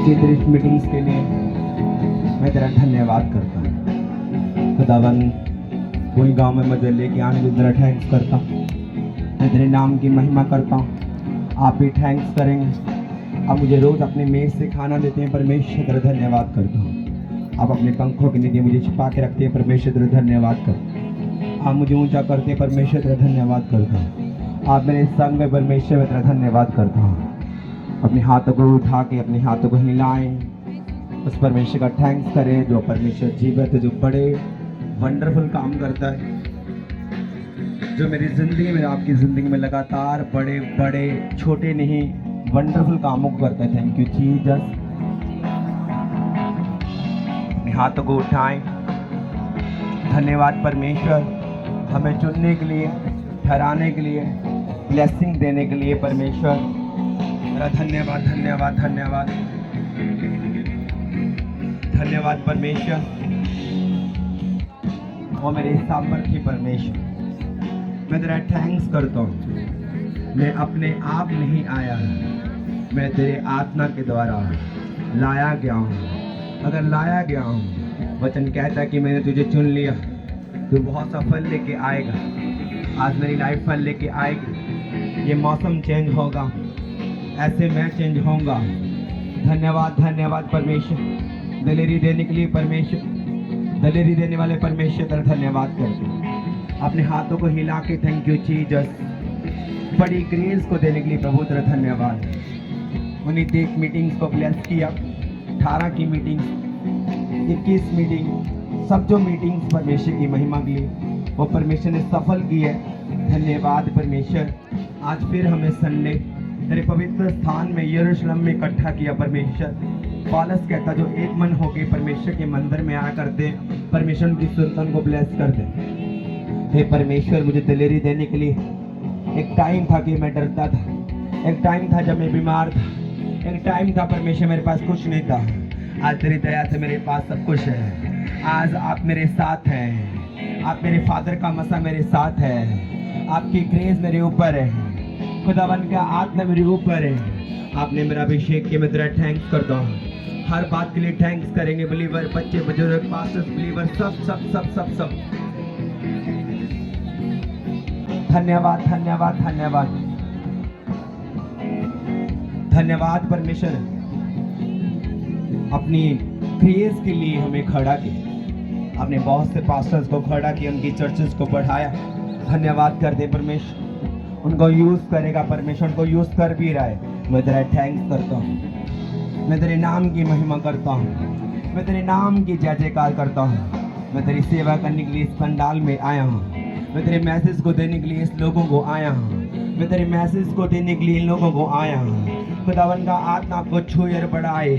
चित्रित मीटिंग्स के लिए मैं तेरा धन्यवाद करता हूँ खुदावन। कोई गांव में मुझे लेके आने के लिए तेरा थैंक्स करता हूँ। मैं तेरे नाम की महिमा करता हूँ। आप भी थैंक्स करेंगे। आप मुझे रोज़ अपने मेज से खाना देते हैं, परमेश्वर तेरा धन्यवाद करता हूँ। आप अपने पंखों के नीचे मुझे छिपा के रखते हैं, परमेश्वर तेरा धन्यवाद करता हूँ। आप मुझे ऊंचा करते हैं, परमेश्वर तेरा धन्यवाद करता हूँ। आप मेरे संग में, परमेश्वर मैं तेरा धन्यवाद करता हूँ। अपने हाथों को उठा के अपने हाथों को हिलाएं, उस परमेश्वर का थैंक्स करें जो परमेश्वर जीवित है, जो बड़े वंडरफुल काम करता है, जो मेरी ज़िंदगी में, आपकी ज़िंदगी में लगातार बड़े बड़े छोटे नहीं वंडरफुल कामों को करता है। Thank you Jesus. अपने हाथों को उठाएं। धन्यवाद परमेश्वर, हमें चुनने के लिए, ठहराने के लिए, ब्लेसिंग देने के लिए। परमेश्वर तेरा धन्यवाद, धन्यवाद, धन्यवाद, धन्यवाद परमेश्वर। वो मेरे सामर्थ्य परमेश्वर, मैं तेरा थैंक्स करता हूँ। मैं अपने आप नहीं आया, मैं तेरे आत्मा के द्वारा लाया गया हूँ। अगर लाया गया हूँ, वचन कहता है कि मैंने तुझे चुन लिया, तू बहुत सा फल लेके आएगा। आज मेरी लाइफ फल लेके आएगी। ये मौसम चेंज होगा, ऐसे मैं चेंज होऊंगा। धन्यवाद, धन्यवाद परमेश्वर, दिलेरी देने के लिए परमेश्वर, दिलेरी देने वाले परमेश्वर तेरा धन्यवाद करते हैं। अपने हाथों को हिला के थैंक यू जीसस। बड़ी ग्रेस को देने के लिए प्रभु तेरा धन्यवाद। उन्हीं 3 मीटिंग्स को ब्लेस किया, 18 की मीटिंग, 21 मीटिंग, सब जो मीटिंग्स परमेश्वर की महिमा के लिए वो परमेश्वर ने सफल की है। धन्यवाद परमेश्वर। आज फिर हमें संडे तेरे पवित्र स्थान में यरूशलेम में इकट्ठा किया परमेश्वर। पौलुस कहता जो एक मन होके परमेश्वर के मंदिर में आया करते, परमेश्वर की सुल्तान को ब्लेस करते। हे परमेश्वर, मुझे दिलेरी देने के लिए एक टाइम था कि मैं डरता था, एक टाइम था जब मैं बीमार था, एक टाइम था परमेश्वर मेरे पास कुछ नहीं था। आज तेरी दया से मेरे पास सब कुछ है। आज आप मेरे साथ हैं, आप मेरे फादर का मसा मेरे साथ है, आपकी ग्रेस मेरे ऊपर है, खुदावन का आत्मा मेरे ऊपर है। आपने मेरा अभिषेक किया, मैं तेरा थैंक्स करता हूँ। हर बात के लिए थैंक्स करेंगे, बिलीवर, बच्चे, बुजुर्ग, पास्टर्स, बिलीवर, सब सब सब सब सब। धन्यवाद, धन्यवाद, धन्यवाद, धन्यवाद परमेश्वर। अपनी क्रिएस के लिए हमें खड़ा किया, आपने बहुत से पास्टर्स को खड़ा किया, उनकी चर्चेस को बढ़ाया। धन्यवाद कर दे परमेश्वर, उनको यूज़ करेगा परमेश्वर, उनको यूज़ कर भी रहा है। मैं तेरा थैंक्स करता हूँ, मैं तेरे नाम की महिमा करता हूँ, मैं तेरे नाम की जय जयकार करता हूँ। मैं तेरी सेवा करने के लिए इस पंडाल में आया हूँ, मैं तेरे मैसेज को देने के लिए इस लोगों को आया हूँ, मैं तेरे मैसेज को देने के लिए इन लोगों को आया हूँ। खुदावन का आत्मा को छूए और बढ़ाए।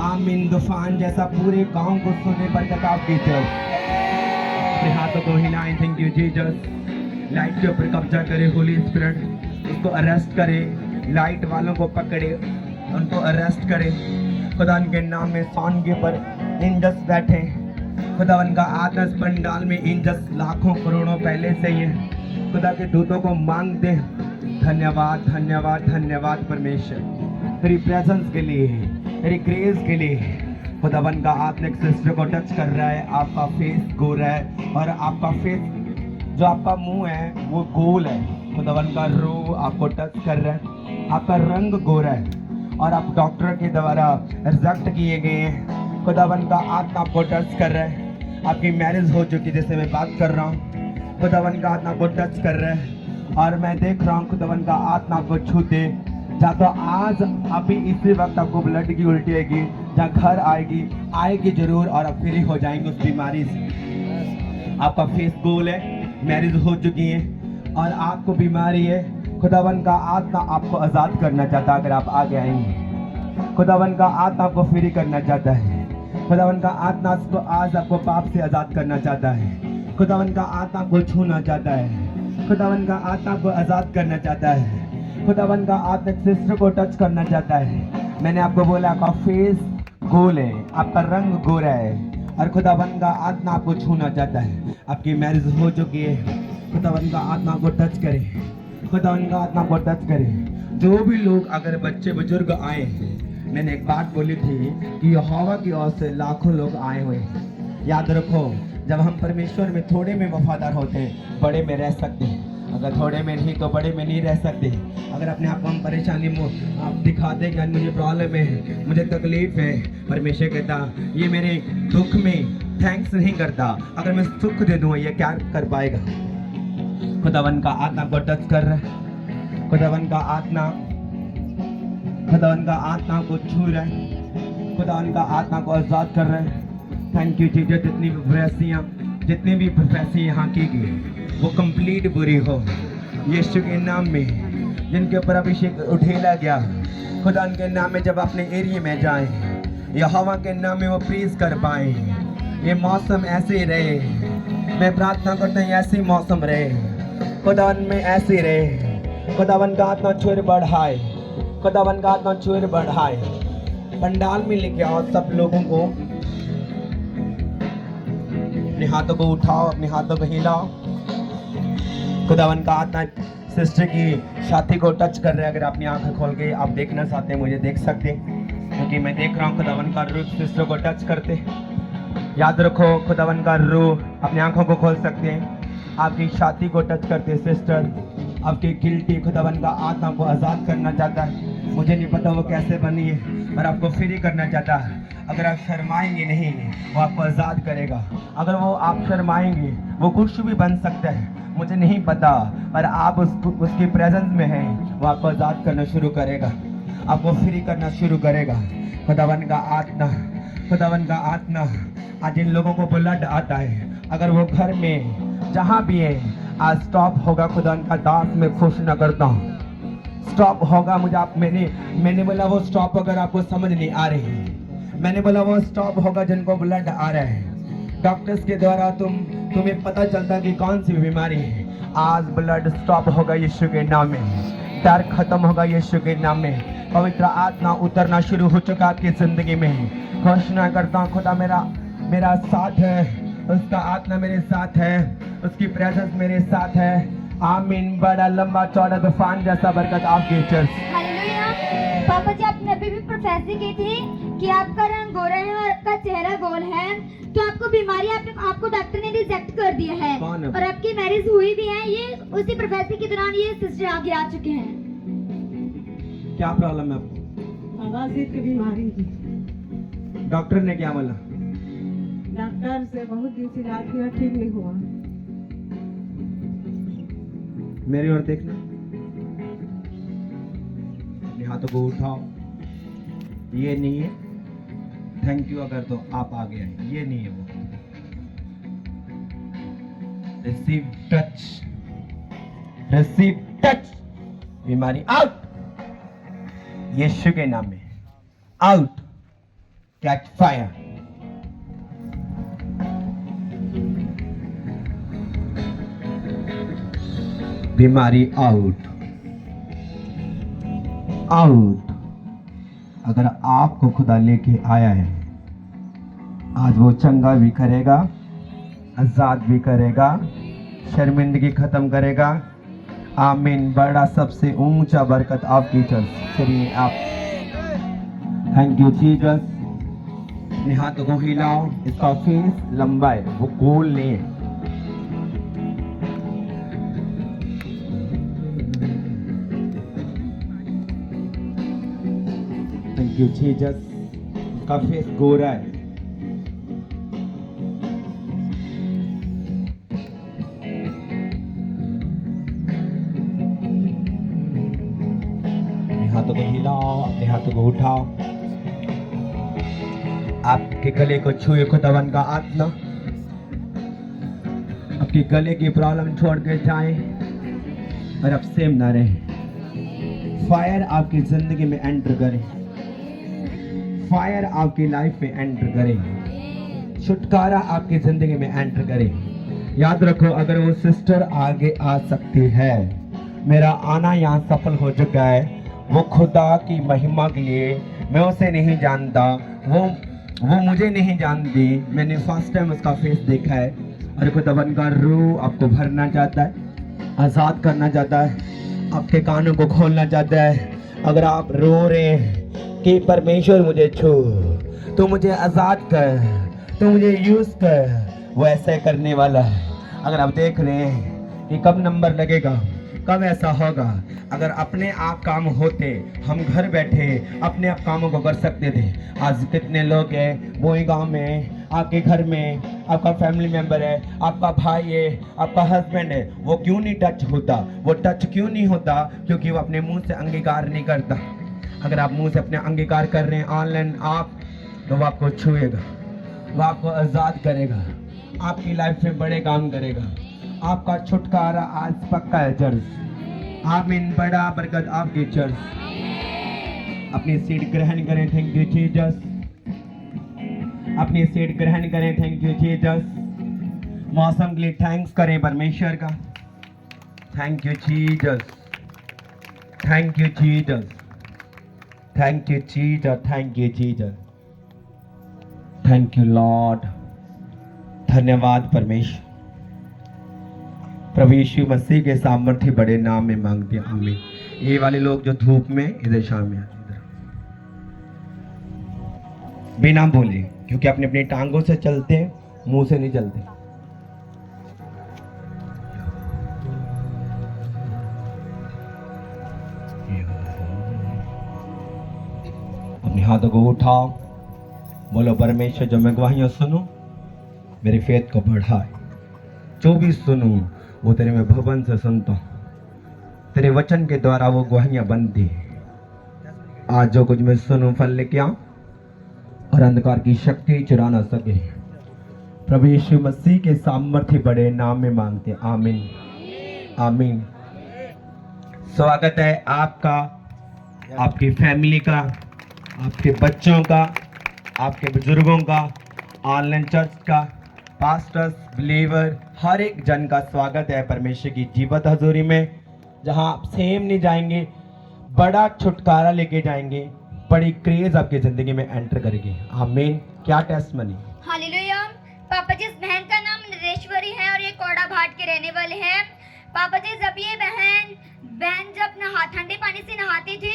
आमीन। तूफान जैसा पूरे गांव को सुने बरकत आपकी तरफ। अपने हाथों को हिलाएं। Thank you Jesus. लाइट के ऊपर कब्जा करे होली स्पिरिट, उसको अरेस्ट करे, लाइट वालों को पकड़े, उनको अरेस्ट करे। खुदावन के नाम में सॉन के ऊपर एंजल्स बैठे। खुदावन का आत्मा इस पंडाल में एंजल्स लाखों करोड़ों पहले से ही है। खुदा के दूतों को मांग दे। धन्यवाद, धन्यवाद, धन्यवाद परमेश्वर, तेरी प्रेजेंस के लिए, तेरी ग्रेस के लिए। खुदावन का आत्मा एक सिस्टर को टच कर रहा है, आपका फेस गोरा है और आपका फेस, जो आपका मुंह है वो गोल है। खुदावन का रूह आपको टच कर रहा है, आपका रंग गोरा है और आप डॉक्टर के द्वारा रिजेक्ट किए गए हैं। खुदावन का आत्मा आपको टच कर रहा है। आपकी मैरिज हो चुकी, जैसे मैं बात कर रहा हूँ, खुदावन का आत्मा आपको टच कर रहा है और मैं देख रहा हूँ खुदावन का आत्मा आपको छूते। जहाँ तो आज अभी इसी वक्त आपको ब्लड की उल्टी आएगी, जहाँ घर आएगी जरूर और आप फ्री हो जाएंगे उस बीमारी से। आपका फेस गोल है, मैरिज हो चुकी है और आपको बीमारी है। खुदावन का आत्मा आपको आज़ाद करना चाहता है। अगर आप आगे आएंगे, खुदावन का आत्मा आपको फ्री करना चाहता है। खुदावन का आत्मा आज आपको पाप से आज़ाद करना चाहता है। खुदावन का आत्मा आपको छूना चाहता है। खुदावन का आत्मा आपको आज़ाद करना चाहता है। खुदावन का आत्मा सिस्टर को टच करना चाहता है। मैंने आपको बोला आपका फेस गोल है, आपका रंग गोरा है और खुदावन का आत्मा आपको छूना चाहता है। आपकी मैरिज हो चुकी है, खुदावन का आत्मा को टच करे, खुदावन का आत्मा को टच करे। जो भी लोग अगर बच्चे बुजुर्ग आए हैं, मैंने एक बात बोली थी कि यहोवा की ओर से लाखों लोग आए हुए हैं। याद रखो, जब हम परमेश्वर में थोड़े में वफादार होते हैं, बड़े में रह सकते हैं। अगर थोड़े में नहीं तो बड़े में नहीं रह सकते। अगर अपने आप को हम परेशानी आप दिखाते हैं कि मुझे प्रॉब्लम है, मुझे तकलीफ है, परमेश्वर कहता ये मेरे दुख में थैंक्स नहीं करता। अगर मैं सुख दे दूँ ये क्या कर पाएगा? खुदावन का आत्मा को टच कर रहा है, खुदावन का आत्मा को छू रहा है, खुदावन का आत्मा को आजाद कर रहा है। Thank you Jesus. जितनी भी प्रोफेसी यहाँ की गई वो कंप्लीट पूरी हो यीशु के नाम में। जिनके ऊपर अभिषेक उठेला गया, खुदा के नाम में जब अपने एरिया में जाएं, यहोवा के नाम में वो प्रीज कर पाए। ये मौसम ऐसे ही रहे, मैं प्रार्थना करता हूँ ऐसे ही मौसम रहे, खुदावन में ऐसे ही रहे। खुदावन का आत्मा छुर बढ़ाए, खुदावन का आत्मा छुर बढ़ाए। पंडाल में लेके आओ सब लोगों को, अपने हाथों को उठाओ, अपने हाथों को हिलाओ। खुदावन का आत्मा सिस्टर की छाती को टच कर रहे हैं। अगर अपनी आंखें खोल के आप देखना चाहते हैं मुझे देख सकते हैं, क्योंकि मैं देख रहा हूँ खुदावन का रूह सिस्टर को टच करते। याद रखो, खुदावन का रूह अपनी आंखों को खोल सकते हैं, आपकी छाती को टच करते। सिस्टर आपकी गिल्टी खुदावन का आत्मा को आज़ाद करना चाहता है। मुझे नहीं पता वो कैसे बनी है, पर आपको फ्री करना चाहता है। अगर आप शर्माएंगे नहीं, वो आपको आज़ाद करेगा। अगर वो आप शर्माएंगे, वो कुछ भी बन सकता है, मुझे नहीं पता, पर आप उसकी प्रेजेंस में हैं, वो आपको आज़ाद करना शुरू करेगा, आपको फ्री करना शुरू करेगा। खुदावन का आत्मा आज इन लोगों को ब्लड आता है। अगर वो घर में जहाँ भी है, आज स्टॉप होगा। खुदावन का दास मैं खुश न करता हूँ, स्टॉप होगा। मैंने बोला वो स्टॉप अगर आपको समझ नहीं आ रही है, मैंने बोला वो स्टॉप होगा जिनको ब्लड आ रहा है। डॉक्टर्स के द्वारा तुम्हें पता चलता है कि कौन सी बीमारी है। आज ब्लड स्टॉप होगा यीशु के नाम में, डर खत्म होगा यीशु के नाम में। पवित्र आत्मा उतरना शुरू हो चुका आपकी जिंदगी में। घोषणा करता हूँ, खुदा मेरा साथ है, उसका आत्मा मेरे साथ है, उसकी प्रेजेंस मेरे साथ है। आमीन। बड़ा लंबा चौड़ा तूफान जैसा बरकत आपके चर्च। हालेलुया। पापा जी, आपने अभी भी प्रोफेसी की थी कि आपका रंग गोरा है और आपका चेहरा गोल है, तो आपको बीमारी आपको डॉक्टर ने रिजेक्ट कर दिया है और आपकी मैरिज हुई भी है। ये उसी प्रोफेसी के दौरान ये सिस्टर आगे आ चुके हैं। क्या प्रॉब्लम है आपको? बवासीर की बीमारी थी। डॉक्टर ने क्या बोला? डॉक्टर से बहुत दिन से इलाज किया, ठीक नहीं हुआ। मेरी ओर देखना, अपने हाथों को उठाओ। ये नहीं है थैंक यू अगर तो आप आ गए, ये नहीं है वो। रिसीव टच, बीमारी आउट यीशु के नाम में, आउट, कैच फायर। बीमारी आउट। अगर आपको खुदा लेके आया है, आज वो चंगा भी करेगा, आजाद भी करेगा, शर्मिंदगी खत्म करेगा। आमीन। बड़ा सबसे ऊंचा बरकत आपकी तरफ। चलिए आप, थैंक यू जीसस। अपने हाथों को हिलाओ। इसका फेस लंबा है, वो गोल नहीं है। Thank you Jesus. उसका फेस गोरा है। अपने हाथों को हिलाओ, अपने हाथों को उठाओ। आपके गले को छुए खुदावन का आत्मा, आपके गले की प्रॉब्लम छोड़ के जाए और अब सेम ना रहे। फायर आपकी जिंदगी में एंटर करे, फायर आपकी लाइफ में एंटर करे, छुटकारा आपकी जिंदगी में एंटर करे। याद रखो, अगर वो सिस्टर आगे आ सकती है, मेरा आना यहाँ सफल हो चुका है। वो खुदा की महिमा के लिए, मैं उसे नहीं जानता, वो मुझे नहीं जानती। मैंने फर्स्ट टाइम उसका फेस देखा है। और खुदावन का रूह आपको भरना चाहता है, आज़ाद करना चाहता है, आपके कानों को खोलना चाहता है। अगर आप रो रहे हैं, कि परमेश्वर मुझे छू, तू मुझे आज़ाद कर, तू मुझे यूज़ कर, वो ऐसे करने वाला है। अगर आप देख रहे हैं कि कब नंबर लगेगा, कब ऐसा होगा, अगर अपने आप काम होते, हम घर बैठे अपने आप कामों को कर सकते थे। आज कितने लोग हैं वो ही गाँव में, आपके घर में, आपका फैमिली मेम्बर है, आपका भाई है, आपका हस्बैंड है, वो क्यों नहीं टच होता? वो टच क्यों नहीं होता? क्योंकि वो अपने मुंह से अंगीकार नहीं करता। अगर आप मुंह से अपने अंगीकार कर रहे हैं ऑनलाइन आप, तो वो आपको छुएगा, वो आपको आज़ाद करेगा, आपकी लाइफ में बड़े काम करेगा, आपका छुटकारा आज पक्का है चर्च। आमीन, बड़ा बरकत आपकी चर्च। अपनी सीट ग्रहण करें, थैंक यू जीसस। अपनी सीट ग्रहण करें, थैंक यू जीसस। मौसम के लिए थैंक्स करें परमेश्वर का, thank you Jesus, thank you Jesus, thank you Jesus, thank you Jesus, thank you Lord. धन्यवाद परमेश्वर। प्रभु यीशु मसीह के सामर्थ्य बड़े नाम में मांगते हैं, आमीन। ये वाले लोग जो धूप में इधर शाम में इधर बिना बोले, क्योंकि अपनी अपनी टांगों से चलते हैं, मुंह से नहीं चलते। अपने हाथों को उठाओ, बोलो परमेश्वर जो मैं गवाहियां सुनूं मेरी फेथ को बढ़ाए, जो भी सुनूं वो तेरे में भवन से सुनता हूं, तेरे वचन के द्वारा वो गवाहियां बनती हैं। आज जो कुछ मैं सुनूं फल लेके आऊं और अंधकार की शक्ति चुरा ना सके। प्रभु यीशु मसीह के सामर्थ्य बड़े नाम में मांगते हैं, आमीन, आमीन। स्वागत है आपका, आपकी फैमिली का, आपके बच्चों का, आपके बुजुर्गों का, ऑनलाइन चर्च का, पास्टर्स, बिलीवर, हर एक जन का स्वागत है परमेश्वर की जीवत हजूरी में, जहां आप सेम नहीं जाएंगे, बड़ा छुटकारा लेके जाएंगे, बड़ी क्रेज आपकी जिंदगी में एंटर करेगी। आमीन। क्या टेस्टमनी। हालेलुया। पापा जी, इस बहन का नाम नरेश्वरी है और ये कोड़ा भाट के रहने वाले हैं। पापा जी, जब ये बहन जब ठंडे पानी से नहाती थी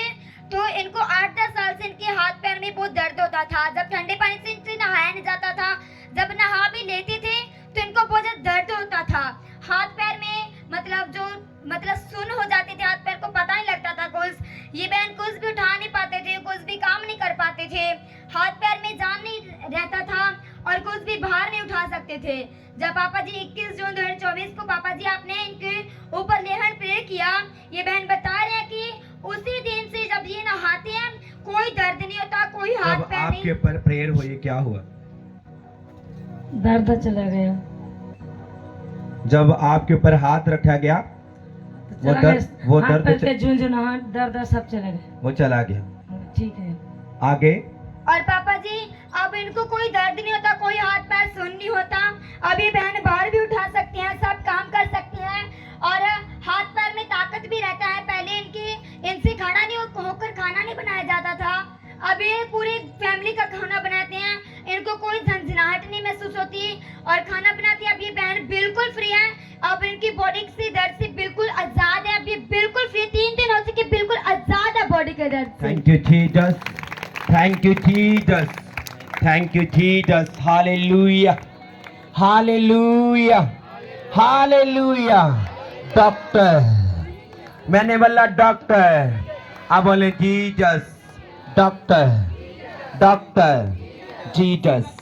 तो इनको 8-10 साल से इनके हाथ पैर में बहुत दर्द होता था। जब ठंडे पानी से इनसे नहाया नहीं जाता था, जब नहा भी लेती थी तो इनको बहुत ज्यादा दर्द होता था हाथ पैर में, मतलब सुन्न हो जाते थे, हाथ पैर को पता नहीं लगता था कुछ। ये बहन कुछ भी उठा नहीं पाते थे, कुछ भी काम नहीं कर पाते थे, हाथ पैर में जान नहीं रहता था और कुछ भी भार नहीं उठा सकते थे। जब पापा जी 21 जून 2024 को पापा जी आपने इनके ऊपर लेहन प्रेयर किया, ये बहन बता रहे हैं कि उसी दिन से जब ये नहाते हैं कोई दर्द नहीं होता, कोई हाथ पैर नहीं। आपके ऊपर प्रेयर हुई, क्या हुआ? दर्द चला गया। जब आपके ऊपर हाथ रखा गया वो दर्द झुंझुनाहट दर्द सब चला गया, वो चला गया। ठीक है। आगे और पापा जी अब इनको कोई दर्द नहीं होता, कोई हाथ पैर सुन्न नहीं होता। अब ये बहन बाहर भी उठा सकती हैं, सब काम कर सकती हैं और हाथ पैर में ताकत भी रहता है। पहले इनसे खाना नहीं होकर खाना नहीं बनाया जाता था, अब ये पूरी फैमिली का खाना बनाते हैं, इनको कोई झंझनाहट नहीं महसूस होती और खाना बनाती है। अब ये बहन बिल्कुल फ्री है, अब इनकी बॉडी से दर्द से बिल्कुल आजाद है, अब ये बिल्कुल फ्री। 3 दिन हो चुके बिल्कुल आजाद है बॉडी के दर्द से। Thank you Jesus, thank you Jesus, thank you Jesus. Hallelujah, hallelujah, hallelujah. Doctor, मैंने बोला डॉक्टर, अब बोले जीसस, डॉक्टर, डॉक्टर जीसस,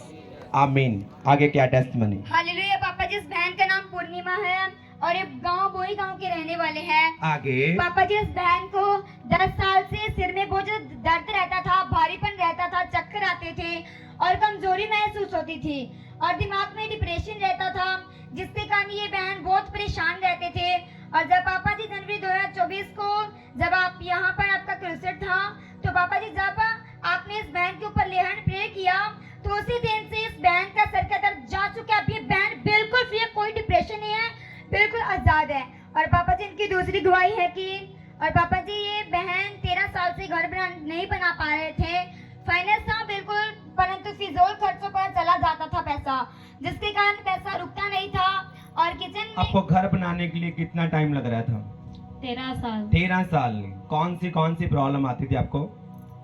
आमीन। आगे क्या टेस्टमनी? हालेलुया। पापा जी, इस बहन का नाम पूर्णिमा है और ये बोई गांव के रहने वाले हैं। आगे पापा जी, इस बहन को 10 साल से सिर में बहुत दर्द रहता था, भारीपन रहता था, चक्कर आते थे और कमजोरी महसूस होती थी और दिमाग में डिप्रेशन रहता था, जिसके कारण ये बहन बहुत परेशान रहते थे। और जब पापा जी जनवरी 2024 को जब आप यहाँ पर आपका क्रूसेड था, तो पापा जी जब आपने इस बहन के ऊपर लेहन प्रे किया तो उसी दिन से इस बहन का सर का दर्द जा चुका है। अब ये बहन बिल्कुल फ्री है, कोई डिप्रेशन नहीं है, बिल्कुल आजाद है। और पापा जी इनकी दूसरी गवाही है कि और पापा जी ये बहन 13 साल से घर नहीं बना पा रहे थे, फाइनेंस था बिल्कुल, परंतु फिजूल खर्चों पर चला जाता था पैसा, जिसके कारण पैसा रुकता नहीं था। और किचन में आपको घर बनाने के लिए कितना टाइम लग रहा था? 13 साल। 13 साल। कौन सी प्रॉब्लम आती थी आपको?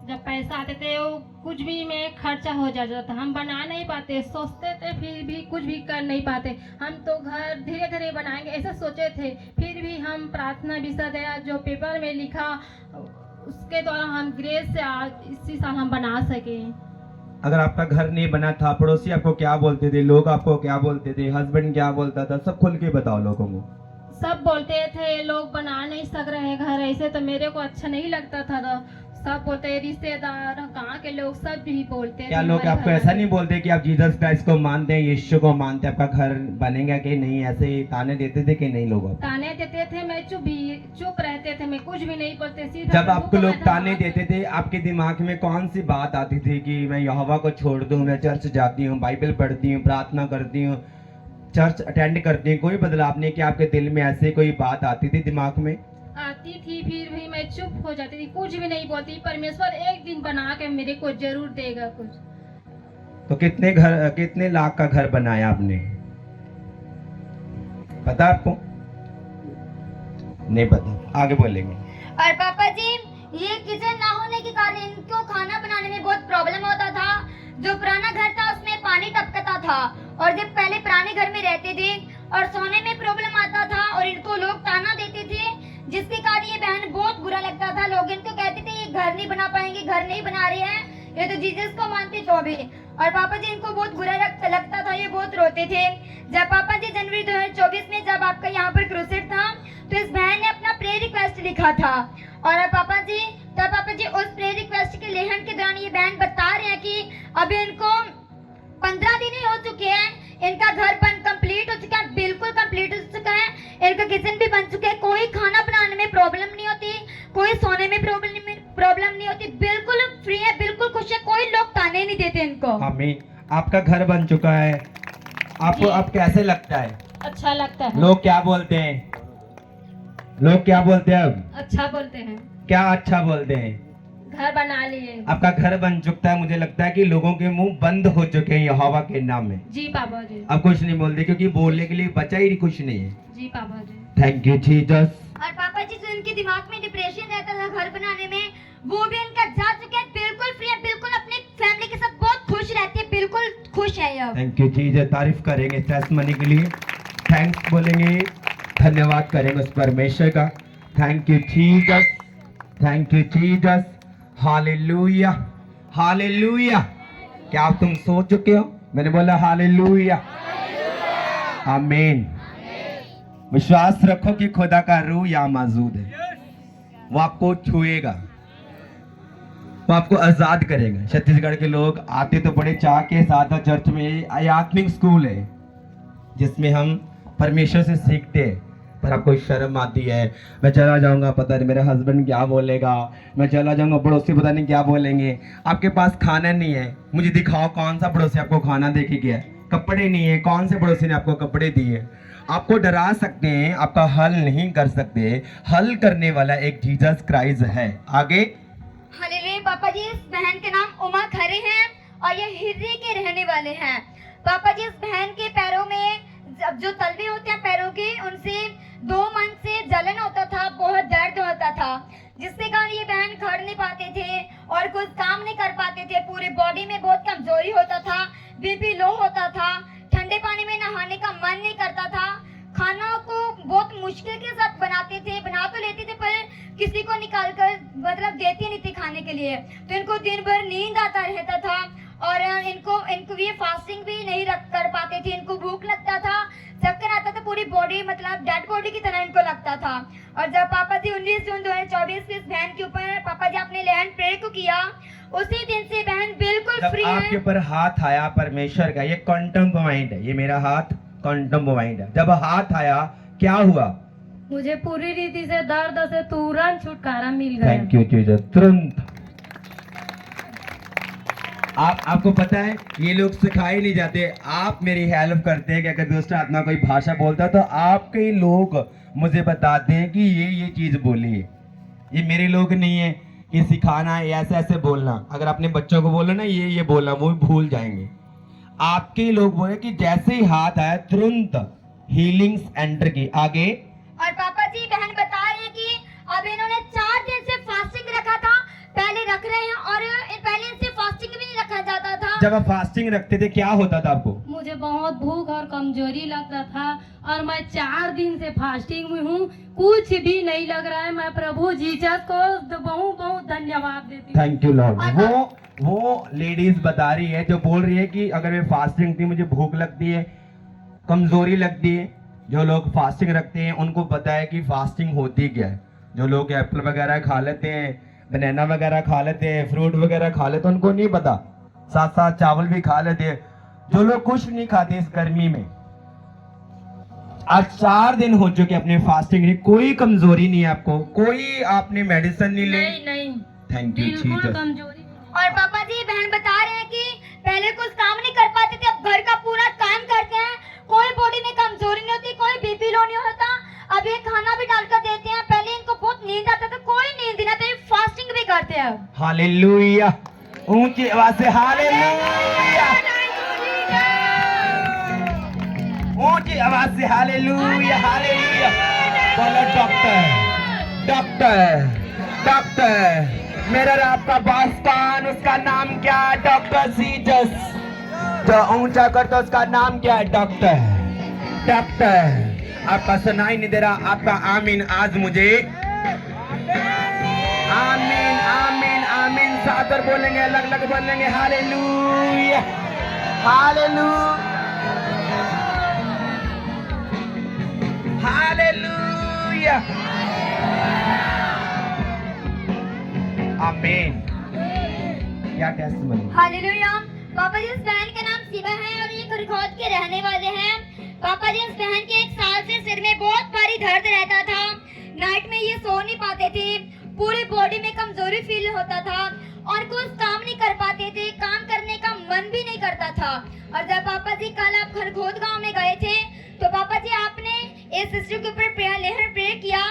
जब पैसा आते थे वो कुछ भी में खर्चा हो जाता था। हम बना नहीं पाते, सोचते थे फिर भी कुछ भी कर नहीं पाते। हम तो घर धीरे धीरे बनाएंगे ऐसा सोचे थे, फिर भी हम प्रार्थना विषय दया जो पेपर में लिखा उसके द्वारा हम ग्रेस से आज इसी साल हम बना सके। अगर आपका घर नहीं बना था, पड़ोसी आपको क्या बोलते थे, लोग आपको क्या बोलते थे, हस्बैंड क्या बोलता था, सब खुल के बताओ लोगों को। सब बोलते थे लोग बना नहीं सक रहे घर ऐसे, तो मेरे को अच्छा नहीं लगता था। तो सब बोलते रिश्तेदार गांव के लोग सब भी बोलते क्या थे लोग हमारे आपको घर ऐसा में। नहीं बोलते कि आप जीसस क्राइस्ट को मानते हैं, यीशु को मानते हैं, आपका घर बनेगा कि नहीं, ऐसे ताने देते थे कि नहीं लोग आपको? ताने देते थे, मैं चुप रहते थे, मैं कुछ भी नहीं बोलते। सीधा जब प्रभु आपको को लोग मैं ताने धन्यवाद देते थे, आपके दिमाग में कौन सी बात आती थी कि मैं यहोवा को छोड़ दूं, मैं चर्च जाती हूँ, बाइबल पढ़ती हूँ, प्रार्थना करती हूँ, चर्च अटेंड करती हूँ, कोई बदलाव नहीं? कि आपके दिल में ऐसे कोई बात आती थी दिमाग में? आती थी, फिर भी मैं चुप हो जाती थी, कुछ भी नहीं बोलती। परमेश्वर एक दिन बना के मेरे को जरूर देगा कुछ। तो कितने लाख का घर बनाया आपने, पता आपको? नहीं पता, आगे बोलेंगे। और पापा जी ये किचन ना होने के कारण इनको खाना बनाने में बहुत प्रॉब्लम होता था। जो पुराना घर था उसमें पानी टपकता था, और जब पहले पुराने घर में रहते थे और सोने में प्रॉब्लम आता था, और इनको लोग ताना देते थे, जिसके कारण ये बहन बहुत बुरा लगता था। लोग इनको कहते थे ये घर नहीं बना पाएंगे, घर नहीं बना रहे हैं, ये तो जीसस को मानते तो भी। और पापा जी इनको बहुत बुरा लगता था, ये बहुत रोते थे। जब पापा जी जनवरी 2024 में जब आपका यहाँ पर क्रूसेड था, तो इस बहन ने अपना प्रेयर रिक्वेस्ट लिखा था। और पापा जी तब पापा जी उस प्रेयर रिक्वेस्ट के लेखन के दौरान ये बहन बता रहे हैं कि अभी इनको 15 दिन ही हो चुके हैं, इनका घर बन कंप्लीट हो चुका है, बिल्कुल कंप्लीट हो चुका है, इनका किचन भी बन चुका है, कोई खाना बनाने में प्रॉब्लम नहीं होती, कोई सोने में प्रॉब्लम नहीं होती, बिल्कुल फ्री है, बिल्कुल खुश है, कोई लोग ताने नहीं देते इनको। आमीन। आपका घर बन चुका है, आपको जी। अब कैसे लगता है? अच्छा लगता है। लोग क्या बोलते हैं, लोग क्या बोलते हैं अब? अच्छा बोलते हैं, क्या अच्छा बोलते हैं? घर बना लिए। आपका घर बन चुका है, मुझे लगता है कि लोगों के मुंह बंद हो चुके हैं यहोवा के नाम में। जी पापा जी। अब कुछ नहीं बोलते, क्योंकि बोलने के लिए बचा ही कुछ नहीं है। जी पापा जी। Thank you Jesus. और पापा जी जो इनके दिमाग में डिप्रेशन रहता था घर बनाने में, वो भी इनका जा चुका है, बिल्कुल फ्री है, बिल्कुल अपनी फैमिली के साथ बहुत खुश रहती है, बिल्कुल खुश है ये। Thank you Jesus. तारीफ करेंगे टेस्टमनी के लिए, थैंक्स बोलेंगे, धन्यवाद करेंगे उस परमेश्वर का। Thank you Jesus, thank you Jesus. Hallelujah, hallelujah. क्या आप तुम सो चुके हो? मैंने बोला हालेलुया, आमीन। विश्वास रखो कि खुदा का रूह यहाँ मौजूद है, वो आपको छुएगा, वो आपको आजाद करेगा। छत्तीसगढ़ के लोग आते तो बड़े चाह के साथ हैं चर्च में। ये आत्मिक स्कूल है जिसमें हम परमेश्वर से सीखते हैं, पर आपको शर्म आती है। मैं चला जाऊंगा, पता नहीं मेरे हस्बैंड क्या बोलेगा, मैं चला जाऊंगा, पड़ोसी पता नहीं क्या बोलेंगे। आपके पास खाना नहीं है, मुझे दिखाओ कौन सा पड़ोसी आपको खाना दे के गया। कपड़े नहीं है, कौन से पड़ोसी ने आपको कपड़े दिए। आपको डरा सकते हैं, आपका हल नहीं कर सकते। हल करने वाला एक जीसस क्राइस्ट है। आगे हालेलुया। पापा जी इस बहन के नाम उमा खरे हैं और ये हिर्री के रहने वाले हैं। पापा जी इस बहन के पैरों में जो तलवे होते हैं पैरों के, उनसे 2 मंथ से जलन होता था, बहुत दर्द होता था, जिससे कारण ये बहन खड़ नहीं पाते थे और कुछ काम नहीं कर पाते थे। पूरे बॉडी में बहुत कमजोरी होता था, बीपी लो होता था, ठंडे पानी में नहाने का मन नहीं करता था, खाना को बहुत मुश्किल के साथ बनाते थे, बना तो लेते थे पर किसी को निकाल कर मतलब देते नहीं थे खाने के लिए। तो इनको दिन भर नींद आता रहता था और इनको ये फास्टिंग भी नहीं कर पाते थे, इनको भूख लगता था, चक्कर आता था, पूरी बॉडी मतलब डेड बॉडी की तरह इनको लगता था। और जब पापा जी 19 जून 2024 को इस बहन के ऊपर पापा जी आपने लैंड प्रेयर को किया, उसी दिन से बहन बिल्कुल जब फ्री आपके है। ऊपर हाथ आया परमेश्वर का, ये क्वांटम पॉइंट है, ये मेरा हाथ क्वांटम पॉइंट है। जब हाथ आया क्या हुआ? मुझे पूरी रीति से दर्द से तुरंत छुटकारा मिल गया। Thank you Jesus. तुरंत आपको पता है ये लोग सिखाए नहीं जाते, आप मेरी हेल्प करते हैं कि अगर दुष्ट आत्मा कोई भाषा बोलता है तो आपके लोग मुझे बताते हैं कि ये चीज बोली है। ये मेरे लोग नहीं है कि सिखाना है ऐसे ऐसे बोलना। अगर अपने बच्चों को बोलो ना ये बोलना, वो भी भूल जाएंगे। आपके लोग बोले कि जैसे ही हाथ आया तुरंत हीलिंग्स एंटर की। आगे और पापा जी बहन बता रहे हैं कि अब इन्होंने 4 दिन से फास्टिंग रखा था, पहले रख रहे हैं और जब आप फास्टिंग रखते थे क्या होता था आपको? मुझे बहुत भूख और कमजोरी लगता था और मैं 4 दिन से फास्टिंग में हूँ, कुछ भी नहीं लग रहा है। मैं प्रभु जीसस को बहुत बहुत धन्यवाद देती हूँ। Thank you Lord. वो लेडीज बता रही है, जो बोल रही है कि अगर मैं फास्टिंग थी मुझे भूख लगती है, कमजोरी लगती है। जो लोग फास्टिंग रखते हैं उनको पता है कि फास्टिंग होती क्या है। जो लोग एप्पल वगैरह खा लेते हैं, बनाना वगैरह खा लेते हैं, फ्रूट वगैरह खा लेते हैं, उनको नहीं पता। साथ साथ चावल भी खा लेते हैं। जो लोग कुछ नहीं खाते इस गर्मी में, आज 4 दिन हो चुके अपने फास्टिंग में, कोई कमजोरी नहीं है आपको, कोई आपने मेडिसिन नहीं ली? नहीं, थैंक यू बिल्कुल जीसस। कमजोरी। और पापा जी बहन बता रहे हैं कि पहले कुछ काम नहीं कर पाते थे, अब घर का पूरा काम करते हैं, कोई बॉडी में कमजोरी नहीं होती, कोई बीपी लो नहीं होता। अब ये खाना भी डालकर देते हैं, पहले इनको बहुत नींद आता था, कोई नींद नहीं आता, फास्टिंग भी करते हैं। हालेलुया, ऊंची आवाज से हालेलुया, ऊंची आवाज से हालेलुया, हालेलुया। बोलो डॉक्टर, डॉक्टर, डॉक्टर, मेरा आपका बॉस कौन, उसका नाम क्या? Doctor Jesus. जो ऊंचा करता उसका नाम क्या है? Doctor, doctor. आपका सुनाई नहीं दे रहा, आपका आमीन आज मुझे, आमीन आमीन आमीन साथ और बोलेंगे, अलग अलग बोलेंगे। हालेलुया, हालेलुया, हालेलुया, आमीन। क्या टेस्टमनी? हालेलुया। पापा जी इस बहन का नाम शिवा है और ये खरखोद के रहने वाले हैं। पापा जी इस बहन के 1 साल से सिर में बहुत भारी दर्द रहता था, नाइट में ये सो नहीं पाते थे, पूरी बॉडी में कमजोरी फील होता था और कुछ काम नहीं कर पाते थे, काम करने का मन भी नहीं करता था। और जब पापा जी कल आप खरखोद गांव में गए थे तो पापा जी आपने इस सिस्टर के ऊपर प्रेयर किया,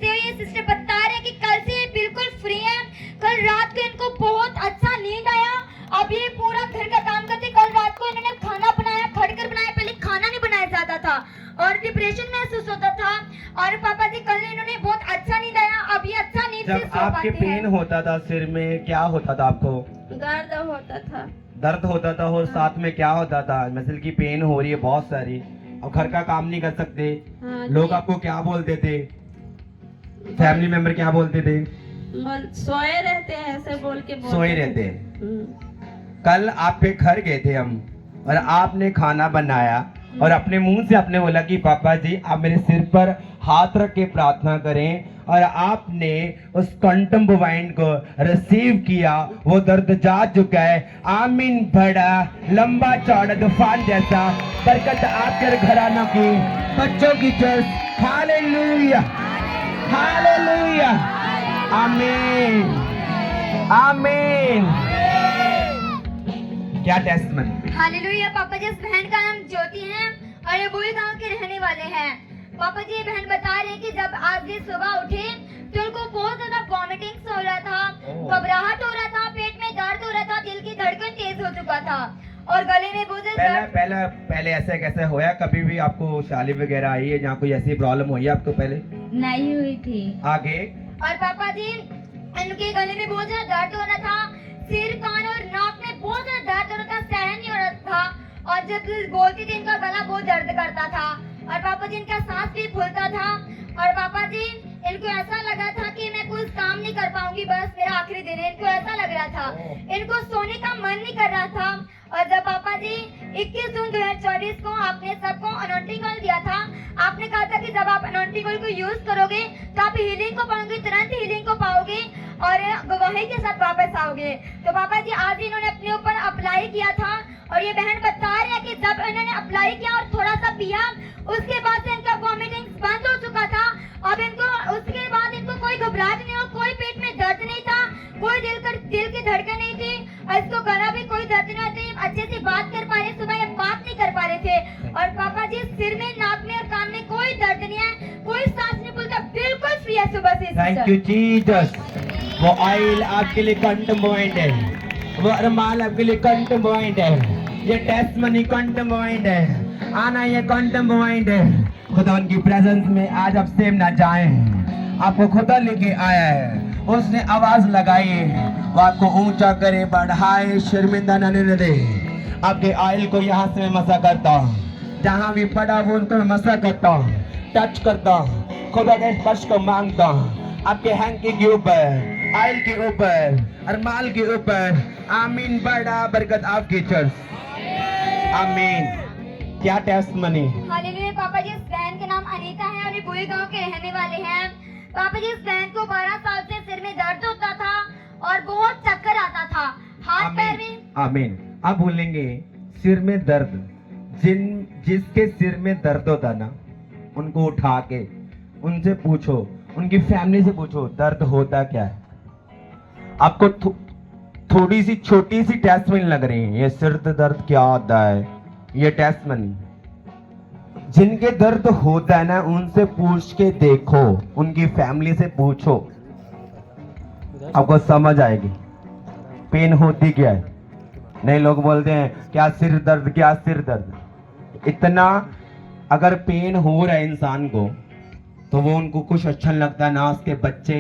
तो ये सिस्टर बता रहे हैं कि कल से ये बिल्कुल फ्री है। कल रात को इनको बहुत अच्छा नींद आया, अब ये पूरा घर का काम करते। कल रात को इन्होंने खाना बनाया, खड़कर बनाया, पहले खाना नहीं बनाया जाता था और डिप्रेशन महसूस होता था। और पापा जी कल इन्होंने बहुत अच्छा नींद आया, अब ये अच्छा नींद से जब सो आपके पाते पेन हैं। होता था सिर में, क्या होता था आपको? दर्द होता था। दर्द होता था और साथ में क्या होता था? मसल की पेन हो रही है बहुत सारी, और घर का काम नहीं कर सकते। हाँ जी। लोग आपको क्या बोलते थे? फैमिली मेंबर क्या बोलते थे? सोए रहते हैं, ऐसे बोल के बोलते सोए थे। रहते हैं। कल आपके घर गए थे हम और आपने खाना बनाया और अपने मुंह से आपने बोला कि पापा जी आप मेरे सिर पर हाथ रख के प्रार्थना करें, और आपने उस क्वांटम वाइन को रिसीव किया, वो दर्द जा चुका है। आमीन। बड़ा लंबा चौड़ा तूफान जैसा बरकत आपके घरानों की, बच्चों की चर्च। हालेलुया, हालेलुया, आमीन, आमीन। क्या टेस्टमनी? हालेलुया। पापा जी इस बहन का नाम ज्योति है और ये बुई गांव के रहने वाले हैं। पापा जी ये बहन बता रहे हैं कि जब आज ये सुबह उठे तो उनको बहुत ज्यादा वॉमिटिंग हो रहा था, घबराहट हो रहा था, पेट में दर्द हो रहा था, दिल की धड़कन तेज हो चुका था और गले में बहुत पहले ऐसे कैसे होया? कभी भी आपको शाली वगैरह आई है जहाँ कोई ऐसी प्रॉब्लम हुई है आपको पहले? नहीं हुई थी। आगे? और पापा जी इनके गले में बहुत ज्यादा दर्द हो रहा था, सिर कान और नाक में बहुत ज्यादा दर्द हो रहा था, सहन नहीं हो रहा था और जब बोलती थी इनका गला बहुत दर्द करता था और पापा जी इनका सांस भी फूलता था और पापा जी इनको ऐसा लगा था कि मैं कुछ काम नहीं कर पाऊंगी, बस मेरा आखिरी दिन है, इनको ऐसा लग रहा था। इनको सोने का मन नहीं कर रहा था और जब पापा जी 21 जून 2024 को आपने सबको अनॉइंटिंग ऑयल दिया था, आपने कहा था कि जब आप अनॉइंटिंग ऑयल को यूज करोगे तो आप हीलिंग को पाओगे, तुरंत हीलिंग को पाओगे और गवाही के साथ वापस आओगे। तो पापा जी आज इन्होंने अपने ऊपर अप्लाई किया था और ये बहन बता रहे हैं कि जब इन्होंने अप्लाई किया और थोड़ा सा पिया, उसके बाद से इनका वॉमिटिंग बंद हो चुका था। अब इनको उसके बाद इनको कोई घबराहट नहीं हो, कोई पेट में दर्द नहीं था, कोई दिल की धड़कन नहीं थी और इसको गला भी कोई दर्द नहीं होती, अच्छे से बात कर पा रहे, सुबह ये बात नहीं कर पा रहे थे। और पापा जी सिर में, नाक में और कान में कोई दर्द नहीं है, कोई सांस नहीं फूलता, बिल्कुल फ्री है सुबह से। Thank you Jesus. वो ऑयल आपके लिए क्वांटम पॉइंट है, वो अरमाल आपके लिए क्वांटम पॉइंट है, ये टेस्टमनी क्वांटम पॉइंट है, आना ये क्वांटम पॉइंट है। खुदा उनकी प्रेजेंस में आज आप सेम ना जाएं, आपको खुदा लेके आया है, उसने आवाज लगाई है, वो आपको ऊंचा करे, बढ़ाए, शर्मिंदा न दे। आपके ऑयल को यहाँ से मैं मसा करता हूँ, जहाँ भी पड़ा वो उनको मैं मसा करता हूँ, टच करता हूँ, खुदा के स्पर्श को मांगता हूँ। आपके हैंकी के ऊपर, ऑयल के ऊपर, अरमाल के ऊपर। आमीन। बड़ा बरकत आपकी चर्च। आमीन। क्या टेस्ट मनी। हालेलुया। पापा जी, इस बहन का नाम अनीता है और ये बुए गांव के रहने वाले हैं। पापा जी, इस बहन को 12 साल से सिर में दर्द होता था और बहुत चक्कर आता था, हाथ पैर में। आमीन। आप बोलेंगे सिर में दर्द, जिसके सिर में दर्द होता ना, उनको उठा के उनसे पूछो, उनकी फैमिली से पूछो दर्द होता क्या है। आपको थोड़ी सी छोटी सी टेस्ट में लग रही है, ये सिर दर्द क्या होता है, ये टेस्ट मनी। जिनके दर्द होता है ना, उनसे पूछ के देखो, उनकी फैमिली से पूछो, आपको समझ आएगी पेन होती क्या है। नए लोग बोलते हैं क्या सिर दर्द, क्या सिर दर्द। इतना अगर पेन हो रहा है इंसान को, तो वो उनको कुछ अच्छा नहीं लगता, ना उसके बच्चे,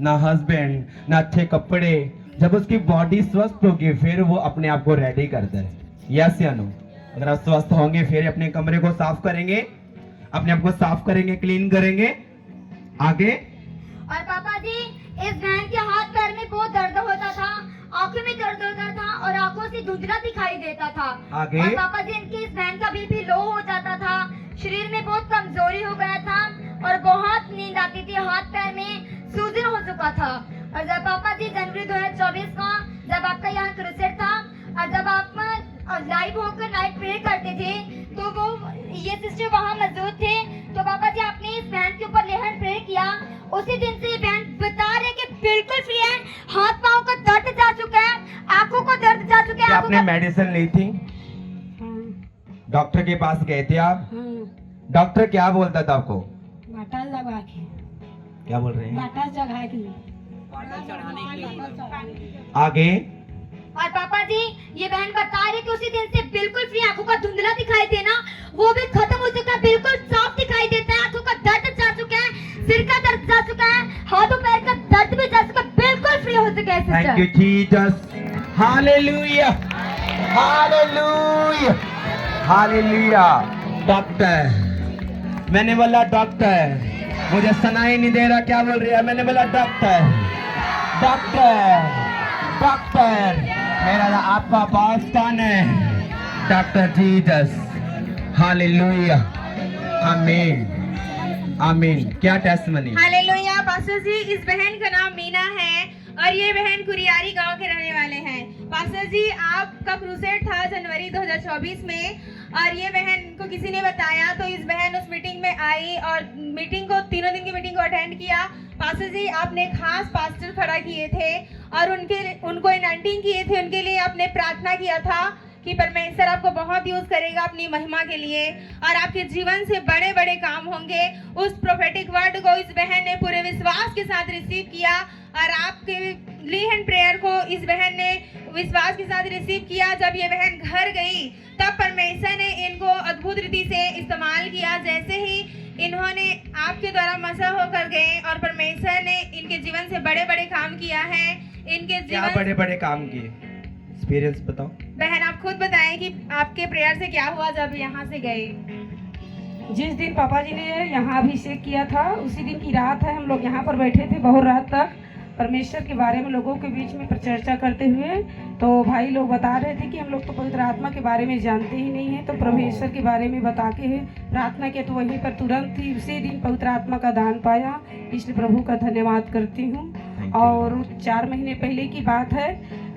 ना हस्बैंड, ना अच्छे कपड़े। जब उसकी बॉडी स्वस्थ होगी फिर वो अपने आप को रेडी करता है। यस या नो। अगर आप स्वस्थ होंगे फिर अपने कमरे को साफ करेंगे, अपने आप को साफ करेंगे, क्लीन करेंगे। आगे। और पापा जी, इस बहन के हाथ पैर में बहुत दर्द होता था, आंखों में दर्द होता था और आंखों से धुंधला दिखाई देता था। आगे। और पापा जी, इनकी इस बहन का बीपी लो हो जाता था, शरीर में बहुत कमजोरी हो गया था और बहुत नींद आती थी, हाथ पैर में सूजन हो चुका था। और जब पापा जी जनवरी 2024 को जब आपका यहाँ क्रूसेड था और जब आप लाइव होकर नाइट प्रेयर करते थे, तो वो ये सिस्टर वहाँ मौजूद थे, तो पापा जी आपने इस बहन के ऊपर लेहन प्रेयर किया। उसी दिन से ये बहन बता रहे कि बिल्कुल फ्री है, हाथ पाँव का दर्द जा चुका है, आंखों को दर्द जा चुका है। आपने मेडिसिन ली थी, डॉक्टर के पास गए थे आप? डॉक्टर क्या बोलता था आपको? बाटा लगा के, क्या बोल रहे हैं? बाटा चढ़ा के, आगे। और पापा जी, ये बहन बता रही कि उसी दिन से बिल्कुल फ्री, आंखों का धुंधला दिखाई देना वो भी खत्म हो चुका है, बिल्कुल साफ दिखाई देता है, आंखों का दर्द जा चुका है, सिर का दर्द जा चुका है, हाथों पैर का दर्द भी जा चुका है, बिल्कुल फ्री हो चुका है sister. Thank you Jesus. Hallelujah, hallelujah, hallelujah. Doctor, मैंने बोला डॉक्टर, मुझे सुनाई नहीं दे रहा क्या बोल रही है। मैंने बोला डॉक्टर, डॉक्टर, डॉक्टर। मेरा आपका बॉस कौन है? Doctor Jesus. हालेलुया, आमीन, आमीन। क्या टेस्टमनी। हालेलुया। पास्टर जी, इस बहन का नाम मीना है और ये बहन कुरियारी गांव के रहने वाले हैं। पास्टर जी, आपका क्रूसेड था जनवरी 2024 में और ये बहन को किसी ने बताया, तो इस बहन उस मीटिंग में आई और मीटिंग को, 3 दिन की मीटिंग को अटेंड किया। पास्टर जी, आपने खास पास्टर खड़ा किए थे और उनको अनॉइंटिंग किए थे, उनके लिए आपने प्रार्थना किया था कि परमेश्वर आपको बहुत यूज करेगा अपनी महिमा के लिए और आपके जीवन से बड़े बड़े काम होंगे। उस प्रोफेटिक वर्ड को इस बहन ने पूरे विश्वास के साथ रिसीव किया और आपके लीहन प्रेयर को इस बहन ने विश्वास के साथ रिसीव किया। जब ये बहन घर गई तब परमेश्वर ने इनको अद्भुत रीति से इस्तेमाल किया। जैसे ही इन्होंने आपके द्वारा मसा होकर गए और परमेश्वर ने इनके जीवन से बड़े बड़े काम किया है। इनके क्या जीवन बड़े बड़े काम किए? एक्सपीरियंस बताओ। बहन, आप खुद बताएं कि आपके प्रेयर से क्या हुआ जब यहाँ से गए। जिस दिन पापा जी ने यहाँ अभिषेक किया था उसी दिन की रात है, हम लोग यहाँ पर बैठे थे बहुत रात तक परमेश्वर के बारे में लोगों के बीच में चर्चा करते हुए। तो भाई लोग बता रहे थे कि हम लोग तो पवित्र आत्मा के बारे में जानते ही नहीं है, तो परमेश्वर के बारे में बता के प्रार्थना किया, तो वहीं पर तुरंत ही उसी दिन पवित्र आत्मा का दान पाया। इसलिए प्रभु का धन्यवाद करती हूँ। और 4 महीने पहले की बात है,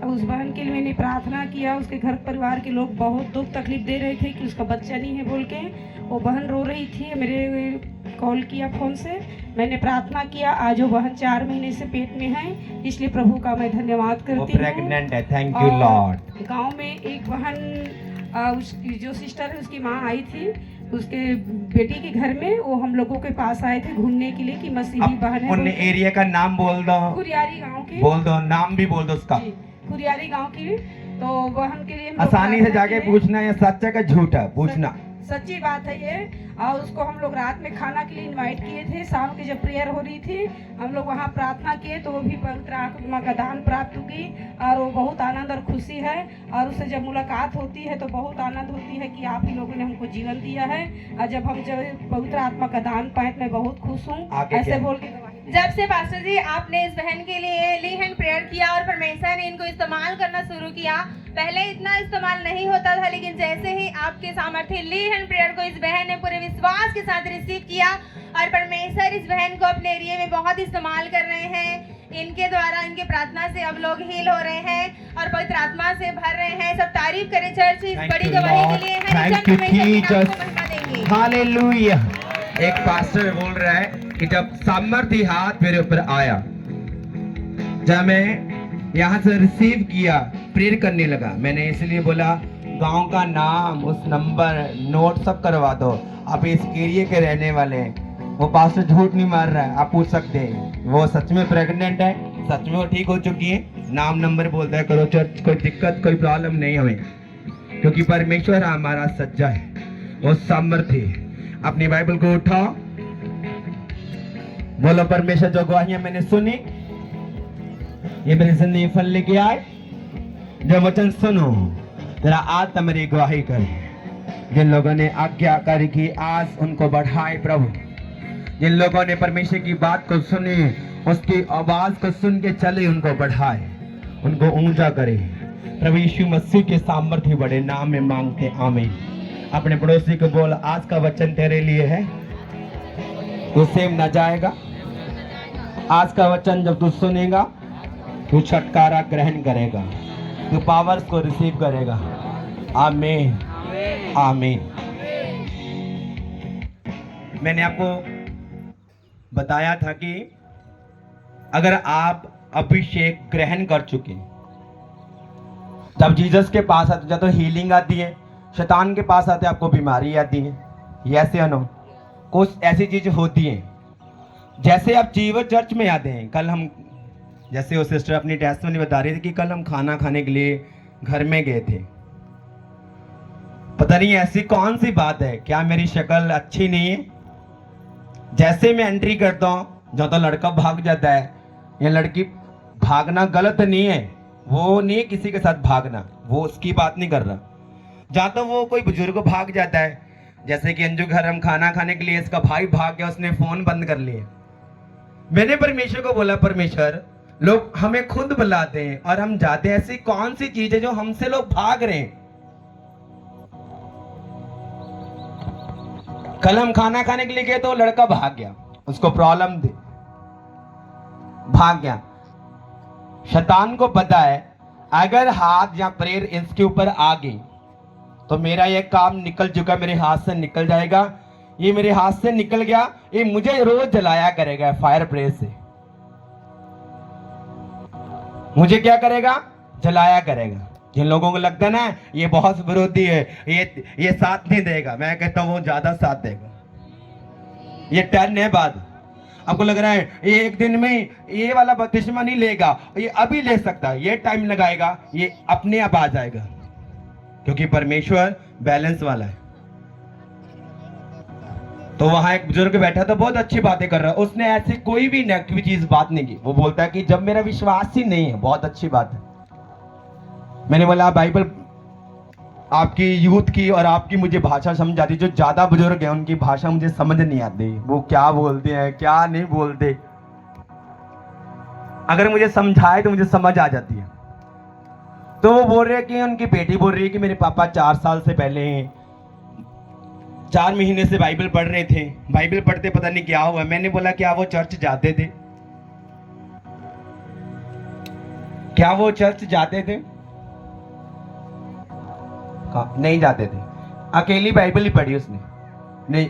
उस बहन के लिए मैंने प्रार्थना किया। उसके घर परिवार के लोग बहुत दुख तकलीफ दे रहे थे कि उसका बच्चा नहीं है बोल के। वो बहन रो रही थी, मेरे कॉल किया फ़ोन से, मैंने प्रार्थना किया। आज वो बहन 4 महीने से पेट में है, इसलिए प्रभु का मैं धन्यवाद करती हूँ। प्रेग्नेंट है, थैंक यू लॉर्ड। गांव में एक बहन उसकी जो सिस्टर है उसकी माँ आई थी उसके बेटी के घर में, वो हम लोगों के पास आए थे घूमने के लिए कि मसीही बहन है। उन एरिया का नाम बोल दो, कुरियारी गाँव के, बोल दो, नाम भी बोल दो उसका। कुरियारी गाँव की। तो बहन के लिए आसानी से जाके पूछना है सच है का झूठ है, पूछना। सच्ची बात है ये। और उसको हम लोग रात में खाना के लिए इनवाइट किए थे। शाम की जब प्रेयर हो रही थी हम लोग वहाँ प्रार्थना किए तो वो भी पवित्र आत्मा का दान प्राप्त होगी और वो बहुत आनंद और खुशी है। और उससे जब मुलाकात होती है तो बहुत आनंद होती है कि आप ही लोगों ने हमको जीवन दिया है। और जब पवित्र आत्मा का दान पाए तो मैं बहुत खुश हूँ। ऐसे बोल के जब से पास्टर जी आपने इस बहन के लिए ली हैंड प्रेयर किया और परमेश्वर ने इनको इस्तेमाल करना शुरू किया, पहले इतना इस्तेमाल नहीं होता था, लेकिन जैसे ही आपके सामर्थ्य ली हैंड प्रेयर को इस बहन ने पूरे विश्वास के साथ रिसीव किया और परमेश्वर इस बहन को अपने एरिया में बहुत इस्तेमाल कर रहे हैं। इनके द्वारा, इनके प्रार्थना से अब लोग हील हो रहे हैं और पवित्र आत्मा से भर रहे हैं। सब तारीफ करें चर्च इस बड़ी गवाही के लिए। हालेलुया। एक पास्टर बोल रहा है कि जब सामर्थ्य हाथ मेरे ऊपर आया, जब मैं यहाँ से रिसीव किया, प्रेयर करने लगा, मैंने इसलिए बोला गांव का नाम, उस नंबर, नोट सब करवा दो। आप इस एरिया के रहने वाले हैं। वो पास्टर झूठ नहीं मार रहा है, आप पूछ सकते हैं। वो सच में प्रेग्नेंट है, सच में वो ठीक हो चुकी है। नाम नंबर बोलता है करो चर्च, कोई दिक्कत कोई प्रॉब्लम नहीं हमें, क्योंकि परमेश्वर हमारा सच्चा है, वो सामर्थ्य। अपनी बाइबल को उठाओ, बोलो परमेश्वर जो गवाहियां मैंने सुनी ये मेरी जिंदगी फल लेके आए। जो वचन सुनो तेरा आत्मा मेरी गवाही करे। जिन लोगों ने आज्ञाकारी की आज उनको बढ़ाए प्रभु। जिन लोगों ने परमेश्वर की बात को सुनी, उसकी आवाज को सुन के चले, उनको बढ़ाए, उनको ऊंचा करे। प्रभु यीशु मसीह के सामर्थ्य बड़े नाम में मांगते आमीन। अपने पड़ोसी को बोल, आज का वचन तेरे लिए है, तू सेम ना जाएगा। आज का वचन जब तू सुनेगा तू छुटकारा ग्रहण करेगा, तू पावर्स को रिसीव करेगा। आमीन आमीन। मैंने आपको बताया था कि अगर आप अभिषेक ग्रहण कर चुके, जब जीसस के पास आते तो हीलिंग आती है, शैतान के पास आते आपको बीमारी आती है। यस या नो? कुछ ऐसी चीज होती है। जैसे आप जीवन चर्च में आते हैं, कल हम, जैसे वो सिस्टर अपनी टेस्टमनी बता रही थी कि कल हम खाना खाने के लिए घर में गए थे। पता नहीं ऐसी कौन सी बात है, क्या मेरी शक्ल अच्छी नहीं है? जैसे मैं एंट्री करता हूँ जो तो लड़का भाग जाता है। ये लड़की भागना गलत नहीं है, वो नहीं है किसी के साथ भागना, वो उसकी बात नहीं कर रहा। जहाँ तो वो कोई बुजुर्ग भाग जाता है, जैसे कि अंजू घर हम खाना खाने के लिए, इसका भाई भाग गया, उसने फोन बंद कर लिया। मैंने परमेश्वर को बोला, परमेश्वर लोग हमें खुद बुलाते हैं और हम जाते हैं, ऐसी कौन सी चीज है जो हमसे लोग भाग रहे हैं? कल हम खाना खाने के लिए गए तो लड़का भाग गया, उसको प्रॉब्लम थी, भाग गया। शैतान को पता है अगर हाथ या प्रेयर इसके ऊपर आ गई तो मेरा ये काम निकल चुका, मेरे हाथ से निकल जाएगा। ये मेरे हाथ से निकल गया, ये मुझे रोज जलाया करेगा फायर प्रेस से। मुझे क्या करेगा? जलाया करेगा। जिन लोगों को लगता है ना ये बहुत विरोधी है, ये साथ नहीं देगा, मैं कहता हूं वो ज्यादा साथ देगा। ये 10 है बाद। आपको लग रहा है ये एक दिन में ये वाला बपतिस्मा नहीं लेगा, ये अभी ले सकता है, ये टाइम लगाएगा, ये अपने आप आ जाएगा, क्योंकि परमेश्वर बैलेंस वाला है। तो वहां एक बुजुर्ग बैठा था, बहुत अच्छी बातें कर रहा है, उसने ऐसी कोई भी नेगेटिव चीज बात नहीं की। वो बोलता है कि जब मेरा विश्वास ही नहीं है, बहुत अच्छी बात है। मैंने बोला बाइबल आपकी यूथ की और आपकी मुझे भाषा समझ आती, जो ज्यादा बुजुर्ग है उनकी भाषा मुझे समझ नहीं आती, वो क्या बोलते हैं क्या नहीं बोलते। अगर मुझे समझाए तो मुझे समझ आ जाती है। तो वो बोल रहे हैं कि उनकी बेटी बोल रही है कि मेरे पापा 4 साल से पहले 4 महीने से बाइबल पढ़ रहे थे, बाइबल पढ़ते पता नहीं क्या हुआ। मैंने बोला क्या वो चर्च जाते थे? क्या वो चर्च जाते थे? नहीं जाते थे। अकेली बाइबल ही पढ़ी उसने नहीं,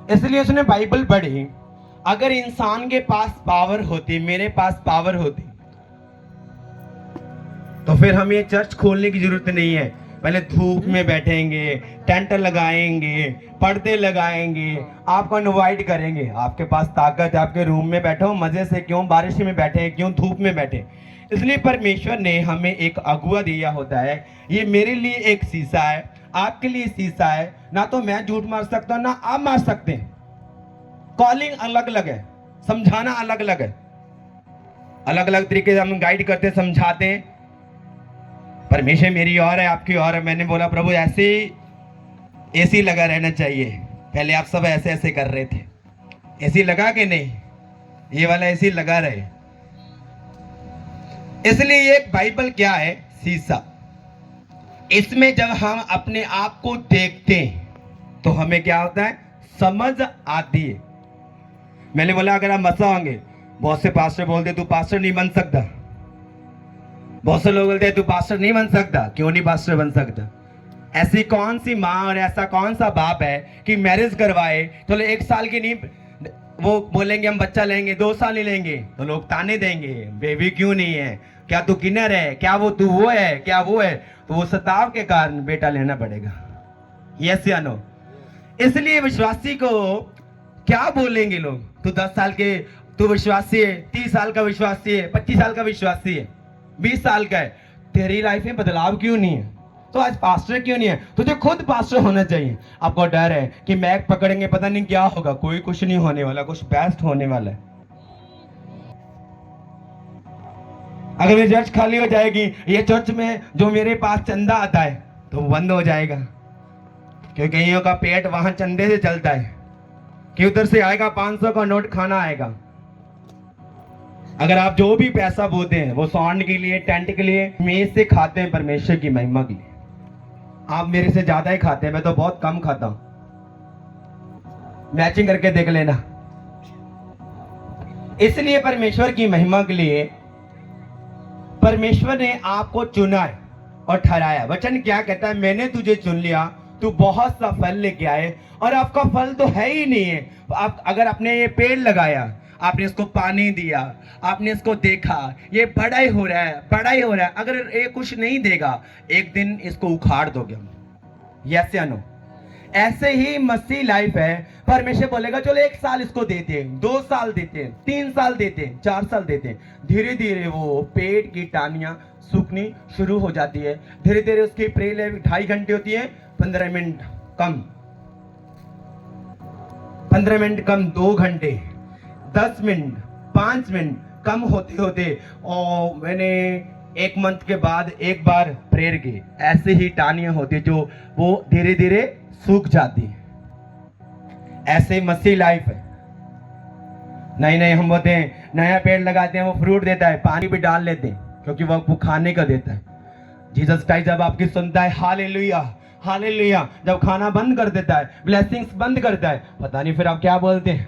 इसलिए उसने बाइबल पढ़ी। अगर इंसान के पास पावर होती, मेरे पास पावर होती, तो फिर हमें ये चर्च खोलने की जरूरत नहीं है। पहले धूप में बैठेंगे, टेंट लगाएंगे, पर्दे लगाएंगे, आपको इनवाइट करेंगे। आपके पास ताकत है, आपके रूम में बैठो मजे से, क्यों बारिश में बैठे, क्यों धूप में बैठे। इसलिए परमेश्वर ने हमें एक अगुआ दिया होता है। ये मेरे लिए एक शीशा है, आपके लिए शीशा है। ना तो मैं झूठ मार सकता ना आप मार सकते हैं। कॉलिंग अलग अलग है, समझाना अलग अलग है, अलग अलग तरीके से हम गाइड करते समझाते हैं। परमेश्वर मेरी और है, आपकी और है। मैंने बोला प्रभु ऐसे एसी लगा रहना चाहिए। पहले आप सब ऐसे ऐसे कर रहे थे, एसी लगा के नहीं, ये वाला एसी लगा रहे। इसलिए ये बाइबल क्या है? शीशा। इसमें जब हम अपने आप को देखते हैं तो हमें क्या होता है? समझ आती है। मैंने बोला अगर आप मसा होंगे, बहुत से पास्टर बोलते तू पास्टर नहीं बन सकता, बहुत से लोग बोलते हैं तू पास्टर नहीं बन सकता। क्यों नहीं पास्टर बन सकता? ऐसी कौन सी माँ और ऐसा कौन सा बाप है कि मैरिज करवाए तो 1 साल की नहीं, वो बोलेंगे हम बच्चा लेंगे, 2 साल ही लेंगे तो लोग ताने देंगे, बेबी क्यों नहीं है, क्या तू किन्नर है, क्या वो तू वो है, क्या वो है। तो वो सताव के कारण बेटा लेना पड़ेगा। यस या नो? इसलिए विश्वासी को क्या बोलेंगे लोग? तू 10 साल के तू विश्वासी है, 30 साल का विश्वासी है, 25 साल का विश्वासी है, 20 साल का है, तेरी लाइफ में बदलाव क्यों नहीं है? तो आज पास्टर क्यों नहीं है? तुझे खुद पास्टर होना चाहिए। आपको डर है कि मैक पकड़ेंगे पता नहीं क्या होगा। कोई कुछ नहीं होने वाला, कुछ बेस्ट होने वाला है। अगर ये चर्च खाली हो जाएगी, ये चर्च में जो मेरे पास चंदा आता है तो बंद हो जाएगा, क्योंकि कईयों का पेट वहां चंदे से चलता है कि उधर से आएगा 500 का नोट खाना आएगा। अगर आप जो भी पैसा बोते हैं वो साउंड के लिए, टेंट के लिए, मेज से खाते हैं परमेश्वर की महिमा के लिए। आप मेरे से ज्यादा ही खाते हैं, मैं तो बहुत कम खाता हूं। मैचिंग करके देख लेना। इसलिए परमेश्वर की महिमा के लिए परमेश्वर ने आपको चुना है और ठहराया। वचन क्या कहता है? मैंने तुझे चुन लिया, तू बहुत सा फल लेके आए। और आपका फल तो है ही नहीं है। आप अगर आपने ये पेड़ लगाया, आपने इसको पानी दिया, आपने इसको देखा, ये बड़ा ही हो रहा है, बड़ा ही हो रहा है, अगर ये कुछ नहीं देगा एक दिन इसको उखाड़ दोगे हम। यस या नो? ऐसे ही मसीह लाइफ है। परमेश्वर बोलेगा चलो 1 साल इसको देते हैं, 2 साल देते हैं, 3 साल देते हैं, 4 साल देते हैं। धीरे धीरे वो पेट की टानियां सूखनी शुरू हो जाती है। धीरे धीरे उसकी प्रेयर 2.5 घंटे होती है, 15 मिनट कम, 15 मिनट कम, 2 घंटे, 10 मिनट, 5 मिनट कम होते होते, और मैंने 1 मंथ के बाद एक बार प्रेयर की। ऐसे ही टानियां होती जो वो धीरे धीरे सूख जाती। ऐसे मसीह लाइफ है। नहीं हम बोलते हैं नया पेड़ लगाते हैं, वो फ्रूट देता है, पानी भी डाल लेते हैं क्योंकि वो खाने का देता है। जीसस क्राइस्ट जब आपकी सुनता है, हालेलुया हालेलुया, जब खाना बंद कर देता है, ब्लेसिंग्स बंद करता है, पता नहीं फिर आप क्या बोलते हैं,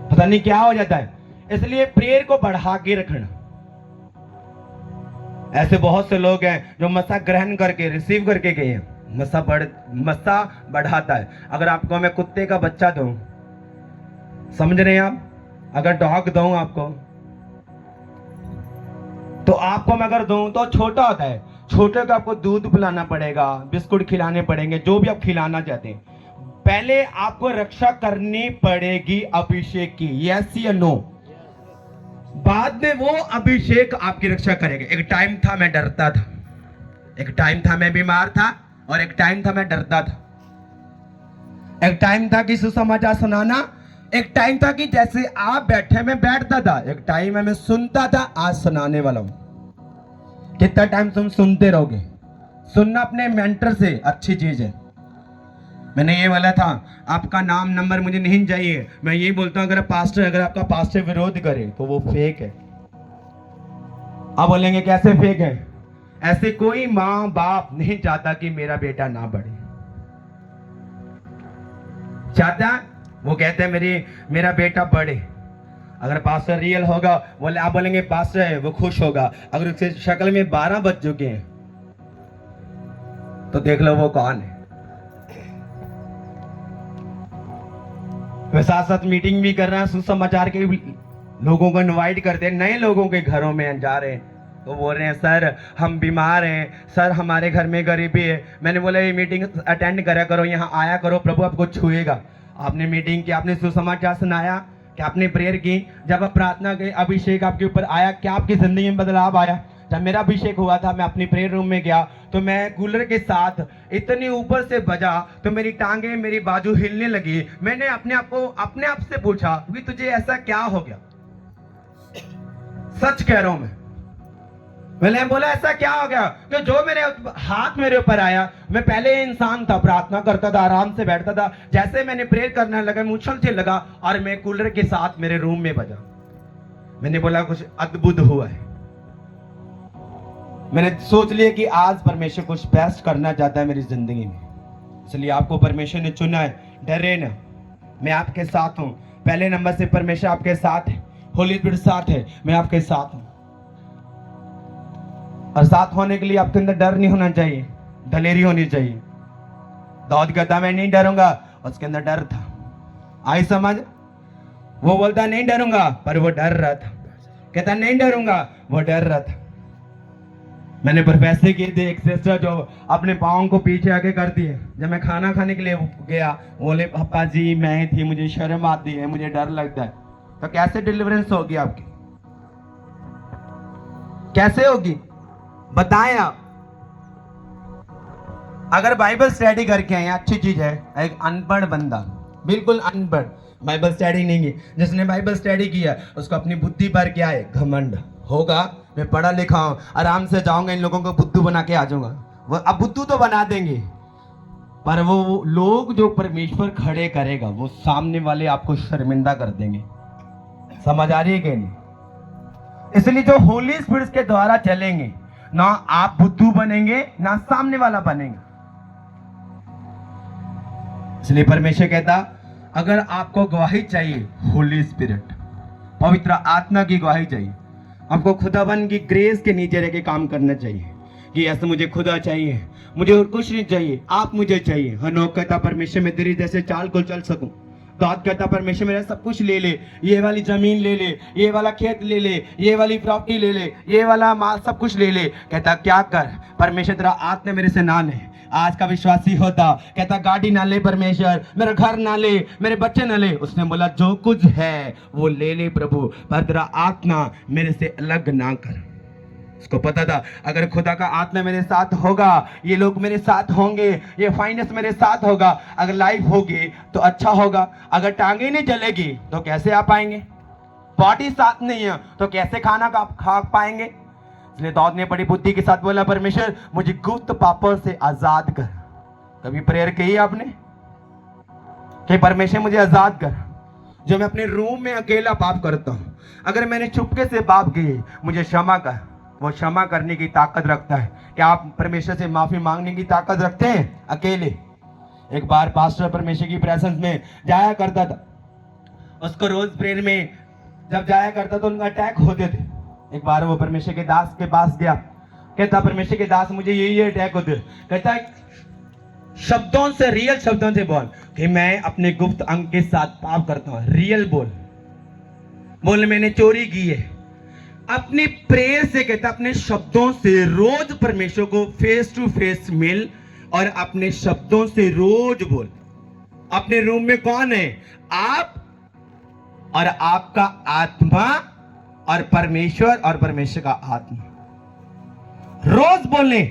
पता नहीं क्या हो जाता है। इसलिए प्रेयर को बढ़ा के रखना। ऐसे बहुत से लोग हैं जो मसा ग्रहण करके, रिसीव करके गए हैं। मसा बढ़ाता है। अगर आपको मैं कुत्ते का बच्चा दूं, समझ रहे हैं आप? अगर डॉग दूं आपको, तो आपको मैं अगर दूं तो छोटा होता है, छोटे को आपको दूध पिलाना पड़ेगा, बिस्कुट खिलाने पड़ेंगे, जो भी आप खिलाना चाहते हैं। पहले आपको रक्षा करनी पड़ेगी अभिषेक की। यस या नो? बाद में वो अभिषेक आपकी रक्षा करेगा। एक टाइम था मैं डरता था, एक टाइम था मैं बीमार था, और एक टाइम था मैं डरता था। एक टाइम था कि सुसमाचार सुनाना, एक टाइम था कि जैसे आप बैठे मैं बैठता था, एक टाइम है मैं सुनता था, आज सुनाने वाला हूं। कितना टाइम तुम सुनते रहोगे? सुनना अपने मेंटर से अच्छी चीज है। मैंने ये बोला था आपका नाम नंबर मुझे नहीं चाहिए। मैं यही बोलता हूं अगर आपका पास्टर विरोध करे तो वो फेक है। आप बोलेंगे कैसे फेक है? ऐसे कोई माँ बाप नहीं चाहता कि मेरा बेटा ना बढ़े, चाहता वो कहते हैं मेरा बेटा बढ़े। अगर पास्टर रियल होगा, बोले आप बोलेंगे पास्टर है, वो खुश होगा। अगर उसके शक्ल में 12 बज चुके हैं तो देख लो वो कौन है। वे साथ साथ मीटिंग भी कर रहे हैं, सुसमाचार के लोगों को इनवाइट करते हैं, नए लोगों के घरों में जा रहे हैं, तो बोल रहे हैं सर हम बीमार हैं, सर हमारे घर में गरीबी है। मैंने बोला ये मीटिंग अटेंड करा करो, यहाँ आया करो, प्रभु आपको छुएगा। आपने मीटिंग की, आपने सुसमाचार सुनाया, क्या आपने प्रेयर की, जब आप प्रार्थना की, अभिषेक आपके ऊपर आया, क्या आपकी जिंदगी में बदलाव आया? जब मेरा अभिषेक हुआ था, मैं अपनी प्रेयर रूम में गया तो मैं कूलर के साथ इतनी ऊपर से बजा तो मेरी टांगे, मेरी बाजू हिलने लगी। मैंने अपने आप से पूछा कि तुझे ऐसा क्या हो गया? सच कह रहा हूं मैंने बोला ऐसा क्या हो गया कि जो मेरे हाथ मेरे ऊपर आया। मैं पहले इंसान था, प्रार्थना करता था, आराम से बैठता था, जैसे मैंने प्रेयर करने लगा मुझल से लगा और मैं कूलर के साथ मेरे रूम में बजा। मैंने बोला कुछ अद्भुत हुआ है। मैंने सोच लिया कि आज परमेश्वर कुछ बेस्ट करना चाहता है मेरी जिंदगी में, इसलिए आपको परमेश्वर ने चुना है। डरे ना, मैं आपके साथ हूं। पहले नंबर से परमेश्वर आपके साथ है, होली स्पिरिट साथ है, मैं आपके साथ हूं। और साथ होने के लिए आपके अंदर डर नहीं होना चाहिए, दलेरी होनी चाहिए। दाऊद कहता मैं नहीं डरूंगा, उसके अंदर डर था। आई समझ? वो बोलता नहीं डरूंगा, पर वो डर रहा था। कहता नहीं डरूंगा, वो डर रहा था। मैंने प्रोफेसर की थी एक सिस्टर जो अपने पाँव को पीछे आगे कर दिए। जब मैं खाना खाने के लिए गया, बोले पापा जी मैं थी, मुझे शर्म आती है, मुझे डर लगता है। तो कैसे डिलीवरेंस होगी आपकी? कैसे होगी बताएं आप? अगर बाइबल स्टडी करके आए, अच्छी चीज है। एक अनपढ़ बंदा, बिल्कुल अनपढ़, बाइबल स्टडी नहीं की, जिसने बाइबल स्टडी किया उसको अपनी बुद्धि पर क्या है? घमंड होगा। मैं पढ़ा लिखा हूं, आराम से जाऊंगा, इन लोगों को बुद्धू बना के आ जाऊंगा। वो अब बुद्धू तो बना देंगे, पर वो लोग जो परमेश्वर खड़े करेगा वो सामने वाले आपको शर्मिंदा कर देंगे। समझ आ रही है कि नहीं? इसलिए जो होली स्पिरिट के द्वारा चलेंगे, ना आप बुद्धू बनेंगे ना सामने वाला बनेगा। इसलिए परमेश्वर कहता अगर आपको गवाही चाहिए, होली स्पिरिट, पवित्र आत्मा की गवाही चाहिए, आपको खुदावन की ग्रेस के नीचे रह के काम करना चाहिए कि ऐसा मुझे खुदा चाहिए, मुझे और कुछ नहीं चाहिए, आप मुझे चाहिए। हनोक कहता परमेश्वर मैं तेरी जैसे चाल को चल सकूं। दाऊद कहता परमेश्वर मेरा सब कुछ ले ले, ये वाली जमीन ले ले, ये वाला खेत ले ले, ये वाली प्रॉपर्टी ले ले, ये वाला माल सब कुछ ले ले। कहता क्या कर परमेश्वर, तेरा आत्मा मेरे से ना ले। आज का विश्वासी होता कहता गाड़ी ना ले परमेश्वर, मेरा घर ना ले, मेरे बच्चे ना ले। उसने बोला जो कुछ है वो ले ले प्रभु, पर तेरा आत्मा मेरे से अलग ना कर। उसको पता था अगर खुदा का आत्मा मेरे साथ होगा, ये लोग मेरे साथ होंगे, ये फाइनेंस मेरे साथ होगा, अगर लाइफ होगी तो अच्छा होगा। अगर टांगे नहीं चलेगी तो कैसे आ पाएंगे? बॉडी साथ नहीं है तो कैसे खाना खा पाएंगे? इसलिए दाऊद ने बड़ी बुद्धि के साथ बोला परमेश्वर मुझे गुप्त पापों से आजाद कर। कभी प्रेयर की आपने कि परमेश्वर मुझे आजाद कर, जो मैं अपने रूम में अकेला पाप करता हूं, अगर मैंने चुपके से पाप किए मुझे क्षमा कर। वो क्षमा करने की ताकत रखता है। क्या आप परमेश्वर से माफी मांगने की ताकत रखते हैं अकेले? एक बार पास्टर परमेश्वर की प्रेजेंस में जाया करता था, उसको रोज प्रेयर में जब जाया करता तो उनका अटैक होते थे। एक बार वो परमेश्वर के दास के पास गया, कहता परमेश्वर के दास मुझे यही अटैक होते। कहता शब्दों से, रियल शब्दों से बोल कि मैं अपने गुप्त अंग के साथ पाप करता हूं। रियल बोल मैंने चोरी की है। अपनी प्रेयर से कहता अपने शब्दों से रोज परमेश्वर को फेस टू फेस मिल और अपने शब्दों से रोज बोल। अपने रूम में कौन है? आप और आपका आत्मा और परमेश्वर का आत्मा। रोज बोलने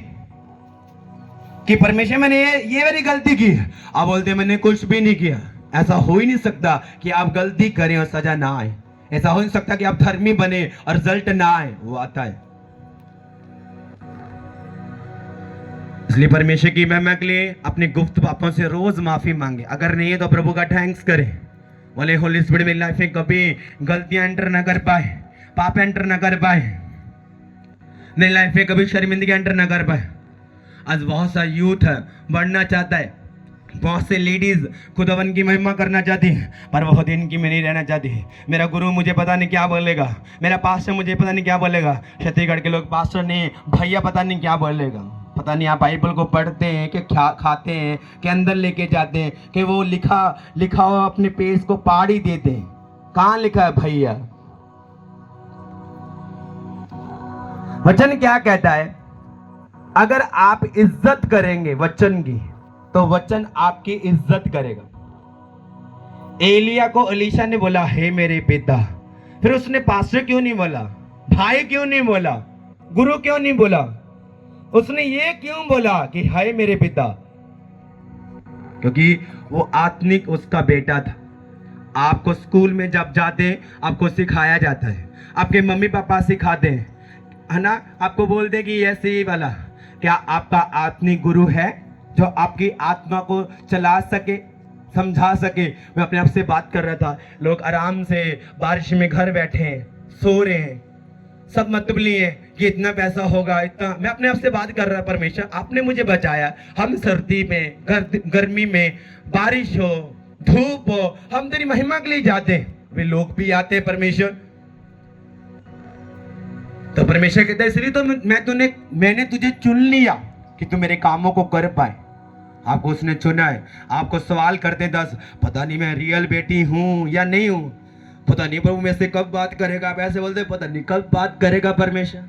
कि परमेश्वर मैंने ये वाली गलती की। आप बोलते मैंने कुछ भी नहीं किया। ऐसा हो ही नहीं सकता कि आप गलती करें और सजा ना आए। ऐसा हो नहीं सकता कि आप धर्मी बने और रिजल्ट ना आए। वो आता है। इसलिए परमेश्वर की महिमा के लिए अपने गुप्त पापों से रोज माफी मांगे। अगर नहीं है तो प्रभु का थैंक्स करें। बोले होली स्पिरिट मेरी लाइफ में कभी गलतियां एंटर ना कर पाए, पाप एंटर ना कर पाए, मेरी लाइफ में कभी शर्मिंदगी एंटर ना कर पाए। आज बहुत सा यूथ है बढ़ना चाहता है, बहुत से लेडीज खुदावन की महिमा करना चाहती है, पर वो दिन की में नहीं रहना चाहती है। मेरा गुरु मुझे पता नहीं क्या बोलेगा, मेरा पास्टर मुझे पता नहीं क्या बोलेगा, छत्तीसगढ़ के लोग पास्टर नहीं भैया पता नहीं क्या बोलेगा। पता नहीं आप बाइबल को पढ़ते हैं कि खाते हैं कि अंदर लेके जाते हैं कि वो लिखा हुआ अपने पेज को पाड़ ही देते हैं। कहाँ लिखा है भैया? वचन क्या कहता है? अगर आप इज्जत करेंगे वचन की तो वचन आपकी इज्जत करेगा। एलिया को एलीशा ने बोला हे मेरे पिता, फिर उसने पास्टर क्यों नहीं बोला, भाई क्यों नहीं बोला? गुरु क्यों नहीं बोला? उसने ये क्यों बोला कि हाय मेरे पिता? क्योंकि वो आत्मिक उसका बेटा था। आपको स्कूल में जब जाते हैं आपको सिखाया जाता है, आपके मम्मी पापा सिखाते हैं, है ना? आपको बोलते कि ऐसे ही वाला क्या आपका आत्मिक गुरु है जो आपकी आत्मा को चला सके, समझा सके? मैं अपने आप से बात कर रहा था, लोग आराम से बारिश में घर बैठे हैं, सो रहे हैं, सब मतलब लिए कि इतना पैसा होगा, इतना। मैं अपने आप से बात कर रहा, परमेश्वर आपने मुझे बचाया। हम सर्दी में, गर्मी में, बारिश हो, धूप हो, हम तेरी महिमा के लिए जाते हैं। वे लोग भी आते हैं परमेश्वर। तो परमेश्वर कहता है इसलिए तो मैंने तुझे चुन लिया कि तू मेरे कामों को कर पाए। आपको उसने चुना है। आपको सवाल करते हैं 10, पता नहीं मैं रियल बेटी हूं या नहीं हूं, पता नहीं प्रभु मेरे से कब बात करेगा। आप ऐसे बोलते पता नहीं कब बात करेगा परमेश्वर,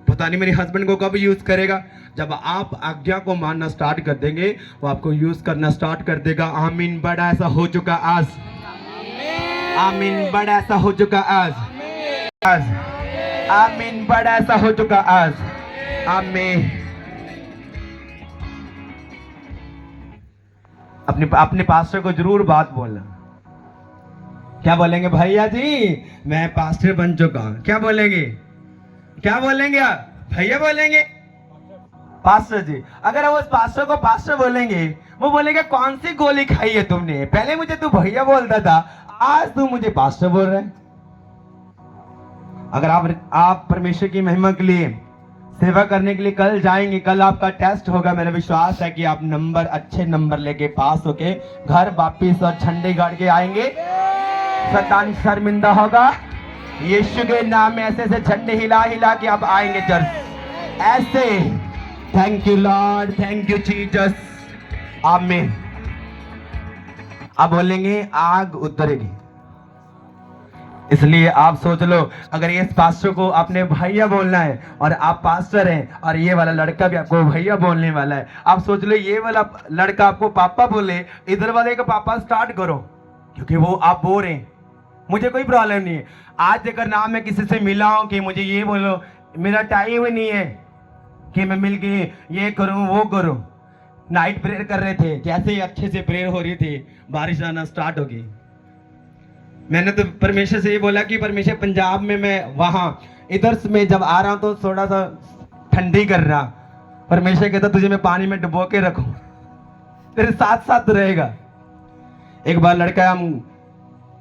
पता नहीं मेरे हस्बैंड को कब यूज करेगा। जब आप आज्ञा को मानना स्टार्ट कर देंगे वो आपको यूज करना स्टार्ट कर देगा। आमीन। बड़ा ऐसा हो चुका आज। आमीन। बड़ा ऐसा हो चुका आज। आमीन। बड़ा ऐसा हो चुका आज। आमीन। अपने पास्टर को जरूर बात बोलना। क्या बोलेंगे? भैया जी मैं पास्टर बन चुका हूं। क्या बोलेंगे? क्या बोलेंगे आप? भैया बोलेंगे? पास्टर जी। अगर हम उस पास्टर को पास्टर बोलेंगे, वो बोलेगा कौन सी गोली खाई है तुमने? पहले मुझे तू भैया बोलता था, आज तू मुझे पास्टर बोल रहा है। अगर आप परमेश्वर की महिमा के लिए सेवा करने के लिए कल जाएंगे, कल आपका टेस्ट होगा, मेरा विश्वास है कि आप अच्छे नंबर लेके पास होके घर वापिस और झंडे गाड़ के आएंगे। शैतान शर्मिंदा होगा। यीशु के नाम में ऐसे ऐसे झंडे हिला हिला के आप आएंगे चर्च ऐसे। Thank you Lord, thank you Jesus. आमीन। आप बोलेंगे आग उतरेगी। इसलिए आप सोच लो, अगर इस पास्टर को आपने भैया बोलना है और आप पास्टर हैं और ये वाला लड़का भी आपको भैया बोलने वाला है, आप सोच लो ये वाला लड़का आपको पापा बोले, इधर वाले का पापा स्टार्ट करो, क्योंकि वो आप बोल रहे हैं। मुझे कोई प्रॉब्लम नहीं है। आज अगर ना मैं किसी से मिला हूं कि मुझे ये बोलो, मेरा टाइम ही नहीं है कि मैं मिल के ये करूं वो करूं। नाइट प्रेयर कर रहे थे, जैसे ही अच्छे से प्रेयर हो रही थी बारिश आना स्टार्ट हो गई। मैंने तो परमेश्वर से ये बोला कि परमेश्वर पंजाब में मैं वहां इधर से मैं जब आ रहा हूं तो थोड़ा सा ठंडी कर रहा। परमेश्वर कहता तुझे मैं पानी में डुबो के रखूं, तेरे साथ साथ रहेगा। एक बार लड़का, हम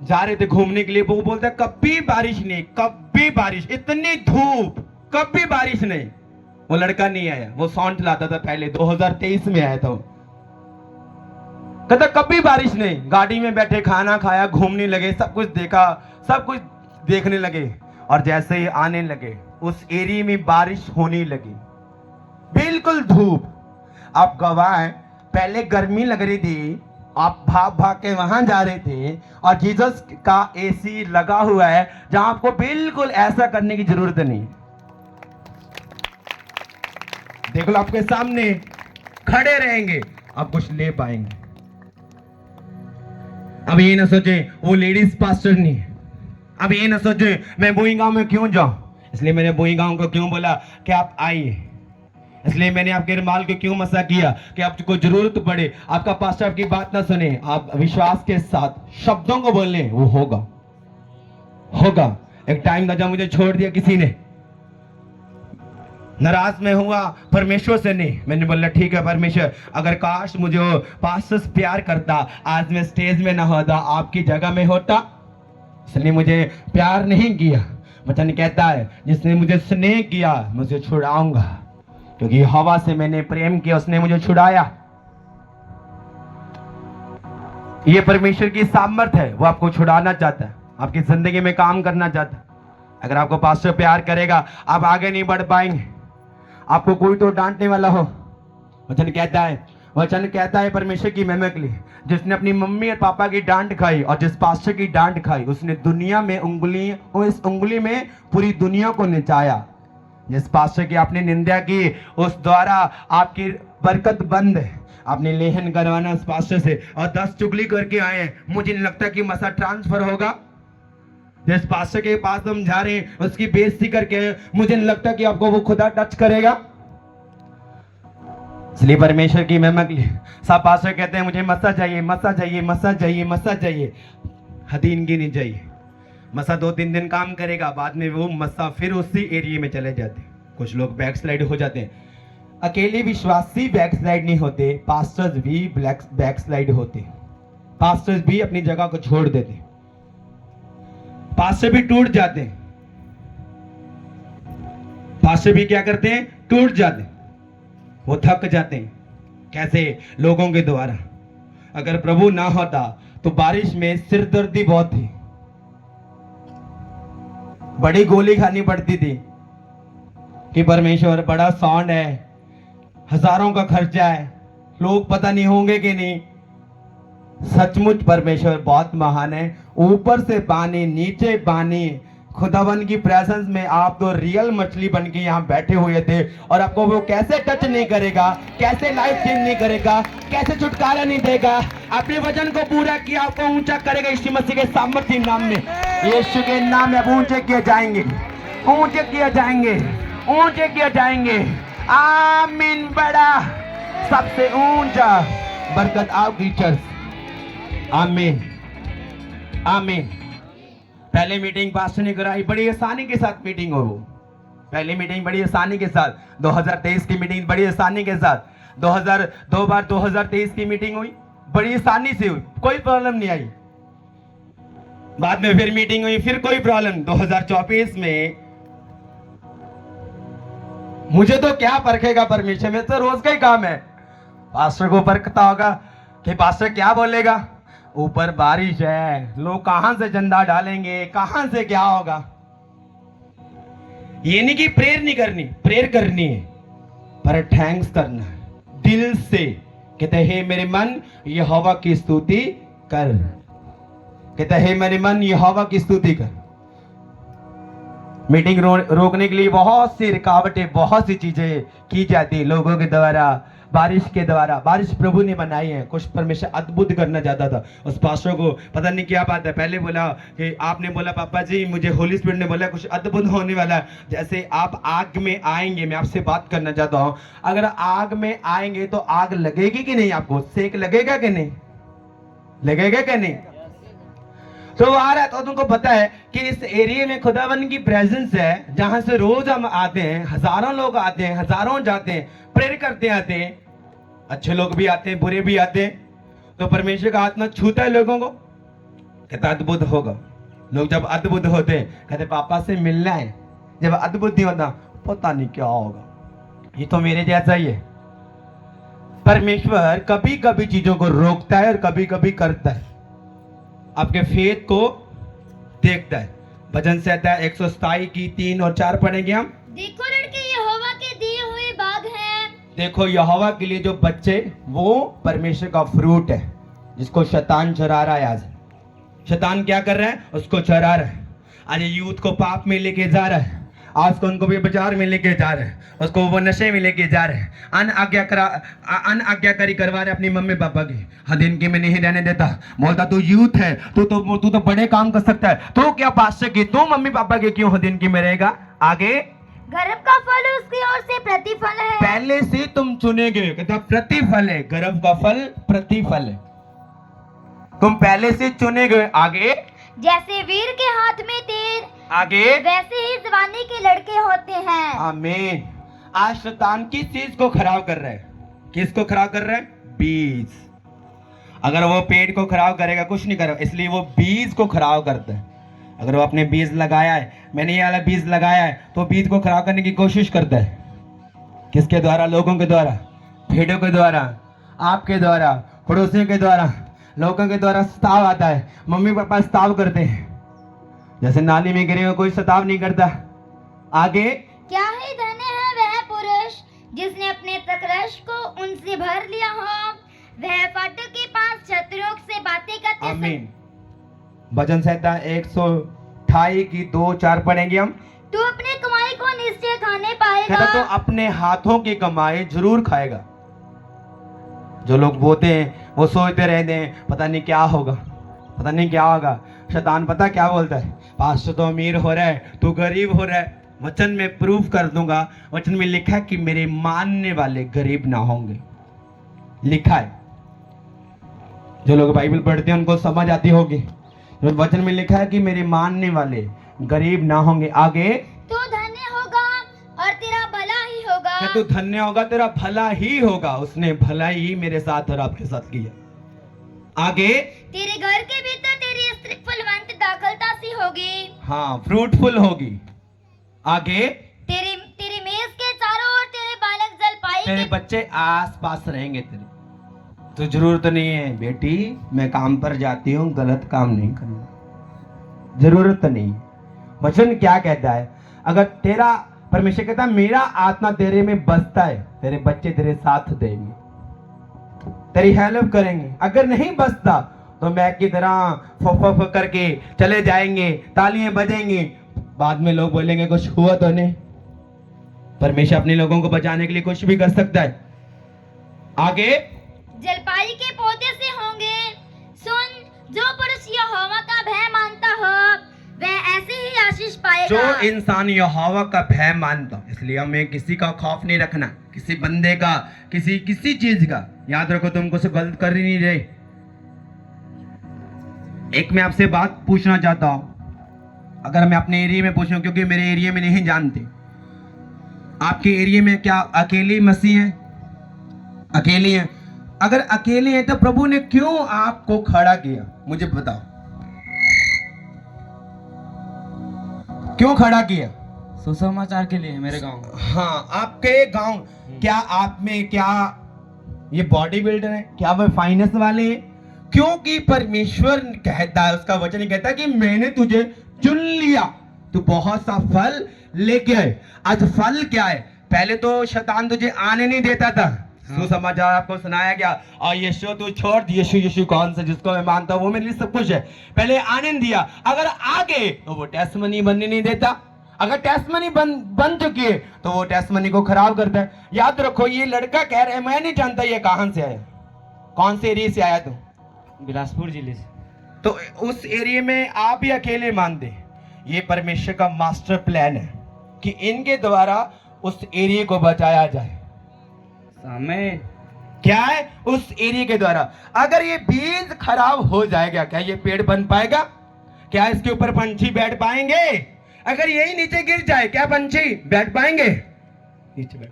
जा रहे थे घूमने के लिए, वो बोलता है कभी बारिश नहीं, कभी बारिश, इतनी धूप, कभी बारिश नहीं। वो लड़का नहीं आया, वो सॉन्ग चलाता था पहले, 2023 में आया था वो। कहता कभी बारिश नहीं। गाड़ी में बैठे, खाना खाया, घूमने लगे, सब कुछ देखा, सब कुछ देखने लगे, और जैसे ही आने लगे उस एरिया में बारिश होने लगी, बिल्कुल धूप। आप गवाह हैं, पहले गर्मी लग रही थी, आप भाग भाग के वहां जा रहे थे, और जीसस का एसी लगा हुआ है जहां आपको बिल्कुल ऐसा करने की जरूरत नहीं। देख लो आपके सामने खड़े रहेंगे, आप कुछ ले पाएंगे। अब ये ना सोचे वो लेडीज पास्टर नहीं है। अब ये ना सोचे मैं बोईगांव में क्यों जाऊं, इसलिए मैंने बोईगांव को क्यों बोला कि आप आइए, इसलिए मैंने आपके रुमाल को क्यों मसा किया कि आपको जरूरत पड़े, आपका पास्टर आपकी बात ना सुने, आप विश्वास के साथ शब्दों को बोले, वो होगा होगा। एक टाइम था जब मुझे छोड़ दिया किसी ने, नाराज में हुआ परमेश्वर से नहीं। मैंने बोला ठीक है परमेश्वर, अगर काश मुझे वो पास्टर से प्यार करता, आज मैं स्टेज में ना होता, आपकी जगह में होता। इसलिए मुझे प्यार नहीं किया। वचन कहता है जिसने मुझे स्नेह किया मुझे छुड़ाऊंगा, क्योंकि हवा से मैंने प्रेम किया, उसने मुझे छुड़ाया। ये परमेश्वर की सामर्थ है, वो आपको छुड़ाना चाहता है, आपकी जिंदगी में काम करना चाहता है। अगर आपको पास्टर प्यार करेगा आप आगे नहीं बढ़ पाएंगे। आपको कोई तो डांटने वाला हो, वचन कहता है परमेश्वर की महिमा के लिए, जिसने अपनी मम्मी और पापा की डांट खाई और जिस पास्टर की डांट खाई, उसने दुनिया में इस उंगली में पूरी दुनिया को नचाया। जिस पास्टर की आपने निंदा की, उस द्वारा आपकी बरकत बंद है। आपने लेहन करवाना उस पास्टर से और 10 चुगली करके आए हैं, मुझे नहीं लगता कि मसा ट्रांसफर होगा। जिस पास्टर के पास हम जा रहे हैं उसकी बेइज्जती करके मुझे नहीं लगता कि आपको वो खुदा टच करेगा। इसलिए परमेश्वर की महिमा के लिए सब पास्टर कहते हैं मुझे मसा चाहिए, मसा चाहिए, मसा चाहिए, मसा चाहिए। हदीन की नहीं चाहिए। मसा 2-3 दिन काम करेगा, बाद में वो मसा फिर उसी एरिया में चले जाते हैं। कुछ लोग बैकस्लाइड हो जाते हैं। अकेले विश्वासी बैकस्लाइड नहीं होते, पास्टर्स भी बैकस्लाइड होते। पास्टर्स भी अपनी जगह को छोड़ देते, पास्टर भी टूट जाते हैं। पास्टर भी क्या करते हैं? टूट जाते हैं, वो थक जाते हैं। कैसे? लोगों के द्वारा। अगर प्रभु ना होता तो बारिश में सिरदर्दी बहुत थी, बड़ी गोली खानी पड़ती थी कि परमेश्वर बड़ा साउंड है, हजारों का खर्चा है, लोग पता नहीं होंगे कि नहीं। सचमुच परमेश्वर बहुत महान है। ऊपर से पानी, नीचे पानी, खुदावन की प्रेजेंस में आप तो रियल मछली बन के यहाँ बैठे हुए थे, और आपको वो कैसे टच नहीं करेगा, कैसे लाइफ चेंज नहीं करेगा, कैसे छुटकारा नहीं देगा। अपने वचन को पूरा किया, आपको ऊंचा करेगा यीशु मसीह के सामर्थ्य नाम में। यीशु के नाम में आप ऊंचे किए जाएंगे, ऊंचे किए जाएंगे, ऊंचे किए जाएंगे। आमीन। बड़ा सबसे ऊंचा बरकत आपकी चर्च। आमीन, आमीन। पहले मीटिंग पास्टर ने कराई, बड़ी आसानी के साथ मीटिंग हो। वो पहली मीटिंग बड़ी आसानी के साथ, 2023 की मीटिंग बड़ी आसानी के साथ, 2023 की मीटिंग हुई, बड़ी आसानी से हुई, कोई प्रॉब्लम नहीं आई। बाद में फिर मीटिंग हुई, फिर कोई प्रॉब्लम। 2024 में मुझे तो क्या परखेगा परमेश्वर, में तो रोज का ही काम है। पास्टर को परखता होगा कि पास्टर क्या बोलेगा। ऊपर बारिश है, लोग कहां से चंदा डालेंगे, कहां से क्या होगा। ये नहीं कि प्रेयर नहीं करनी, प्रेयर करनी है, पर थैंक्स करना है दिल से। कहते हे मेरे मन यहोवा की स्तुति कर, कहते हे मेरे मन यहोवा की स्तुति कर। मीटिंग रोकने के लिए बहुत सी रुकावटें, बहुत सी चीजें की जाती है लोगों के द्वारा, बारिश के द्वारा। बारिश प्रभु ने बनाई है, कुछ परमेश्वर अद्भुत करना चाहता था। उस पास्टर को पता नहीं क्या बात है, पहले बोला कि आपने बोला पापा जी मुझे होली स्पिरिट ने बोला कुछ अद्भुत होने वाला है। जैसे आप आग में आएंगे, मैं आपसे बात करना चाहता हूँ, अगर आग में आएंगे तो आग लगेगी कि नहीं, आपको सेक लगेगा कि नहीं, लगेगा कि नहीं। तो वो आ रहा है तो तुमको पता है कि इस एरिया में खुदावन की प्रेजेंस है, जहां से रोज हम आते हैं, हजारों लोग आते हैं, हजारों जाते हैं, प्रेयर करते आते हैं। अच्छे लोग भी आते हैं, बुरे भी आते हैं। तो परमेश्वर का आत्मा छूता है लोगों को, कहता अद्भुत होगा। लोग जब अद्भुत होते हैं कहते पापा से मिलना है, जब अद्भुत नहीं होता पता नहीं क्या होगा। ये तो मेरे जैसा ही है। परमेश्वर कभी कभी चीजों को रोकता है और कभी कभी करता है, आपके फेथ को देखता है। भजन संहिता 127 की 3 और 4 पढ़ेंगे हम। देखो लड़के यहोवा के दिए हुए बाग हैं। देखो यहोवा के लिए जो बच्चे, वो परमेश्वर का फ्रूट है, जिसको शैतान चरा रहा है। आज शैतान क्या कर रहा है? उसको चरा रहा है। आज यूथ को पाप में लेके जा रहा है, आज को उनको भी बाजार में लेके जा रहे हैं, उसको वो नशे में लेके जा रहे हैं, अनआज्ञाकारी करवा रहे अपनी मम्मी पापा की। हाँ दिन की में नहीं रहने देता, बोलता तू यूथ है, तू तो बड़े काम कर सकता है, तो क्या पास्टर की, तू मम्मी पापा के क्यों दिन की में रहेगा। आगे गर्भ का फल उसकी ओर से प्रतिफल है। पहले से तुम चुने गए, कहता प्रतिफल है, गर्भ का फल प्रतिफल है, तुम पहले से चुने गए। आगे जैसे वीर के हाथ में तीर, आगे वैसे ही जवानी के लड़के होते हैं। आमीन। आज शैतान किस चीज को खराब कर रहा है? किसको खराब कर रहा है? बीज। अगर वो पेड़ को खराब करेगा कुछ नहीं करेगा, इसलिए वो बीज को खराब करता है। अगर वो अपने बीज लगाया है, मैंने ये वाला बीज लगाया है, तो बीज को खराब करने की कोशिश करता है। किसके द्वारा? लोगों के द्वारा, भेड़ों के द्वारा, आपके द्वारा, पड़ोसियों के द्वारा, लोगों के द्वारा सताव आता है। मम्मी पापा सताव करते हैं, जैसे नाली में गिरे हुए कोई सताव नहीं करता। आगे क्या ही धन्य है वह पुरुष जिसने अपने प्रकृष्ट को उनसे भर लिया हो, वह फाटक के पास शत्रुओं से बातें करते। आमीन। भजन संहिता 128 की 2-4 पढ़ेंगे हम। तू अपने कमाई को निश्चय खाने पाएगा। कहता तो अपने हाथों की कमाई जरूर खाएगा। जो लोग बोते हैं वो सोचते रहते हैं पता नहीं क्या होगा, पता नहीं क्या होगा। शैतान पता क्या बोलता है, पास्टर तो अमीर हो रहा है, तू गरीब हो रहा है। वचन में प्रूफ कर दूंगा, वचन में लिखा है कि मेरे मानने वाले गरीब ना होंगे। लिखा है, जो लोग बाइबल पढ़ते हैं उनको समझ आती होगी। वचन में लिखा है कि मेरे मानने वाले गरीब ना होंगे। आगे, तू धन्य होगा और तेरा भला ही होगा। तू धन्य होगा, तेरा भला ही होगा। उसने भला ही मेरे साथ और आपके साथ किया। आगे, तेरे घर के भीतर तेरी स्त्री फलवंत दाखलता सी होगी। हाँ, फ्रूटफुल होगी। आगे, तेरी तेरी मेज के चारों ओर तेरे बालक जल पाएंगे। तेरे बच्चे आस पास रहेंगे तेरे। तो जरूरत नहीं है बेटी, मैं काम पर जाती हूँ, गलत काम नहीं करना, जरूरत नहीं। वचन क्या कहता है, अगर तेरा परमेश्वर कहता है मेरा आत्मा तेरे में बसता है, तेरे बच्चे तेरे साथ देंगे, तेरी हेल्प करेंगे। अगर नहीं बसता तो मैं की तरह फफ करके चले जाएंगे, तालियां बजेंगी, बाद में लोग बोलेंगे कुछ हुआ तो नहीं। परमेश्वर अपने लोगों को बचाने के लिए कुछ भी कर सकता है। आगे, जलपाई के पौधे से होंगे। सुन, जो पुरुष यहोवा का भय मानता हो वह ऐसे ही आशीष पाएगा। जो इंसान यहोवा का भय मानता, इसलिए हमें किसी का खौफ नहीं रखना, किसी बंदे का, किसी चीज का। याद रखो, तुम कुछ गलत कर ही नहीं रहे। एक मैं आपसे बात पूछना चाहता हूं, अगर मैं अपने एरिया में पूछूं, क्योंकि मेरे एरिया में नहीं जानते, आपके एरिया में क्या अकेली मसीह है? अकेली है? अगर अकेले हैं तो प्रभु ने क्यों आपको खड़ा किया, मुझे बताओ, क्यों खड़ा किया? सुसमाचार के लिए मेरे गांव। हाँ, आपके गांव। क्या आप में क्या ये बॉडी बिल्डर है? क्या वो फाइनेंस वाले हैं? क्योंकि परमेश्वर कहता है, उसका वचन ही कहता है कि मैंने तुझे चुन लिया, तू बहुत सा फल लेके आए। आज फल क्या है? पहले तो शैतान तुझे आने नहीं देता था। सुसमाचार आपको सुनाया गया, और यीशु तू छोड़, यीशु कौन सा जिसको मैं मानता हूँ वो मेरे लिए सब कुछ है। पहले आने नहीं दिया, अगर आगे तो वो टेस्टमनी बनने नहीं देता। अगर टेस्टमनी बन चुकी है तो वो टेस्टमनी को खराब करता है। याद रखो, ये लड़का कह रहा है मैं नहीं जानता ये कहां से आया, कौन से एरिया से आया तू? बिलासपुर जिले से। तो उस एरिया में आप ही अकेले मानते। ये परमेश्वर का मास्टर प्लान है कि इनके द्वारा उस एरिया को बचाया जाए। आमीन। क्या है? उस एरिया के द्वारा। अगर ये बीज खराब हो जाएगा, क्या ये पेड़ बन पाएगा? क्या इसके ऊपर पंछी बैठ पाएंगे? अगर यही नीचे गिर जाए, क्या पंछी बैठ पाएंगे? नीचे बैठ।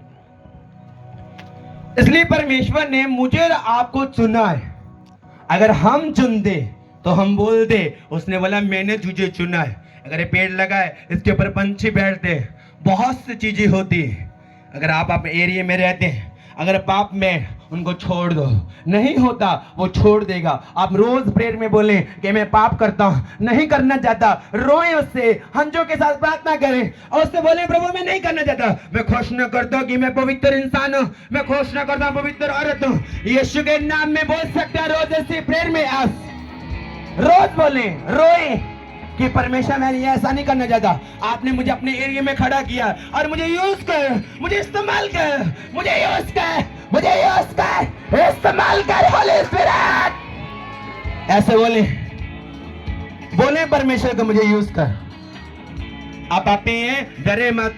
इसलिए परमेश्वर ने मुझे और आपको चुना है। अगर हम चुन दे तो हम बोल दे, उसने बोला मैंने तुझे चुना है। अगर ये पेड़ लगा है, इसके ऊपर पंछी बैठते, बहुत सी चीजें होती है। अगर आप अपने एरिया में रहते हैं, अगर पाप में उनको छोड़ दो, नहीं होता वो छोड़ देगा। आप रोज प्रेयर में बोलें कि मैं पाप करता हूं, नहीं करना चाहता, रोएं उससे, हंजों के साथ प्रार्थना करें और उससे बोलें प्रभु मैं नहीं करना चाहता, मैं घोषणा करता हूं कि मैं पवित्र इंसान हूं, मैं घोषणा करता हूं पवित्र औरत हूं। यीशु के नाम में बोल सकते हैं रोज ऐसी प्रेयर में। रोज बोलें, रोएं कि परमेश्वर मैं ऐसा नहीं करना चाहता, आपने मुझे अपने एरिया में खड़ा किया और मुझे यूज कर, मुझे इस्तेमाल कर, मुझे यूज कर, मुझे यूज कर, इस्तेमाल कर होली स्पिरिट। ऐसे बोले, बोले परमेश्वर को मुझे यूज कर। आप पापी हैं, डरे मत।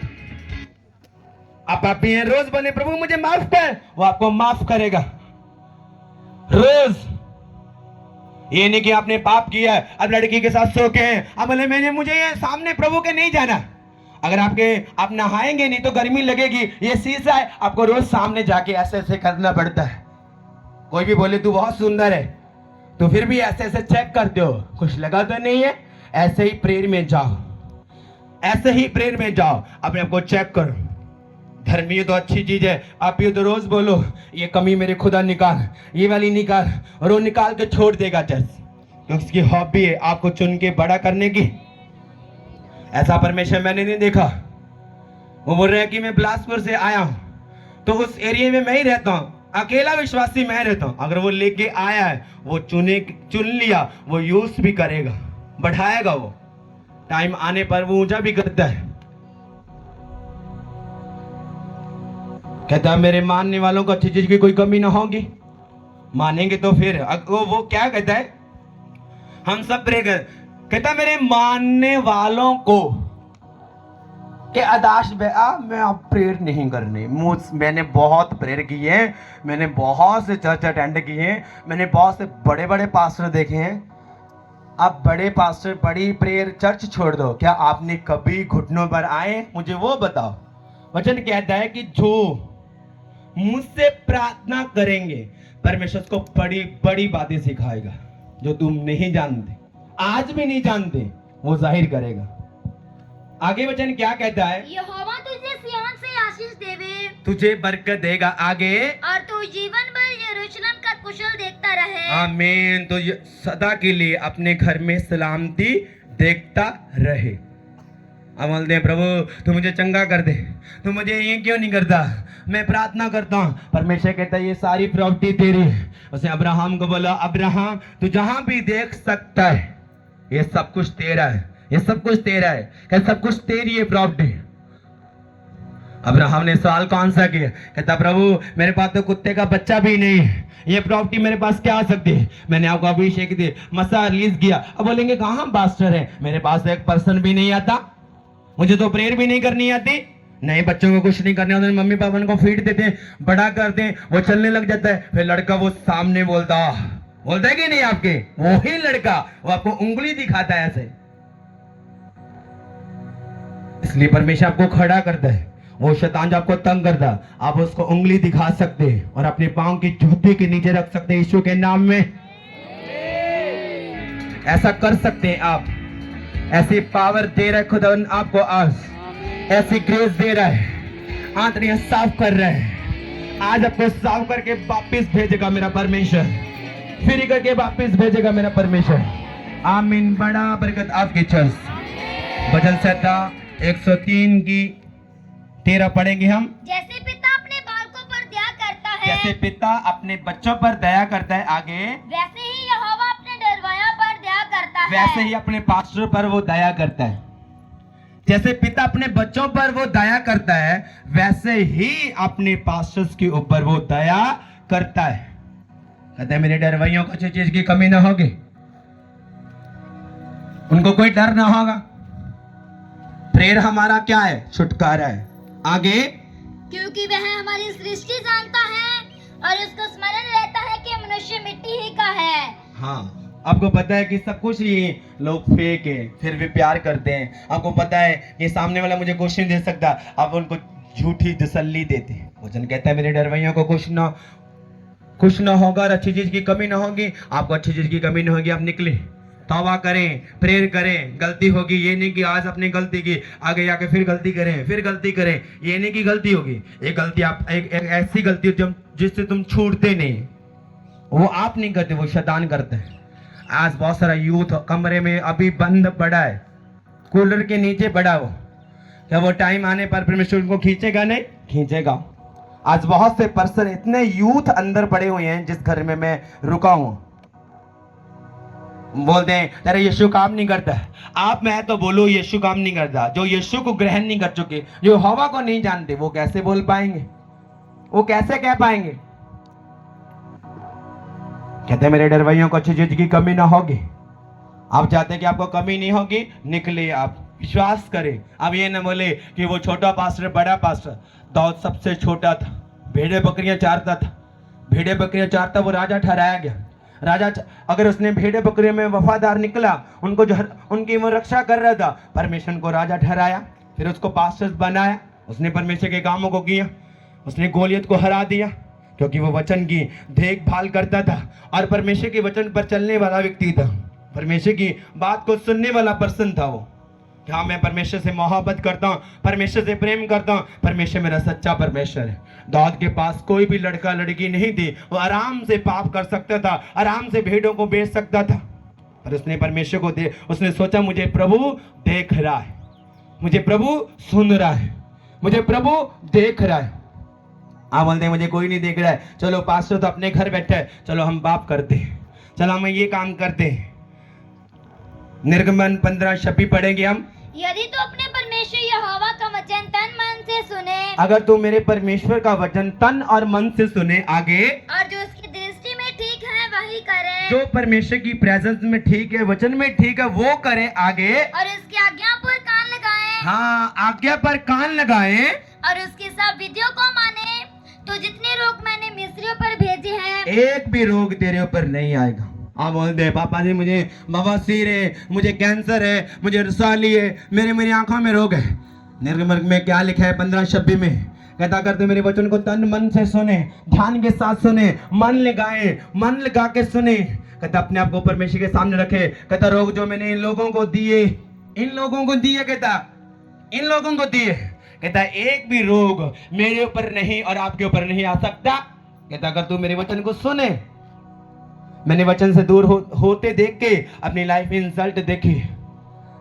आप पापी हैं, रोज बोले प्रभु मुझे माफ कर, वो आपको माफ करेगा। रोज ये नहीं कि आपने पाप किया है, अब लड़की के साथ सो के हैं, अब बोले मैंने मुझे ये सामने प्रभु के नहीं जाना। अगर आप नहाएंगे नहीं तो गर्मी लगेगी, ये शीशा है, आपको रोज सामने जाके ऐसे ऐसे करना पड़ता है। कोई भी बोले तू बहुत सुंदर है, तो फिर भी ऐसे ऐसे चेक करते हो, कुछ लगा तो नहीं है। ऐसे ही प्रेयर में जाओ, ऐसे ही प्रेयर में जाओ, अपने आपको चेक करो। धर्मी तो अच्छी चीज है, आप ये तो रोज बोलो ये कमी मेरे खुदा निकाल, ये वाली निकाल, और वो निकाल के छोड़ देगा चर्च, क्योंकि उसकी हॉबी है आपको चुन के बड़ा करने की। ऐसा परमेश्वर मैंने नहीं देखा। वो बोल रहे हैं कि मैं बिलासपुर से आया हूं, तो उस एरिया में मैं ही रहता हूं, अकेला विश्वासी मैं रहता हूं। अगर वो लेके आया है, वो चुन लिया, वो यूज भी करेगा, बढ़ाएगा, वो टाइम आने पर वो ऊंचा भी करता है। कहता है मेरे मानने वालों को अच्छी चीज की कोई कमी ना होगी। मानेंगे तो फिर वो क्या कहता है, हम सब प्रे कर, कहता मेरे मानने वालों को कि आदाश भैया मैं अब प्रेयर नहीं करनी, मैंने बहुत प्रेयर की है, मैंने बहुत से चर्च अटेंड किए हैं, मैंने बहुत से बड़े बड़े पास्टर देखे हैं। अब बड़े पास्टर बड़ी प्रेयर चर्च छोड़ दो, क्या आपने कभी घुटनों पर आए? मुझे वो बताओ। वचन कहता है कि जो मुझसे प्रार्थना करेंगे परमेश्वर को बड़ी बड़ी बातें सिखाएगा जो तुम नहीं जानते, आज भी नहीं जानते, वो जाहिर करेगा। आगे वचन क्या कहता है? यहोवा तुझे सिय्योन से आशीष देवे, तुझे बरकत देगा। आगे और तू जीवन भर यरूशलेम का कुशल देखता रहे। आमीन। तो सदा के लिए अपने घर में सलामती देखता रहे। अब बोलते हैं प्रभु तू मुझे चंगा कर दे, तू मुझे ये क्यों नहीं करता? मैं प्रार्थना करता हूँ, परमेश्वर कहता है ये सारी प्रॉपर्टी तेरी है। उसने अब्राहम को बोला अब्राहम तू जहां भी देख सकता है ये सब कुछ तेरा है, ये सब कुछ तेरा है। कहता सब कुछ तेरी है प्रॉपर्टी। अब्राहम ने सवाल कौन सा किया? कहता प्रभु मेरे पास तो कुत्ते का बच्चा भी नहीं है, ये प्रॉपर्टी मेरे पास क्या आ सकती है? मैंने आपको अभिषेक दी, मसा रिलीज किया, अब बोलेंगे कहाँ पास्टर है? मेरे पास तो एक पर्सन भी नहीं आता, मुझे तो प्रेयर भी नहीं करनी आती। नहीं, बच्चों को कुछ नहीं करने होता, मम्मी पापा उनको फीड देते हैं, बड़ा करते हैं, वो चलने लग जाता है, फिर लड़का वो सामने बोलता है कि नहीं? आपके वही लड़का वो आपको उंगली दिखाता है ऐसे। इसलिए परमेश्वर आपको खड़ा करता है। वो शैतान जो आपको तंग करता है आप उसको उंगली दिखा सकते हैं और अपने पांव की जूते के नीचे रख सकते हैं यीशु के नाम में। ऐसा कर सकते हैं आप। ऐसी पावर दे रहा है खुदावन आपको, आज ऐसी ग्रेस दे रहा है, आंतड़ियां साफ कर रहा है। आज आपको साफ करके वापिस भेजेगा मेरा परमेश्वर, फिर करके वापिस भेजेगा मेरा परमेश्वर। आमीन। बड़ा बरकत आपके चर्च। भजन संहिता 103 की 13 पढ़ेंगे हम। जैसे पिता अपने बालकों पर दया करता है, जैसे पिता अपने बच्चों पर दया करता है, आगे वैसे ही यहोवा अपने डरवाया पर दया करता है। वैसे ही अपने पास्टर पर वो दया करता है। जैसे पिता अपने बच्चों पर वो दया करता है वैसे ही अपने पास्टर्स के ऊपर वो दया करता है। कहते हैं मेरे डरवैयों को किसी चीज की कमी ना होगी, उनको कोई डर ना होगा। प्रेयर हमारा क्या है? छुटकारा है। आगे क्योंकि वह हमारी सृष्टि जानता है और उसको स्मरण रहता है कि मनुष्य मिट्टी ही का है। हाँ, आपको पता है कि सब कुछ ये लोग फेक है, फिर भी प्यार करते हैं। आपको पता है कि सामने वाला मुझे कुछ नहीं दे सकता, आप उनको झूठी तसल्ली देते हैं। वचन कहता है मेरे डरवैयों को कुछ ना होगा और अच्छी चीज की कमी ना होगी। आपको अच्छी चीज की कमी ना होगी। आप निकले, तौबा करें, प्रेयर करें। गलती होगी, ये नहीं कि आज अपनी गलती की आगे जाके फिर गलती करें, फिर गलती करें, ये नहीं कि गलती होगी। एक गलती आप एक ऐसी गलती जिससे तुम छूटते नहीं, वो आप नहीं करते, वो शैतान करते हैं। आज बहुत सारा यूथ कमरे में अभी बंद पड़ा है, कूलर के नीचे पड़ा हो। क्या वो टाइम आने पर परमेश्वर उनको खींचेगा? नहीं खींचेगा। आज बहुत से पर्सन इतने यूथ अंदर पड़े हुए हैं जिस घर में मैं रुका हूं, बोलते हैं तेरा यीशु काम नहीं करता। आप मैं तो बोलूं यीशु काम नहीं करता। जो यीशु को ग्रहण नहीं कर चुके, जो हवा को नहीं जानते, वो कैसे बोल पाएंगे? वो कैसे कह पाएंगे? कहते मेरे डरवैयों को अच्छी चीज की कमी ना होगी। आप चाहते हैं कि आपको कमी नहीं होगी, निकले, आप विश्वास करें। अब ये ना बोले कि वो छोटा पास्टर बड़ा पास्टर। दाऊद सबसे छोटा था, भेड़े बकरियां चारता था, भेड़े बकरियां चारता, वो राजा ठहराया गया। राजा अगर उसने भेड़े बकरियों में वफादार निकला, उनको जो उनकी वो रक्षा कर रहा था, परमेश्वर को राजा ठहराया, फिर उसको पास्टर बनाया। उसने परमेश्वर के कामों को किया, उसने गोलियत को हरा दिया क्योंकि वो वचन की देखभाल करता था और परमेश्वर के वचन पर चलने वाला व्यक्ति था। परमेश्वर की बात को सुनने वाला पर्सन था वो। हाँ, मैं परमेश्वर से मोहब्बत करता हूँ, परमेश्वर से प्रेम करता हूँ, परमेश्वर मेरा सच्चा परमेश्वर है। दाऊद के पास कोई भी लड़का लड़की नहीं थी, वो आराम से पाप कर सकता था, आराम से भेड़ों को बेच सकता था, पर उसने परमेश्वर को उसने सोचा मुझे प्रभु देख रहा है, मुझे प्रभु सुन रहा है, मुझे प्रभु देख रहा है। आप बोलते हैं मुझे कोई नहीं देख रहा है, चलो पास्टर तो अपने घर बैठा है, चलो हम पाप करते हैं, चलो हम ये काम करते हैं। निर्गमन 15:26 पढ़ेंगे हम। यदि तू अपने परमेश्वर यहोवा का वचन तन मन से सुने, अगर तू मेरे परमेश्वर का वचन तन और मन से सुने, आगे, और जो उसकी दृष्टि में ठीक है वही वही करे जो परमेश्वर की प्रेजेंस में ठीक है, वचन में ठीक है, वो करे आगे। और उसकी आज्ञा पर कान लगाए हाँ, आज्ञा पर कान लगाए और उसकी सब विधियों को माने। तो जितने रोग मैंने मिस्रियों पर भेजे हैं, एक भी रोग तेरे ऊपर नहीं आएगा। आप बोल दे पापा जी मुझे बवासीर है, मुझे कैंसर है, मुझे रसाली है, मेरी आंखों में रोग है। निर्गमन में क्या लिखा है 15:26 में? कहता करते मेरे वचन को तन मन से सुने, ध्यान के साथ सुने, मन लगाए, मन लगा के सुने। कहता अपने आप को परमेश्वर के सामने रखे। कहता रोग जो मैंने इन लोगों को दिए, इन लोगों को दिए, कहता इन लोगों को दिए, कहता एक भी रोग मेरे ऊपर नहीं और आपके ऊपर नहीं आ सकता। कहता अगर तू मेरे वचन को सुने। मैंने वचन से दूर होते देख के अपनी लाइफ में इंसल्ट देखी।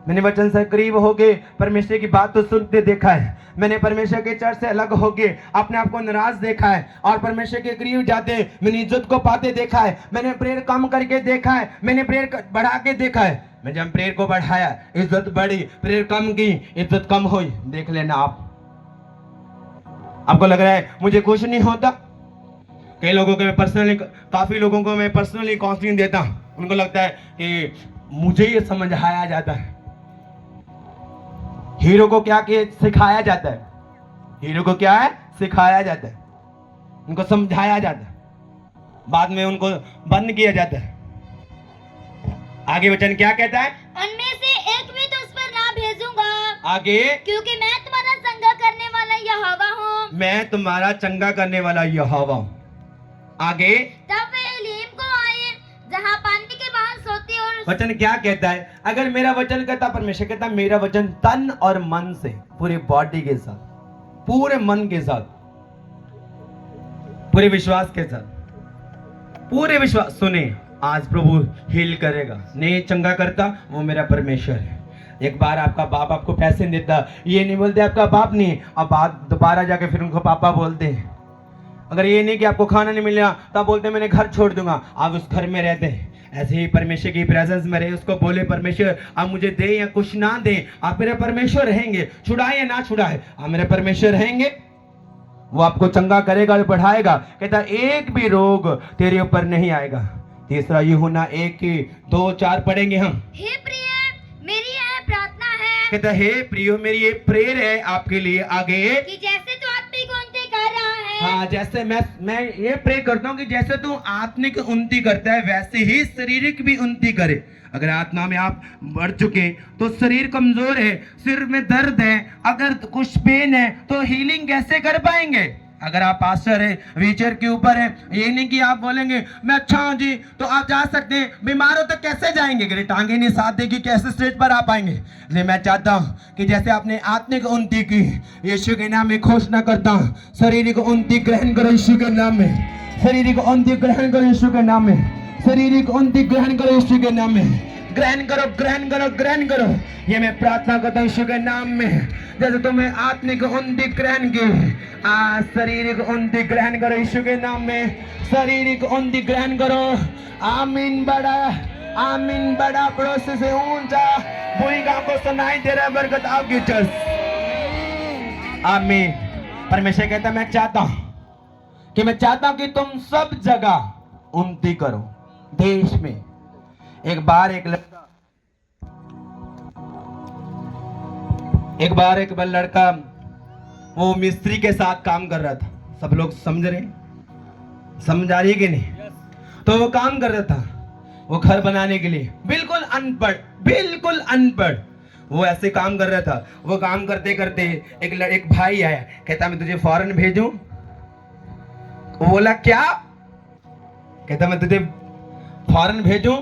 मैंने वचन से करीब होके परमेश्वर की बात तो सुनते देखा है। मैंने परमेश्वर के चर्च से अलग होके अपने आप को नाराज देखा है और परमेश्वर के करीब जाते मैंने इज्जत को पाते देखा है। मैंने प्रेयर कम करके देखा है, मैंने प्रेयर बढ़ा के देखा है। मैं जब प्रेयर को बढ़ाया इज्जत बढ़ी, प्रेयर कम की इज्जत कम हुई। देख लेना आप। आपको लग रहा है मुझे कुछ नहीं होता? कई लोगों को मैं पर्सनली, काफी लोगों को मैं पर्सनली काउंसलिंग देता हूं। उनको लगता है कि मुझे ये समझाया जाता है। हीरो को क्या सिखाया जाता है? हीरो को क्या है? सिखाया जाता है, उनको समझाया जाता है, बाद में उनको बंद किया जाता है। आगे वचन क्या कहता है? उनमें से एक भी तुझ पर ना भेजूंगा, आगे, क्योंकि मैं तुम्हारा चंगा करने वाला यहोवा हूँ। मैं तुम्हारा चंगा करने वाला यहोवा हूं। आगे, तब वे एलीम को आए, जहाँ पानी के बाहर सोती और वचन क्या कहता है? अगर मेरा वचन कहता, परमेश्वर कहता मेरा वचन तन और मन से, पूरे बॉडी के साथ, पूरे मन के साथ, पूरे विश्वास के साथ, पूरे विश्वास सुने, आज प्रभु हील करेगा। नहीं चंगा करता, वो मेरा परमेश्वर है। एक बार आपका बाप आपको पैसे देता, ये नहीं बोलते आपका बाप नहीं, अब बात दोबारा जाके फिर उनको पापा बोलते हैं। अगर ये नहीं कि आपको खाना नहीं मिला तब बोलते मैंने घर छोड़ दूंगा, आप उस घर में रहते हैं। ऐसे ही परमेश्वर की प्रेजेंस में रहे, उसको बोले परमेश्वर आप मुझे दे या कुछ ना दे, आप मेरे परमेश्वर रहेंगे, छुड़ाए या ना छुड़ाए आप मेरे परमेश्वर रहेंगे। वो आपको चंगा करेगा और बढ़ाएगा। कहता एक भी रोग तेरे ऊपर नहीं आएगा। तीसरा यूहन्ना 1:2-4 पढ़ेंगे हम। हे प्रिय, मेरी यह प्रार्थना है कहता हे प्रियो, मेरी ये प्रेयर है आपके लिए आगे, कि जैसे तू आत्मिक उन्नति कर रहा है, हाँ जैसे मैं ये प्रे करता हूँ कि जैसे तू आत्मिक उन्नति करता है वैसे ही शारीरिक भी उन्नति करे। अगर आत्मा में आप बढ़ चुके तो शरीर कमजोर है, सिर में दर्द है, अगर कुछ पेन है तो हीलिंग कैसे कर पाएंगे? अगर आप पास्टर है, व्हीलचेयर के ऊपर है, ये नहीं कि आप बोलेंगे मैं अच्छा हूँ जी तो आप जा सकते हैं, बीमार हो तो कैसे जाएंगे? अगर टांगे नहीं साथ देगी कैसे स्टेज पर आ पाएंगे? इसलिए मैं चाहता हूँ कि जैसे आपने आत्मिक उन्नति की, यीशु के नाम में घोषणा करता हूँ, शारीरिक उन्नति ग्रहण करो यीशु के नाम में, शारीरिक उन्नति ग्रहण करो यीशु के नाम में, शारीरिक उन्नति ग्रहण करो यीशु के नाम में। ग्रहण करो, ग्रहण करो, ग्रहण करो। ये मैं प्रार्थना करता हूँ यीशु के नाम में। जैसे तुम्हें आत्मिक उन्नति ग्रहण की, आज शारीरिक उन्नति ग्रहण करो यीशु के नाम में, शारीरिक उन्नति ग्रहण करो। आमीन। बड़ा आमीन, बड़ा पड़ोसी से ऊंचा, बुरी गांव को सुनाई दे रहा है, बरकत आपकी चर्च। आमीन। परमेश्वर कहता मैं चाहता हूं कि तुम सब जगह उन्नति करो देश में। एक बार एक लड़का वो मिस्त्री के साथ काम कर रहा था। सब लोग समझ रहे, समझ आ रही है कि नहीं? तो वो काम कर रहा था, वो घर बनाने के लिए, बिल्कुल अनपढ़, बिल्कुल अनपढ़, वो ऐसे काम कर रहा था। वो काम करते करते एक भाई आया, कहता मैं तुझे फॉरेन भेजूं। वो बोला क्या? कहता मैं तुझे फॉरेन भेजूं।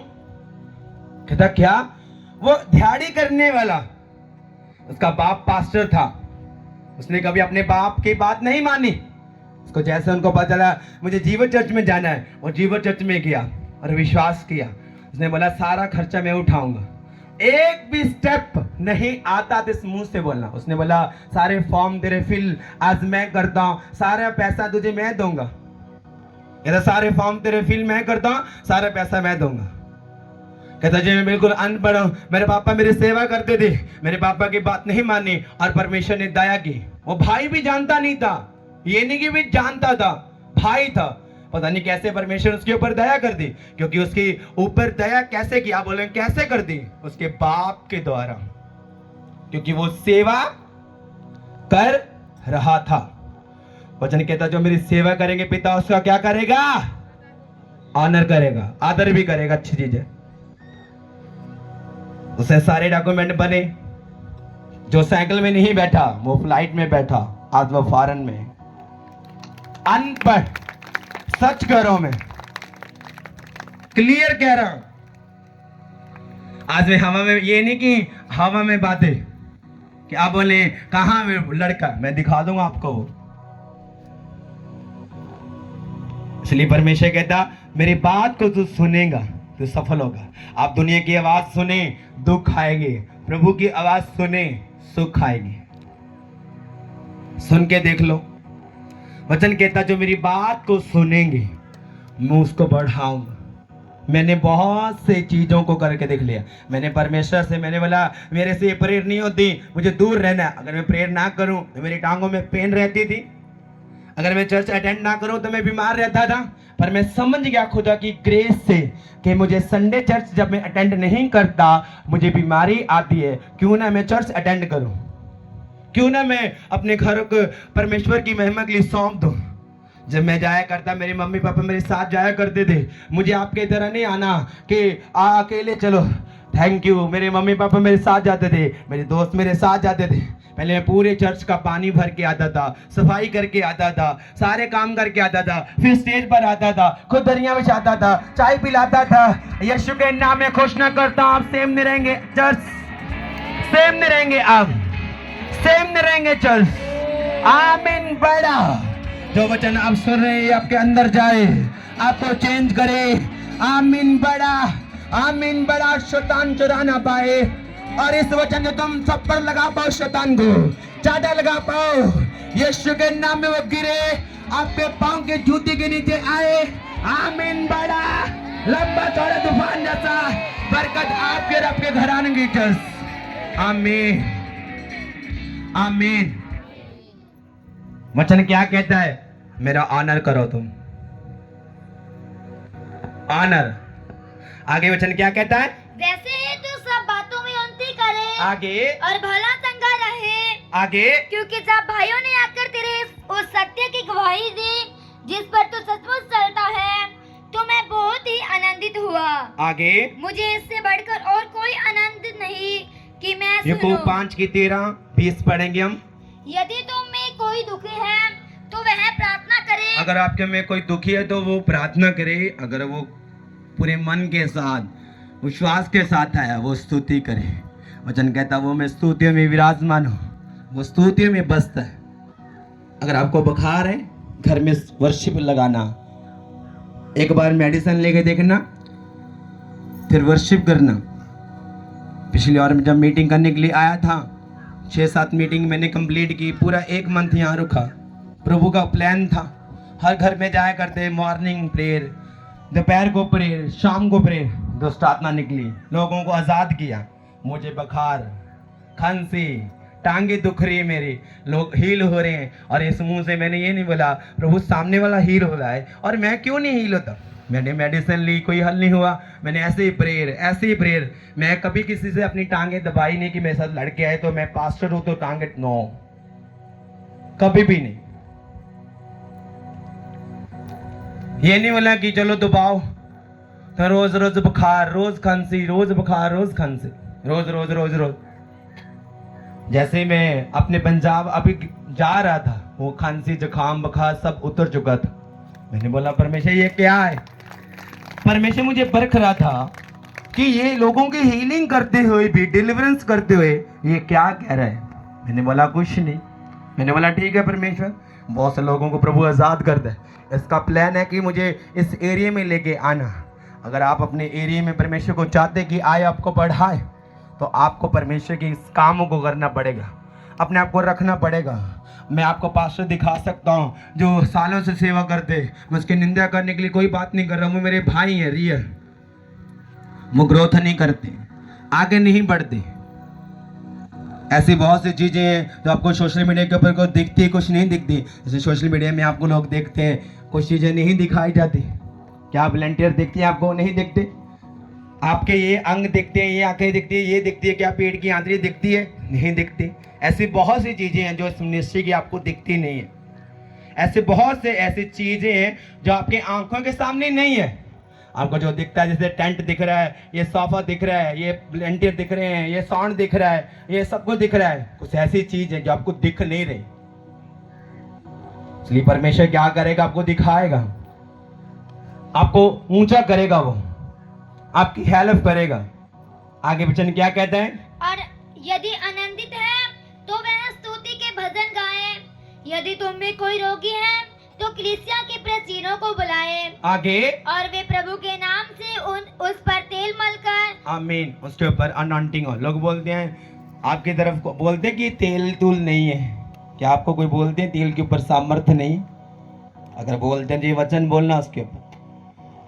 कहता क्या? वो दिहाड़ी करने वाला, उसका बाप पास्टर था, उसने कभी अपने बाप की बात नहीं मानी। उसको जैसे उनको पता चला मुझे जीवन चर्च में जाना है, वो जीवन चर्च में गया और विश्वास किया। उसने बोला सारा खर्चा मैं उठाऊंगा, एक भी स्टेप नहीं आता तो इस मुंह से बोलना। उसने बोला सारे फॉर्म तेरे फिल आज मैं करता हूं, सारा पैसा तुझे मैं दूंगा। कहता सारे फॉर्म तेरे फिल मैं करता हूं, सारा पैसा मैं दूंगा। कहता जी मैं बिल्कुल अनपढ़ हूं, मेरे पापा मेरी सेवा करते थे, मेरे पापा की बात नहीं मानी और परमेश्वर ने दया की। वो भाई भी जानता नहीं था, ये नहीं कि भी जानता था, भाई था, पता नहीं कैसे परमेश्वर उसके ऊपर दया कर दी, क्योंकि उसके ऊपर दया कैसे की, आप बोले कैसे कर दी? उसके बाप के द्वारा, क्योंकि वो सेवा कर रहा था। वचन कहता जो मेरी सेवा करेंगे पिता उसका क्या करेगा? ऑनर करेगा, आदर भी करेगा, अच्छी चीज है। उसे सारे डॉक्यूमेंट बने। जो साइकिल में नहीं बैठा वो फ्लाइट में बैठा, आज वो फॉरेन में। अनपढ़, सच करो, मैं क्लियर कह रहा हूं। आज मैं हवा में, ये नहीं कि हवा में बातें कि आप बोले कहां में लड़का, मैं दिखा दूंगा आपको। इसलिए परमेश्वर कहता मेरी बात को तू सुनेगा तो सफल होगा। आप दुनिया की आवाज सुने दुख आएंगे, प्रभु की आवाज सुने सुख आएगी। सुन के देख लो, वचन कहता जो मेरी बात को सुनेंगे मैं उसको बढ़ाऊंगा। मैंने बहुत से चीजों को करके देख लिया। मैंने परमेश्वर से, मैंने बोला मेरे से प्रेयर नहीं होती, मुझे दूर रहना है। अगर मैं प्रेयर ना करूं तो मेरी टांगों में पेन रहती थी, अगर मैं चर्च अटेंड ना करूं तो मैं बीमार रहता था। पर मैं समझ गया खुदा की ग्रेस से कि मुझे संडे चर्च जब मैं अटेंड नहीं करता मुझे बीमारी आती है, क्यों ना मैं चर्च अटेंड करूं, क्यों ना मैं अपने घर को परमेश्वर की महिमा के लिए सौंप दूं। जब मैं जाया करता, मेरे मम्मी पापा मेरे साथ जाया करते थे। मुझे आपके तरह नहीं आना कि अकेले चलो, थैंक यू। मेरे मम्मी पापा मेरे साथ जाते थे, मेरे दोस्त मेरे साथ जाते थे। पहले मैं पूरे चर्च का पानी भर के आता था, सफाई करके आता था, सारे काम करके आता था, फिर स्टेज पर आता था, खुद दरिया में जाता था, चाय पिलाता था। यीशु के नाम में घोषणा करता हूं आप सेम नहीं रहेंगे चर्च, सेम नहीं रहेंगे, आप सेम नहीं रहेंगे चर्च। आमीन। बड़ा जो वचन आप सुन रहे हैं आपके अंदर जाए, आपको चेंज करे। आमीन। बड़ा, आमीन। बड़ा शैतान चुरा ना पाए, और इस वचन को तुम सब पर लगा पाओ, शैतान को चाटा लगा पाओ। यीशु के नाम में वो गिरे, आपके पांव के जूते के नीचे आए। आमीन। बड़ा लंबा चौड़ा तूफान जैसा बरकत आपके और आपके घराने की चर्च। आमीन। आमीन। वचन क्या कहता है? मेरा ऑनर करो तुम, ऑनर। आगे वचन क्या कहता है? वैसे ही तू सब बातों में उन्नति करे, आगे और भला चंगा रहे। आगे, क्योंकि जब भाइयों ने आकर तेरे उस सत्य की गवाही दी जिस पर तू सचमुच चलता है, तो मैं बहुत ही आनंदित हुआ। आगे, मुझे इससे बढ़कर और कोई आनंद नहीं कि मैं याकूब सुनूं। 5:13-20 पढ़ेंगे हम। यदि तुम में कोई दुखी है तो वह प्रार्थना करे। अगर आपके में कोई दुखी है तो वो प्रार्थना करे। अगर वो पूरे मन के साथ विश्वास के साथ आया वो स्तुति करे। वचन कहता वो मैं स्तुतियों में विराजमान हूँ, वो स्तुतियों में बसता है। अगर आपको बुखार है घर में वर्शिप लगाना, एक बार मेडिसिन लेके देखना, फिर वर्शिप करना। पिछली बार जब मीटिंग करने के लिए आया था, 6-7 मीटिंग मैंने कंप्लीट की, पूरा 1 मंथ यहाँ रुका। प्रभु का प्लान था, हर घर में जाया करते, मॉर्निंग प्रेयर, दोपहर को प्रेयर, शाम को प्रेयर। दुष्ट आत्मा निकली, लोगों को आज़ाद किया। मुझे बुखार, खांसी, टांगे दुख रही है मेरी, लोग हील हो रहे हैं। और इस मुंह से मैंने ये नहीं बोला प्रभु सामने वाला हील हो रहा है और मैं क्यों नहीं हील होता। मैंने मेडिसिन ली, कोई हल नहीं हुआ। मैंने ऐसे ही प्रेयर, ऐसे ही प्रेयर। मैं कभी किसी से अपनी टांगे दबाई नहीं कि मेरे साथ लड़के आए तो मैं पास्टर हूं तो टांगे, नो, कभी भी नहीं। ये नहीं बोला कि चलो दबाओ, तो रोज रोज बुखार, रोज खांसी, रोज बुखार, रोज खांसी, रोज रोज रोज रोज। जैसे मैं अपने पंजाब अभी जा रहा था, वो खांसी, जुकाम, बुखार सब उतर चुका था। मैंने बोला परमेश्वर ये क्या है? परमेश्वर मुझे परख रहा था कि ये लोगों की हीलिंग करते हुए भी, डिलीवरेंस करते हुए ये क्या कह रहा है। मैंने बोला कुछ नहीं। मैंने बोला ठीक है परमेश्वर, बहुत से लोगों को प्रभु आज़ाद कर दे। इसका प्लान है कि मुझे इस एरिया में लेके आना। अगर आप अपने एरिया में परमेश्वर को चाहते कि आए आपको बढ़ाए, तो आपको परमेश्वर के इस कामों को करना पड़ेगा, अपने आप को रखना पड़ेगा। मैं आपको पास्टर दिखा सकता हूँ जो सालों से सेवा करते। मैं उसकी निंदा करने के लिए कोई बात नहीं कर रहा हूँ, वो मेरे भाई हैं रियल। वो ग्रोथ नहीं करते, आगे नहीं बढ़ते, ऐसी बहुत सी चीज़ें हैं जो आपको सोशल मीडिया के ऊपर कुछ दिखती, कुछ नहीं दिखती। जैसे सोशल मीडिया में आपको लोग देखते हैं, कुछ चीज़ें नहीं दिखाई जाती। क्या वॉलंटियर दिखती हैं आपको? नहीं दिखते। आपके ये अंग दिखते हैं, ये आंखें दिखती है, ये दिखती है, क्या पेट की आंतड़ी दिखती है? नहीं दिखती। ऐसी बहुत सी चीज़ें हैं जो इस मिनिस्ट्री की आपको दिखती नहीं है। ऐसे बहुत से ऐसी चीज़ें हैं जो आपके आंखों के सामने नहीं है। आपको जो दिखता है, जैसे टेंट दिख रहा है, ये सोफा दिख रहा है, ये वॉलंटियर दिख रहे हैं, ये साउंड दिख रहा है, ये सब कुछ दिख रहा है। कुछ ऐसी चीज़ है जो आपको दिख नहीं रही, इसलिए परमेश्वर क्या करेगा? आपको दिखाएगा, आपको ऊंचा करेगा, वो आपकी हेल्प करेगा। आगे वचन क्या कहता है? और यदि आनंदित है तो वह स्तुति के भजन गाए। यदि तुम में कोई रोगी है तो कलीसिया के प्राचीनों को बुलाए। आगे, और वे प्रभु के नाम से उस पर तेल मलकर, आमीन, उसके ऊपर अनॉइंटिंग हो। लोग बोलते हैं आपकी तरफ को, बोलते हैं कि तेल तूल नहीं है। क्या आपको कोई बोलते हैं तेल के ऊपर सामर्थ्य नहीं? अगर बोलते हैं जी वचन बोलना उसके ऊपर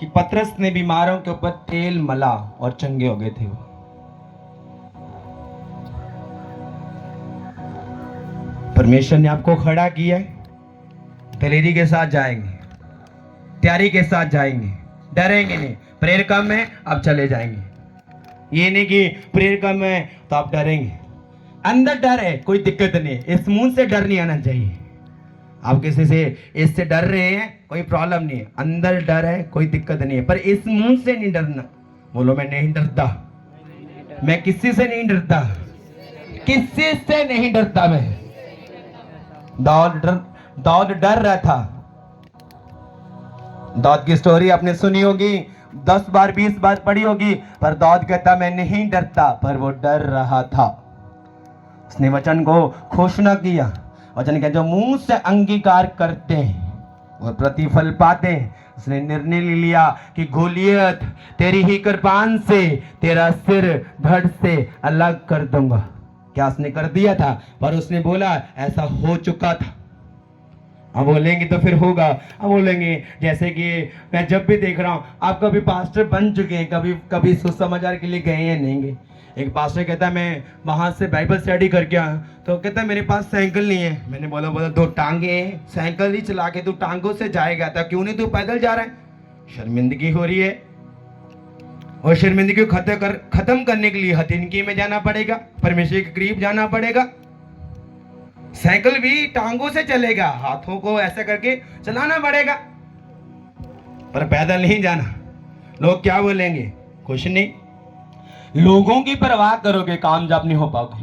कि पतरस ने बीमारों के ऊपर तेल मला और चंगे हो गए थे। वो परमेश्वर ने आपको खड़ा किया है, दलेरी के साथ जाएंगे, तैयारी के साथ जाएंगे, डरेंगे नहीं। प्रेयर कम है, अब चले जाएंगे। ये नहीं कि प्रेयर कम है तो आप डरेंगे। अंदर डर है, कोई दिक्कत नहीं। इस मुंह से डर नहीं आना चाहिए। आप किसी से इससे डर रहे हैं, कोई प्रॉब्लम नहीं है। अंदर डर है, कोई दिक्कत नहीं है, पर इस मुंह से नहीं डरना। बोलो मैं नहीं डरता, मैं किसी से नहीं डरता, किसी से नहीं डरता। मैं दाऊद डर रहा था। दाऊद की स्टोरी आपने सुनी होगी, 10 बार 20 बार पढ़ी होगी, पर दाऊद कहता मैं नहीं डरता, पर वो डर रहा था। उसने वचन को घोषणा किया। वचन के जो मुंह से अंगीकार करते हैं और प्रतिफल पाते हैं। उसने निर्णय ले लिया कि गोलियत तेरी ही कृपान से तेरा सिर धड़ से अलग कर दूंगा। क्या उसने कर दिया था? पर उसने बोला ऐसा हो चुका था। अब बोलेंगे तो फिर होगा। अब बोलेंगे जैसे कि मैं जब भी देख रहा हूँ, आप कभी पास्टर बन चुके हैं, कभी सुसमाचार के लिए गए हैं नहीं गए? एक पास्टर कहता है मैं वहाँ से बाइबल स्टडी करके आया, तो कहता है मेरे पास साइकिल नहीं है। मैंने बोला 2 टांगे हैं, साइकिल ही चला के तू टांगों से जाएगा, तो क्यों नहीं तू पैदल जा रहा है? शर्मिंदगी हो रही है, और शर्मिंदगी को खत्म करने के लिए हथिनकी में जाना पड़ेगा, परमेश्वर के करीब जाना पड़ेगा। साइकिल भी टांगों से चलेगा, हाथों को ऐसा करके चलाना पड़ेगा, पर पैदल नहीं जाना। लोग क्या बोलेंगे? कुछ नहीं। लोगों की परवाह करोगे, कामयाब नहीं हो पाओगे।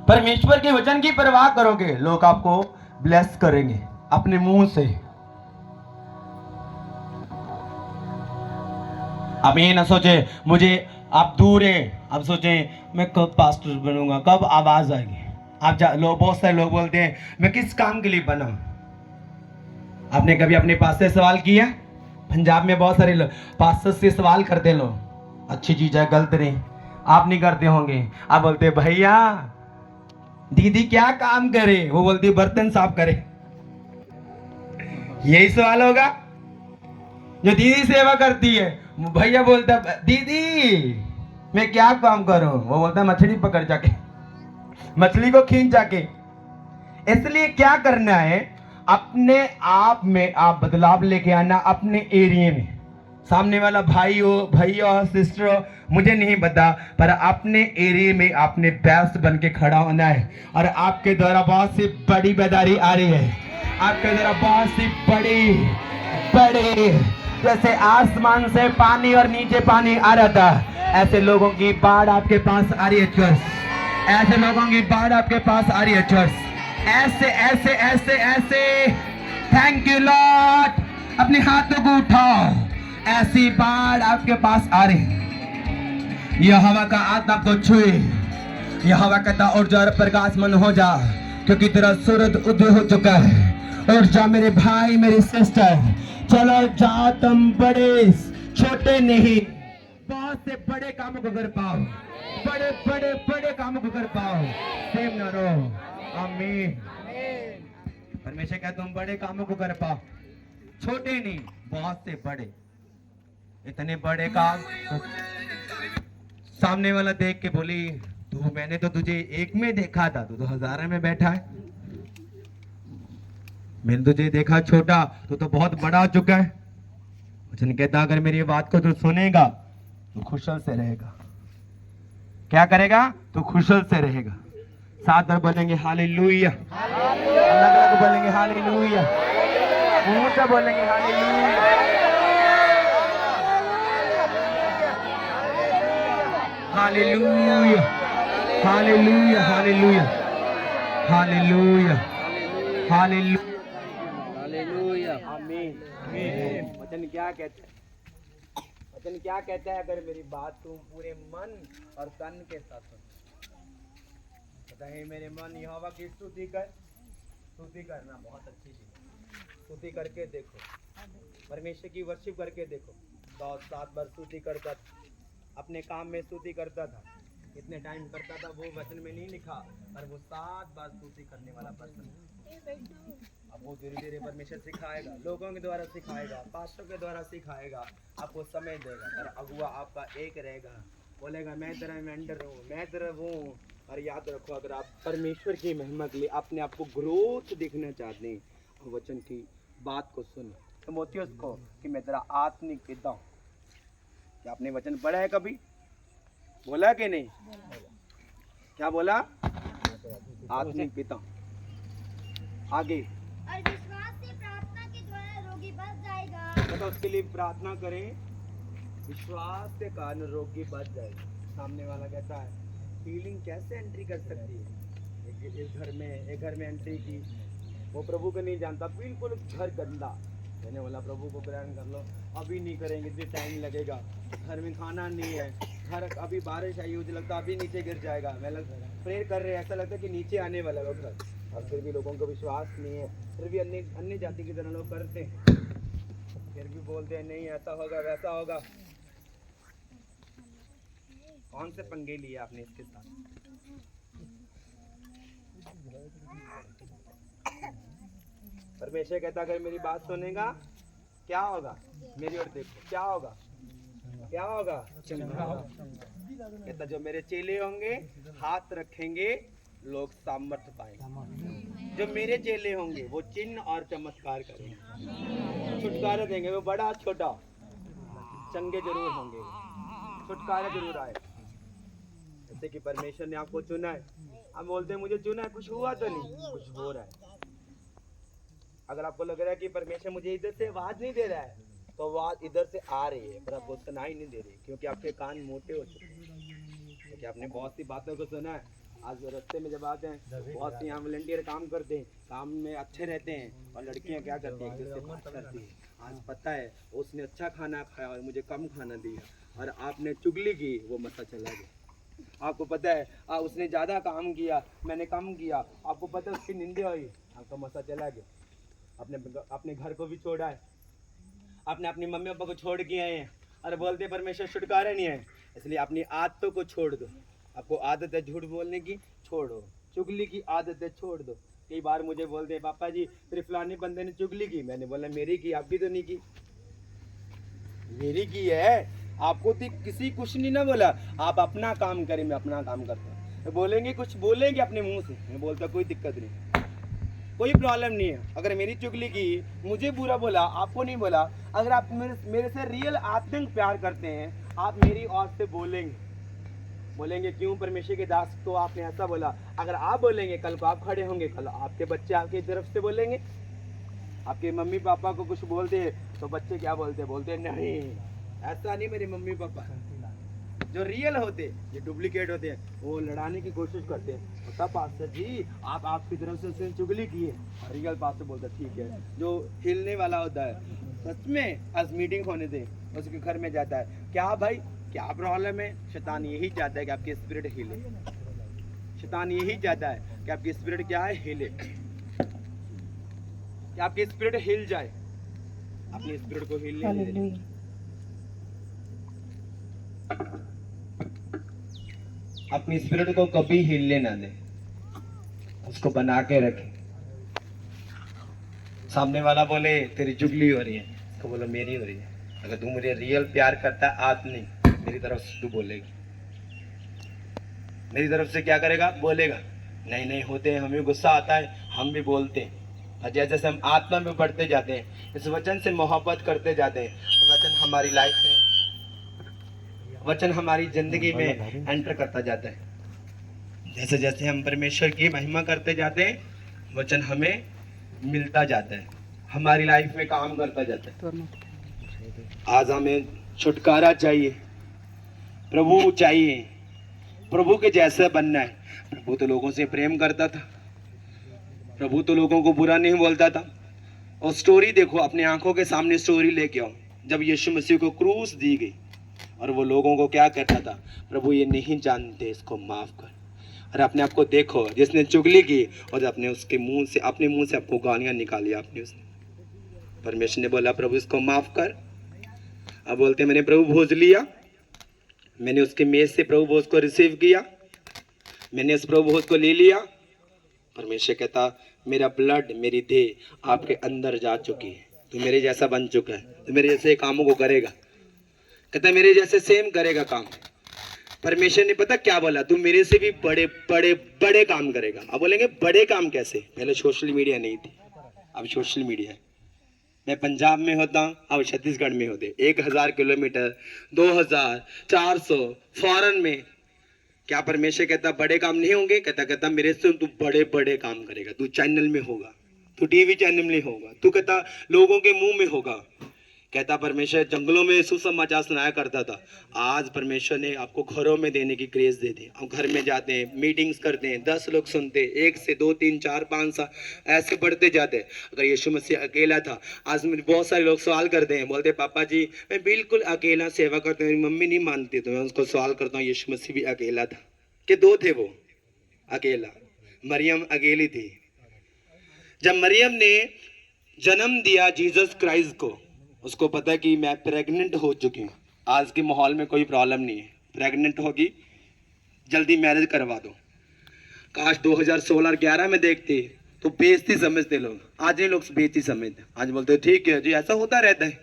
परमेश्वर के वचन की परवाह करोगे, लोग आपको ब्लेस करेंगे अपने मुंह से। अब ये ना सोचे मुझे, आप दूर हैं, अब सोचे मैं कब पास्टर बनूंगा, कब आवाज आएगी। आप बहुत सारे लोग बोलते हैं मैं किस काम के लिए बना। आपने कभी अपने पास से सवाल किया? पंजाब में बहुत सारे लोग पास्टर से सवाल करते लोग, अच्छी चीज है गलत नहीं। आप नहीं करते होंगे। आप बोलते भैया दीदी क्या काम करे? वो बोलती बर्तन साफ करे। यही सवाल होगा। जो दीदी सेवा करती है, भैया बोलता दीदी मैं क्या काम करूं? वो बोलता मछली पकड़ जाके, मछली को खींच जाके। इसलिए क्या करना है, अपने आप में आप बदलाव लेके आना। अपने एरिया में सामने वाला भाई हो, भैया हो, सिस्टर हो, मुझे नहीं पता, पर अपने एरिया में आपने बेस्ट बन के खड़ा होना है। और आपके द्वारा बहुत सी बड़ी बेदारी आ रही है, आपके द्वारा बहुत सी बड़ी जैसे आसमान से पानी और नीचे पानी आ रहा था, ऐसे लोगों की बाढ़ आपके पास आ रही है चर्च। ऐसे लोगों की बाढ़ आपके पास आ रही है चर्च। ऐसे ऐसे ऐसे ऐसे थैंक यू लॉर्ड। अपने हाथों को उठाओ, ऐसी बाढ़ आपके पास आ रही है। यह हवा का आत्मा को छुए, यह हवा कहता और जा प्रकाशमान हो जा, क्योंकि तेरा सूरज उदय हो चुका है। और जा मेरे भाई मेरी सिस्टर, चलो जाओ, तुम बड़े छोटे नहीं, बहुत से बड़े कामों को कर पाओ, बड़े बड़े बड़े कामों को कर पाओ। सेम ना रहो। आमीन। परमेश्वर कहता तुम बड़े कामों को कर पाओ, छोटे नहीं, बहुत से बड़े। इतने बड़े काम सामने वाला देख के बोली तू मैंने तो तुझे एक में देखा था, तू तो हजारों में बैठा है। मैंने तुझे देखा छोटा, तो बहुत बड़ा हो चुका है। वचन कहता अगर मेरी बात को तू सुनेगा तो खुशल से रहेगा। क्या करेगा? तो खुशल से रहेगा। साथ बार बोलेंगे हालेलुया, अलग अलग बोलेंगे हालेलुया, मुंह से बोलेंगे hallelujah. Hallelujah hallelujah hallelujah hallelujah hallelujah आमीन आमीन। वचन क्या कहते हैं? वचन क्या कहता है? अगर मेरी बात तुम पूरे मन और तन के साथ सुनो। कहता है मेरे मन यहोवा की स्तुति कर। स्तुति करना बहुत अच्छी चीज है। स्तुति करके देखो, परमेश्वर की वर्शिप करके देखो। 7 बार स्तुति करता था, अपने काम में स्तुति करता था। इतने टाइम करता था वो वचन में नहीं लिखा, पर वो 7 बार स्तुति करने वाला पर्सन है। अब वो धीरे धीरे परमेश्वर सिखाएगा, लोगों के द्वारा सिखाएगा, पास्टर के द्वारा सिखाएगा, आपको समय देगा। पर अगुआ आपका एक रहेगा, बोलेगा मैं तेरा मेंटर हूँ, मैं तेरा हूँ। और याद रखो, अगर आप परमेश्वर की महिमा के लिए अपने आप को ग्रोथ देखना चाहते हैं, वचन की बात को सुनो। तीमुथियुस को कि मैं तेरा आत्मिक पिता हूँ। क्या आपने वचन पढ़ा है कभी? बोला कि नहीं? क्या बोला? आत्मिक पिता। आगे और विश्वास से प्रार्थना के द्वारा रोगी बच जाएगा। तो उसके लिए प्रार्थना करें, विश्वास के कारण रोगी बच जाएगा। सामने वाला कहता है हीलिंग कैसे एंट्री कर सकती है? एक घर में एंट्री की, वो प्रभु को नहीं जानता, बिल्कुल घर गंदा। मैंने बोला प्रभु को ग्रहण कर लो। अभी नहीं करेंगे, इतनी टाइम लगेगा, घर में खाना नहीं है, घर अभी बारिश आई, मुझे लगता अभी नीचे गिर जाएगा। मैं प्रेयर कर रहे हैं, ऐसा लगता है कि नीचे आने वाला है घर। और फिर भी लोगों को विश्वास नहीं है, फिर भी अन्य जाति की तरह लोग करते हैं, फिर भी बोलते हैं नहीं ऐसा होगा वैसा होगा। कौन से पंगे लिए आपने इसके साथ? परमेश्वर कहता अगर मेरी बात सुनेगा क्या होगा? मेरी ओर देखो, क्या होगा? क्या होगा? कहता जो मेरे चेले होंगे हाथ रखेंगे लोग सामर्थ्य पाएंगे। जो मेरे चेले होंगे वो चिन्ह और चमत्कार करेंगे, छुटकारा देंगे। वो बड़ा छोटा चंगे जरूर होंगे, छुटकारा जरूर आए। जैसे कि परमेश्वर ने आपको चुना है, हम बोलते हैं मुझे चुना है, कुछ हुआ तो नहीं, कुछ हो रहा है। अगर आपको लग रहा है कि परमेश्वर मुझे इधर से आवाज नहीं दे रहा है, तो आवाज इधर से आ रही है पर आपको सुनाई नहीं दे रही, क्योंकि आपके कान मोटे हो चुके हैं। क्योंकि आपने बहुत सी बातों को सुना है। आज रास्ते में जब आते हैं, बहुत सी यहाँ वॉलंटियर काम करते हैं, काम में अच्छे रहते हैं, और लड़कियाँ क्या करती हैं, जिससे बात करती हैं। आज पता है उसने अच्छा खाना खाया और मुझे कम खाना दिया, और आपने चुगली की, वो मसा चला गया। आपको पता है उसने ज़्यादा काम किया, मैंने कम किया, आपको पता है उसकी निंदे हुई, आपका मसा चला गया। अपने घर को भी छोड़ा है, आपने अपनी मम्मी पापा को छोड़ के आए हैं, और बोलते परमेश्वर छुटकारा नहीं है। इसलिए अपनी आदतों को छोड़ दो। आपको आदत है झूठ बोलने की, छोड़ो। चुगली की आदत है, छोड़ दो। कई बार मुझे बोलते हैं पापा जी फिर फलाने बंदे ने चुगली की। मैंने बोला मेरी की, आपकी तो नहीं की। मेरी की है, आपको तो किसी कुछ नहीं ना बोला। आप अपना काम करें, मैं अपना काम करता हूँ। बोलेंगे कुछ बोलेंगे अपने मुंह से, मैं बोलता कोई दिक्कत नहीं, कोई प्रॉब्लम नहीं है। अगर मेरी चुगली की, मुझे बुरा बोला, आपको नहीं बोला, अगर आप मेरे से रियल आत्मिक प्यार करते हैं, आप मेरी ओर से बोलेंगे क्यों परमेश्वर के दास को आपने ऐसा बोला। अगर आप बोलेंगे, कल को आप खड़े होंगे, कल आपके बच्चे आपकी तरफ से बोलेंगे। आपके मम्मी पापा को कुछ बोलते हैं तो बच्चे क्या बोलते नहीं ऐसा नहीं। मेरे मम्मी पापा जो रियल होते, ये डुप्लीकेट होते हैं, वो लड़ाने की कोशिश करते हैं। तब पास्टर जी आप आपकी तरफ से उसने चुगली की है, और रियल पास्टर बोलता ठीक है। जो हिलने वाला होता है, सच में आज मीटिंग होने दे, उसके घर में जाता है, क्या भाई क्या प्रॉब्लम है? शैतान यही चाहता है कि आपकी स्पिरिट हिले। शैतान यही चाहता है कि आपकी स्पिरिट क्या है? हिले, कि आपकी स्पिरिट हिल जाए। अपनी स्पिरिट को हिलने नहीं देना। अपनी स्पिरिट को कभी हिलने ना दे, उसको बना के रखे। सामने वाला बोले तेरी चुगली हो रही है, तो बोलो मेरी हो रही है। अगर तू मुझे रियल प्यार करता है, आज नहीं, मेरी तरफ से तू बोलेगी। मेरी तरफ से क्या करेगा, बोलेगा। नहीं नहीं होते हैं, हमें गुस्सा आता है, हम भी बोलते हैं। और जैसे जैसे हम आत्मा में बढ़ते जाते हैं, इस वचन से मोहब्बत करते जाते हैं, वचन हमारी लाइफ में, वचन हमारी जिंदगी में एंटर करता जाता है। जैसे जैसे हम परमेश्वर की महिमा करते जाते हैं, वचन हमें मिलता जाता है, हमारी लाइफ में काम करता जाता है। आज हमें छुटकारा चाहिए, प्रभु चाहिए, प्रभु के जैसा बनना है। प्रभु तो लोगों से प्रेम करता था, प्रभु तो लोगों को बुरा नहीं बोलता था। और स्टोरी देखो, अपने आंखों के सामने स्टोरी लेके आओ, जब यीशु मसीह को क्रूस दी गई और वो लोगों को क्या कहता था, प्रभु ये नहीं जानते, इसको माफ कर। और अपने आप को देखो, जिसने चुगली की और अपने उसके मुंह से, अपने मुंह से आपको गालियां निकाली आपने, उसने, परमेश्वर ने बोला प्रभु इसको माफ कर। अब बोलते मैंने प्रभु भोज लिया, मैंने उसके मेज से प्रभु भोज को रिसीव किया, मैंने उस प्रभु भोज को ले लिया। परमेश्वर कहता मेरा ब्लड, मेरी देह आपके अंदर जा चुकी है, तू मेरे जैसा बन चुका है, तू मेरे जैसे कामों को करेगा। कहता मेरे जैसे सेम करेगा काम। परमेश्वर ने पता क्या बोला, तू मेरे से भी बड़े बड़े बड़े काम करेगा। अब बोलेंगे बड़े काम कैसे, पहले सोशल मीडिया नहीं थी, अब सोशल मीडिया है। मैं पंजाब में होता हूँ, अब छत्तीसगढ़ में होते, 1000 किलोमीटर, 2000, 400 फॉरेन में। क्या परमेश्वर कहता बड़े काम नहीं होंगे? कहता मेरे से तू बड़े बड़े काम करेगा, तू चैनल में होगा, तू टीवी चैनल में होगा, तू कहता लोगों के मुंह में होगा। कहता परमेश्वर जंगलों में सुसमाचार सुनाया करता था, आज परमेश्वर ने आपको घरों में देने की ग्रेस दे दी। हम घर में जाते हैं, मीटिंग्स करते हैं, 10 लोग सुनते हैं, 1 से 2 3 4 5 7 ऐसे बढ़ते जाते हैं। अगर यीशु मसीह अकेला था, आज मुझे बहुत सारे लोग सवाल करते हैं, बोलते पापा जी मैं बिल्कुल अकेला सेवा करता हूँ, मम्मी नहीं मानती, तो मैं उसको सवाल करता हूँ यीशु मसीह भी अकेला था कि 2 थे वो अकेला? मरियम अकेली थी। जब मरियम ने जन्म दिया जीसस क्राइस्ट को, उसको पता कि मैं प्रेग्नेंट हो चुकी हूँ। आज के माहौल में कोई प्रॉब्लम नहीं है, प्रेग्नेंट होगी जल्दी मैरिज करवा दो। काश 2016-11 में देखते तो बेइज्जती समझते लोग, आज नहीं लोग बेइज्जती समझते। आज बोलते ठीक है जी, ऐसा होता रहता है।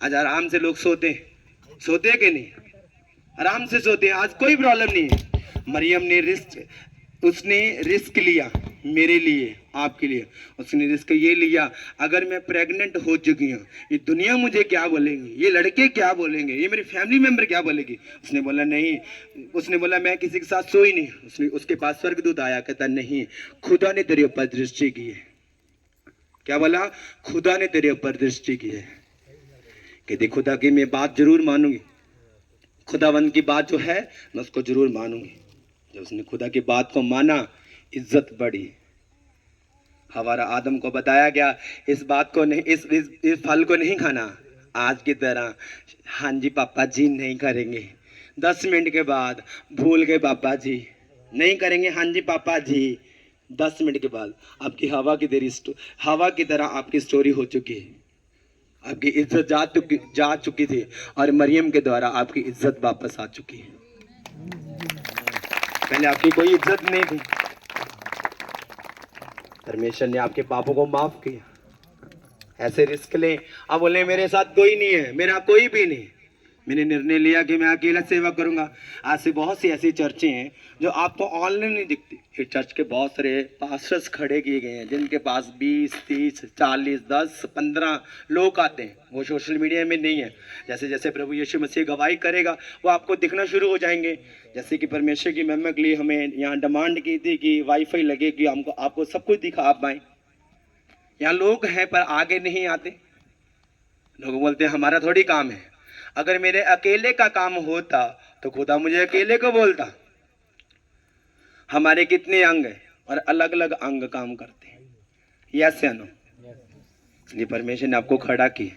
आज आराम से लोग सोते कि नहीं, आराम से सोते हैं, आज कोई प्रॉब्लम नहीं है। मरियम ने उसने रिस्क लिया मेरे लिए, आपके लिए। उसने रिस्क ये लिया, अगर मैं प्रेग्नेंट हो चुकी हूँ, ये दुनिया मुझे क्या बोलेंगे, ये लड़के क्या बोलेंगे, ये मेरी फैमिली मेंबर क्या बोलेगी? उसने बोला नहीं, उसने बोला मैं किसी के साथ सोई नहीं। उसके पास स्वर्गदूत आया, कहता नहीं, खुदा ने तेरे ऊपर दृष्टि की है। क्या बोला? खुदा ने तेरे ऊपर दृष्टि की है। कहते खुदा की मैं बात जरूर मानूंगी, खुदावंद की बात जो है मैं उसको जरूर मानूंगी। जब उसने खुदा की बात को माना, इज्जत बढ़ी। हमारा आदम को बताया गया इस बात को नहीं, इस फल को नहीं खाना, आज की तरह हाँ जी पापा जी नहीं करेंगे। 10 मिनट के बाद भूल गए पापा जी, नहीं करेंगे हाँ जी पापा जी। 10 मिनट के बाद आपकी हवा की तरह आपकी स्टोरी हो चुकी है, आपकी इज्जत जा चुकी थी, और मरियम के द्वारा आपकी इज्जत वापस आ चुकी है। पहले आपकी कोई इज्जत नहीं थी, परमेश्वर ने आपके पापों को माफ किया। ऐसे रिस्क ले। अब बोले मेरे साथ कोई नहीं है, मेरा कोई भी नहीं, मैंने निर्णय लिया कि मैं अकेला सेवा करूंगा। आज से बहुत सी ऐसी चर्चें हैं जो आपको ऑनलाइन नहीं दिखती। ये चर्च के बहुत सारे पास्टर्स खड़े किए गए हैं जिनके पास 20, 30, 40, 10, 15 लोग आते हैं, वो सोशल मीडिया में नहीं है। जैसे जैसे प्रभु यीशु मसीह गवाही करेगा वो आपको दिखना शुरू हो जाएंगे। जैसे कि परमेश्वर की महिमा के लिए हमें यहाँ डिमांड की थी कि वाईफाई लगेगी, हमको आपको सब कुछ दिखा आप पाएँ। यहाँ लोग हैं पर आगे नहीं आते। लोग बोलते हैं हमारा थोड़ी काम है। अगर मेरे अकेले का काम होता तो खुदा मुझे अकेले को बोलता। हमारे कितने अंग हैं और अलग अलग अंग काम करते हैं, यस या नो? इसलिए परमेश्वर ने आपको खड़ा किया।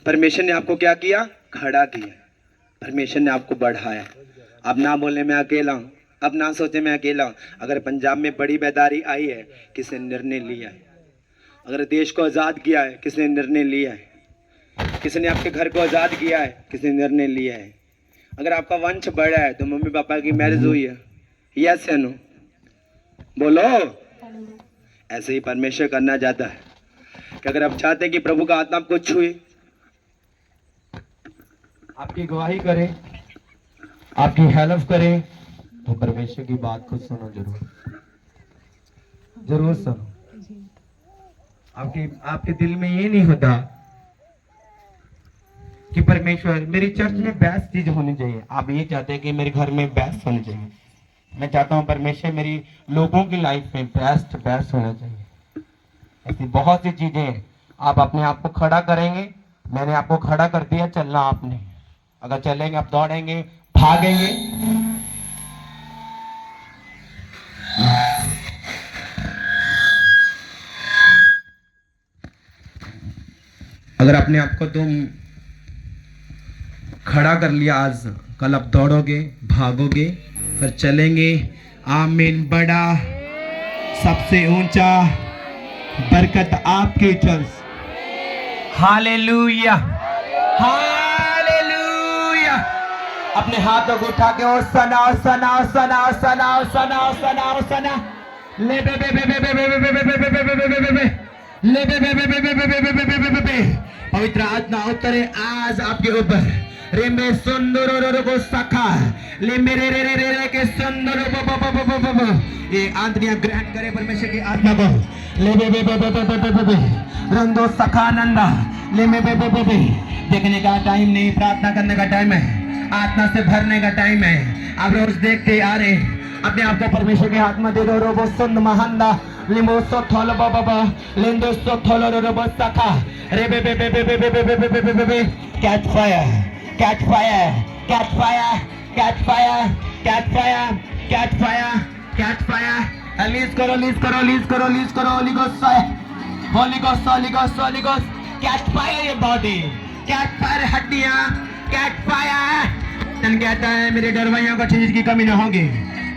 परमेश्वर ने आपको क्या किया? खड़ा किया। परमेश्वर ने आपको बढ़ाया। अब ना बोले मैं अकेला हूँ, अब ना सोचे मैं अकेला हूँ। अगर पंजाब में बड़ी बेदारी आई है, किसने निर्णय लिया है? अगर देश को आज़ाद किया है, किसने निर्णय लिया है? किसने आपके घर को आज़ाद किया है? किसने निर्णय लिया है? अगर आपका वंश बढ़ा है तो मम्मी पापा की मैरिज हुई है, यस या नो? बोलो। ऐसे ही परमेश्वर करना चाहता है कि अगर आप चाहते हैं कि प्रभु का आत्मा आपको छुए, आपकी गवाही करे, आपकी हेल्प करें तो परमेश्वर की बात को सुनो, जरूर सुनो। आपके दिल में ये नहीं होता कि परमेश्वर मेरी चर्च में बेस्ट चीज होनी चाहिए, आप ये चाहते हैं कि मेरे घर में बेस्ट होनी चाहिए। मैं चाहता हूँ परमेश्वर मेरी लोगों की लाइफ में बेस्ट होना चाहिए। ऐसी बहुत सी चीजें आप अपने आप को खड़ा करेंगे। मैंने आपको खड़ा कर दिया, चलना आपने। अगर चलेंगे, आप दौड़ेंगे, भागेंगे, अगर अपने आप को तुम खड़ा कर लिया आज, कल आप दौड़ोगे, भागोगे, फिर चलेंगे। आमीन। बड़ा, सबसे ऊंचा बरकत आपकी चर्च। Hallelujah, hallelujah. अपने हाथों को उठा के और सना सना सना सना सना सना सना ले बे बे बे बे बे बे बे बे बे बे बे बे बे बे ले बे बे बे बे बे बे बे बे बे बे बे। पवित्र आत्मा उतरे आज आपके ऊपर। रे में सुंदर को सखा ले मेरे रे रे रे रे के सुंदर ये आंतरिया ग्रहण करे परमेश्वर की आत्मा को। ले बे बे बे बे बे बे बे बे रंदो सखानंदा ले में बे बे बे बे। देखने का टाइम नहीं, प्रार्थना करने का टाइम है, आत्मा से भरने का टाइम है। आप रोज देखते आ रहे, अपने आप को परमेश्वर के हाथ में दे दो। रोबो सुंद महांदा लिमो सो थोलो बाबा लेंदो सो थोलो रोबो सखा रे बे बे बे बे बे बे बे बे बे बे बे। Catch fire, catch fire, catch fire, catch fire, catch fire, catch fire, catch fire. Release करो, रिलीज करो, रिलीज करो, रिलीज करो। Holy ghost, holy ghost, holy ghost, holy ghost. Catch fire ये बॉडी, कैच फायर हड्डियां, catch fire. कहता है मेरे डरवाइयों को चीज की कमी न होगी,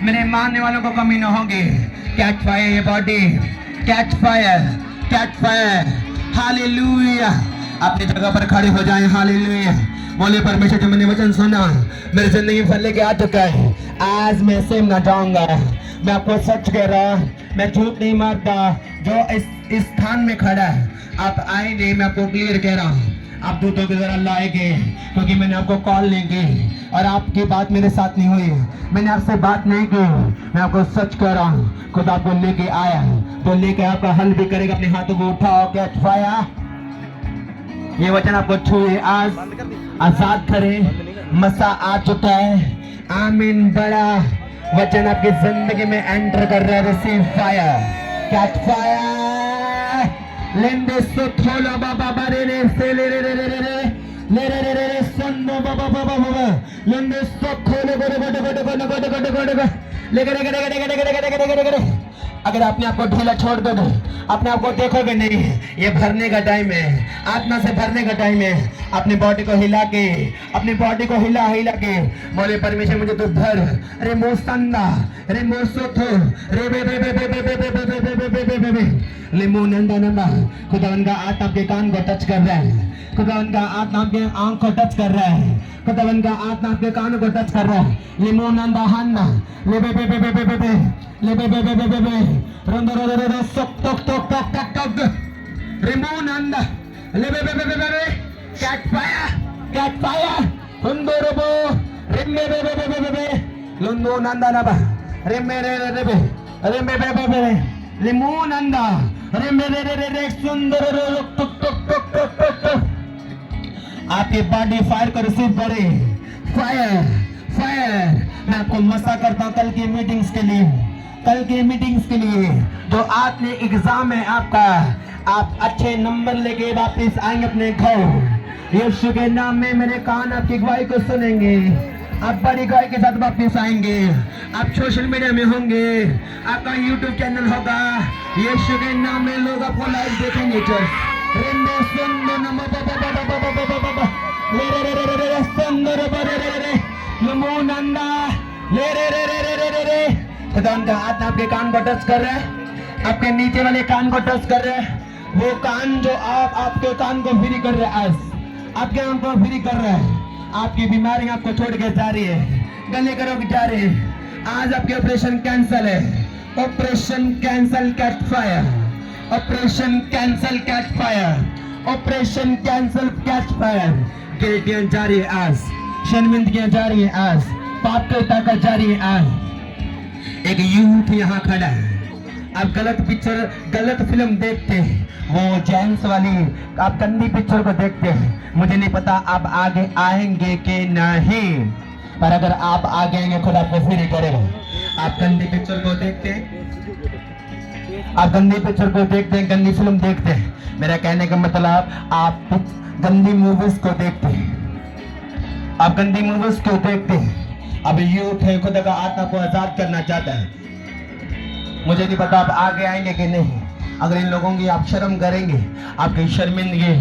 मेरे मानने वालों को कमी न होगी। कैच फायर ये body, catch fire, catch fire. Hallelujah. अपनी जगह पर खड़े हो जाएं। हालेलुया। बोले परमेश्वर जो मैंने वचन सुना मेरी जिंदगी में फल लेके आ चुका है। आज मैं सेम ना जाऊंगा। मैं आपको सच कह रहा, मैं झूठ नहीं मारता। जो इस स्थान में खड़ा है, आप आएंगे, मैं आपको क्लियर कह रहा हूँ। आप दूतों के द्वारा लाएंगे, क्योंकि मैंने आपको कॉल लेंगे और आपकी बात मेरे साथ नहीं हुई, मैंने आपसे बात नहीं की। मैं आपको सच कह रहा हूँ, खुद आपको लेके आया तो लेके आपका हल भी करेगा। अपने हाथों को उठाओ, कैच फायर। ये वचन आपको छुए, आज आजाद करे। मसा आ चुका है। आमीन। बड़ा वचन आपकी जिंदगी में एंटर कर रहा है। Receive fire, catch fire. लेंदे सो थोलो बाबा बारे रे से ले रे रे रे रे ले रे रे रे सुनो बाबा बाबा बाबा लेंदे सो थोलो गोडे गोडे गोडे गोडे गोडे गोडे गोडे गोडे ले रे रे रे रे रे रे रे। अगर आपने आपको ढीला छोड़ दोगे, अपने आप को देखोगे नहीं, ये भरने का टाइम है, आत्मा से भरने का टाइम है। अपनी बॉडी को हिला के, अपनी बॉडी को हिला हिला के बोले परमेश्वर मुझे तो भर। रे मोसंदा, रे मोसोथो, रे बे बे बे बे बे बे बे बे बे बे बे बे बे लिमो नंदा नंदा। खुदावन का आत्मा आपके कान को टच कर रहा है, खुदावन का आत्मा आपके आंख को टच कर रहा है, खुदावन का आत्मा आपके कान को टच कर रहा है। लिमो नंदा हन्ना ले बे बे बे बे बे बे ले बे बे बे बे बे बे रंदो रो रो रो सक टक टक टक टक टक रिमो नंदा ले बे बे बे बे बे कैच फायर, कैच फायर। रंदो रो बो रिमे बे बे बे बे बे लंदो नंदा नबा रिमे रे रे बे रिमे बे बे बे लिमो नंदा रिमे रे रे रे सुंदर रो टक टक टक टक टक टक। आपकी बॉडी फायर को रिसीव करे। Fire, fire. मैं आपको मसा करता हूँ कल की मीटिंग्स के लिए, कल की मीटिंग्स के लिए। जो आपने एग्जाम है आपका, आप अच्छे नंबर लेके वापस आएंगे अपने घर। यीशु के नाम में मेरे कान आपकी गवाही को सुनेंगे। आप बड़ी गवाही के साथ वापस आएंगे। आप सोशल मीडिया में होंगे, आपका यूट्यूब चैनल होगा। यीशु के नाम में लोग आपको लाइव देखेंगे। चर्च ले रे रे रे रे सुंदर रे रे रे नमो नंदा ले रे रे रे रे रे रे। खुदा उनका हाथ आपके कान को टच कर रहा है, आपके नीचे वाले कान को टच कर रहा है। वो कान जो आपके कान को फ्री कर रहा है, आज आपके कान को फ्री कर रहा है। आपकी बीमारी आपको छोड़ के जा रही है, गले करो के जा रही है। आज आपके ऑपरेशन कैंसल है। Operation cancel, catch fire. Operation cancel, catch fire. Operation cancel, catch fire. गिल्टियां जा रही है आज, शर्मिंदगियां जा रही है आज। पाप की ताकत जारी है आज। एक यूथ यहाँ खड़ा है, आप गलत पिक्चर गलत फिल्म देखते हैं, वो जेंट्स वाली आप गंदी पिक्चर को देखते हैं। मुझे नहीं पता आप आगे आएंगे कि नहीं, पर अगर आप आगे आएंगे खुद आपको फ्री करेगा। आप गंदी पिक्चर को देखते हैं, आप गंदी पिक्चर को देखते हैं, गंदी फिल्म देखते हैं। मेरा कहने का मतलब आप गंदी मूवीज को देखते हैं, आप गंदी मूवीज को देखते हैं। अब यूथ है, खुदा का आत्मा को आजाद करना चाहता है। मुझे नहीं पता आप आगे आएंगे कि नहीं। अगर इन लोगों की आप शर्म करेंगे, आपकी शर्मिंदगी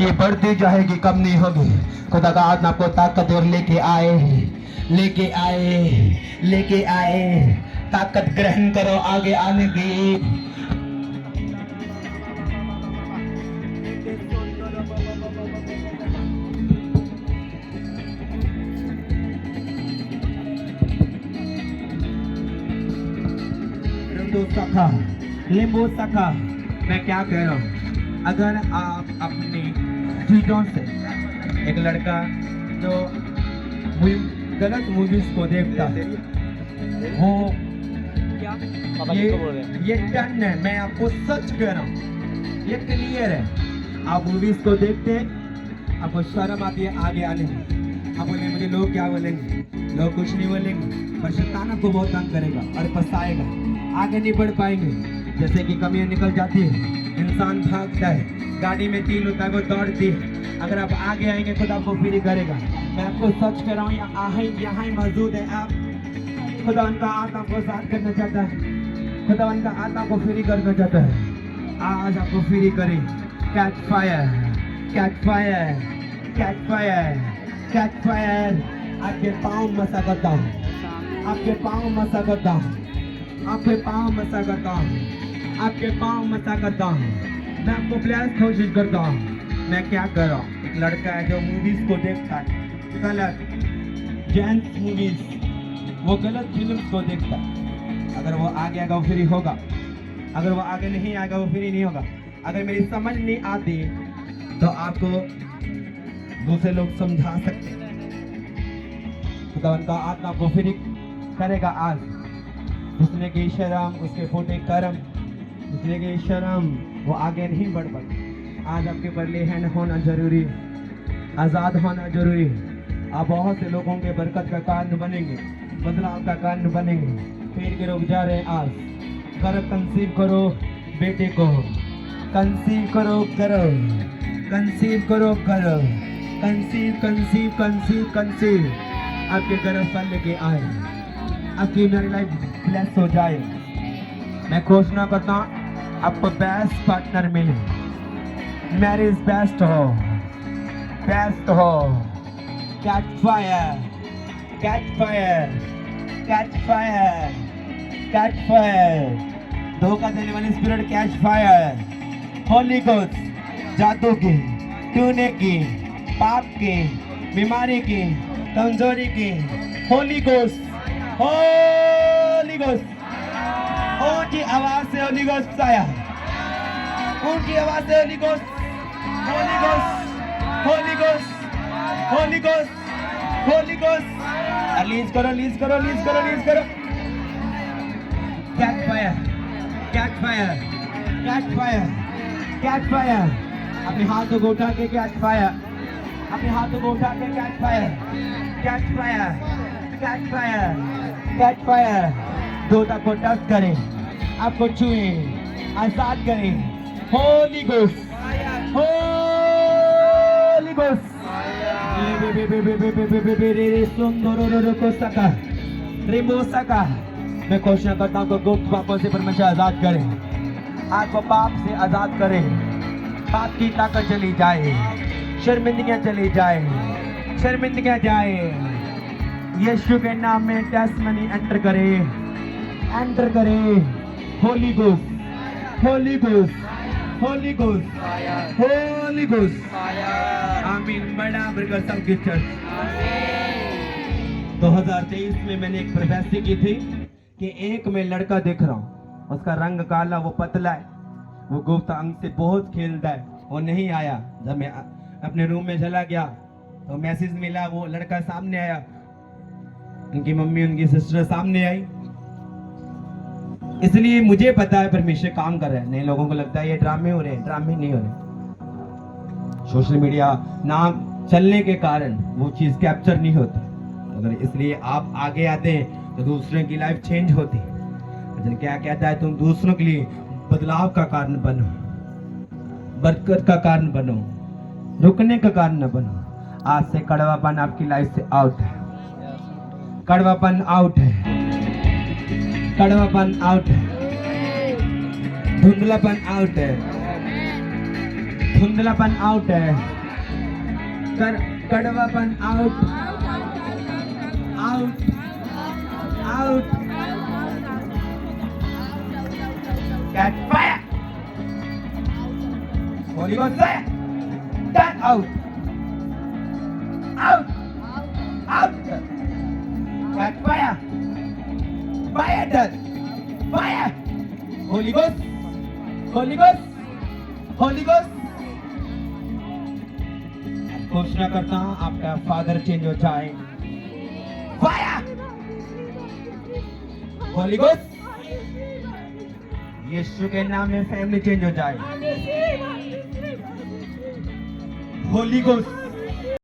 ये बढ़ती जाएगी, कम नहीं होगी। खुदा का आत्मा आपको ताकत और लेके आए, लेके आए, लेके आए। ताकत ग्रहण करो आगे आने की। सखा लिंबू सखा, मैं क्या कह रहा हूँ, अगर आप अपनी चीजों से एक लड़का जो गलत मूवीज को देखता है, वो ये डन है। मैं आपको सच कह रहा हूँ, ये क्लियर है। आप मूवीज को देखते हैं, आपको शर्म आती है आगे आने में। आप बोले मुझे लोग क्या बोलेंगे, लोग कुछ नहीं बोलेंगे, पर शैतान आपको बहुत तंग करेगा और फंसाएगा, आगे नहीं बढ़ पाएंगे। जैसे कि कमियां निकल जाती है, इंसान भागता है, गाड़ी में तीन होता है वो दौड़ती है। अगर आप आगे आएंगे खुद आपको फ्री करेगा। मैं आपको सच कर रहा हूँ, यहाँ ही मौजूद है आप। खुदा उनका आत्मा को आजाद करना चाहता है, खुदा उनका आत्मा को फ्री करना चाहता है। आज आपको फ्री करे। Catch fire, catch fire, catch fire, catch fire. आपके पाँव मसा करता हूँ, आपके पाँव मसा करता हूँ, आपके पाँव मसा करता हूँ, आपके पाँव मसा करता हूँ। मैं आपको प्यार कोशिश करता हूँ। मैं क्या कर रहा हूँ, एक लड़का है जो मूवीज को देखता है, गलत जेंट्स मूवीज, वो गलत फिल्म्स को देखता है। अगर वो आगे आएगा वो फ्री होगा, अगर वो आगे नहीं आएगा वो फ्री नहीं होगा। अगर मेरी समझ नहीं आती तो आपको दूसरे लोग समझा सकते हैं। खुदा उनका आत्मा को फ्री करेगा आज। जिसने की शर्म, उसके फूटे कर्म, जिसने की शर्म, वो आगे नहीं बढ़ पाए। आज आपके बदले हैंड होना जरूरी है, आज़ाद होना जरूरी है। आप बहुत से लोगों के बरकत का कारण बनेंगे, बदलाव का कारण बनेंगे। पेड़ के रोग जा रहे हैं आज। कर कंसीव करो बेटे को, कंसीव करो करो, कंसीव करो करो, कंसीव कंसीव कंसीव कंसीव। आपके गर्भ फल लेके आए, आपकी मेरी लाइफ ब्लेस हो जाए। मैं घोषणा करता हूँ आपको बेस्ट पार्टनर मिले, मैरिज बेस्ट हो, बेस्ट हो। Catch fire, catch fire, catch fire, catch fire. धोखा देने वाली spirit catch fire. Holi ghost, जादू की, टूने की, पाप की, बीमारी की, कमजोरी की। Holi ghost, holy ghost. ऊंची आवाज से होली गोस्ट आया, ऊंची आवाज से Holi ghost, holy ghost, holy ghost, holy ghost, holy ghost. Release करो, रिलीज करो, रिलीज करो, रिलीज करो। Catch fire, catch fire, catch fire, catch fire. अपने हाथों को उठा के कैच फायर, अपने हाथों को उठा के catch fire, catch fire, catch fire, catch fire. दोता को टच करें, आपको छुए, आजाद करें। Holy ghost, holy ghost. मैं घोषणा करता हूँ गुप्त पापों से परमेश्वर आजाद करें, आपको पाप से आजाद करें। पाप की ताकत चली जाए, शर्मिंदगियां चली जाए, शर्मिंदगियां जाए। यीशु के नाम में टेस्टमनी एंटर करे, एंटर करे। Holi ghost, holy ghost, holy ghost, holy ghost. आमीन। बड़ा बरकत सबकी चर्च। 2023 में मैंने एक प्रोफेसी की थी कि एक मैं लड़का देख रहा हूँ, उसका रंग काला, वो पतला है, वो गुप्त अंग से बहुत खेलता है। वो नहीं आया। जब मैं अपने रूम में चला गया तो मैसेज मिला, वो लड़का सामने आया। उनकी मम्मी उनकी सिस्टर सामने आई। इसलिए मुझे पता है परमेश्वर काम कर रहा है। नए लोगों को लगता है ये ड्रामे हो रहे हैं, ड्रामे नहीं हो रहे। सोशल मीडिया नाम चलने के कारण वो चीज कैप्चर नहीं होती। अगर इसलिए आप आगे आते हैं तो दूसरों की लाइफ चेंज होती है। भजन क्या कहता है, तुम दूसरों के लिए बदलाव का कारण बनो, बरकत का कारण बनो, रुकने का कारण न बनो। आज से कड़वापन आपकी लाइफ से आउट है, कड़वापन आउट है, कड़वापन आउट है, धुंधलापन आउट है, धुंधलापन आउट है, कड़वापन out, out, out. Get fire! Holy Ghost fire! Get out! Out! Out! Get fire! Fire done! Fire! Holy Ghost! Holy Ghost! Holy Ghost! घोषणा करता हूँ आपका फादर चेंज हो जाए। फायर! होली गोस्ट! यीशु के नाम में फैमिली चेंज हो जाए। होली गोस्ट!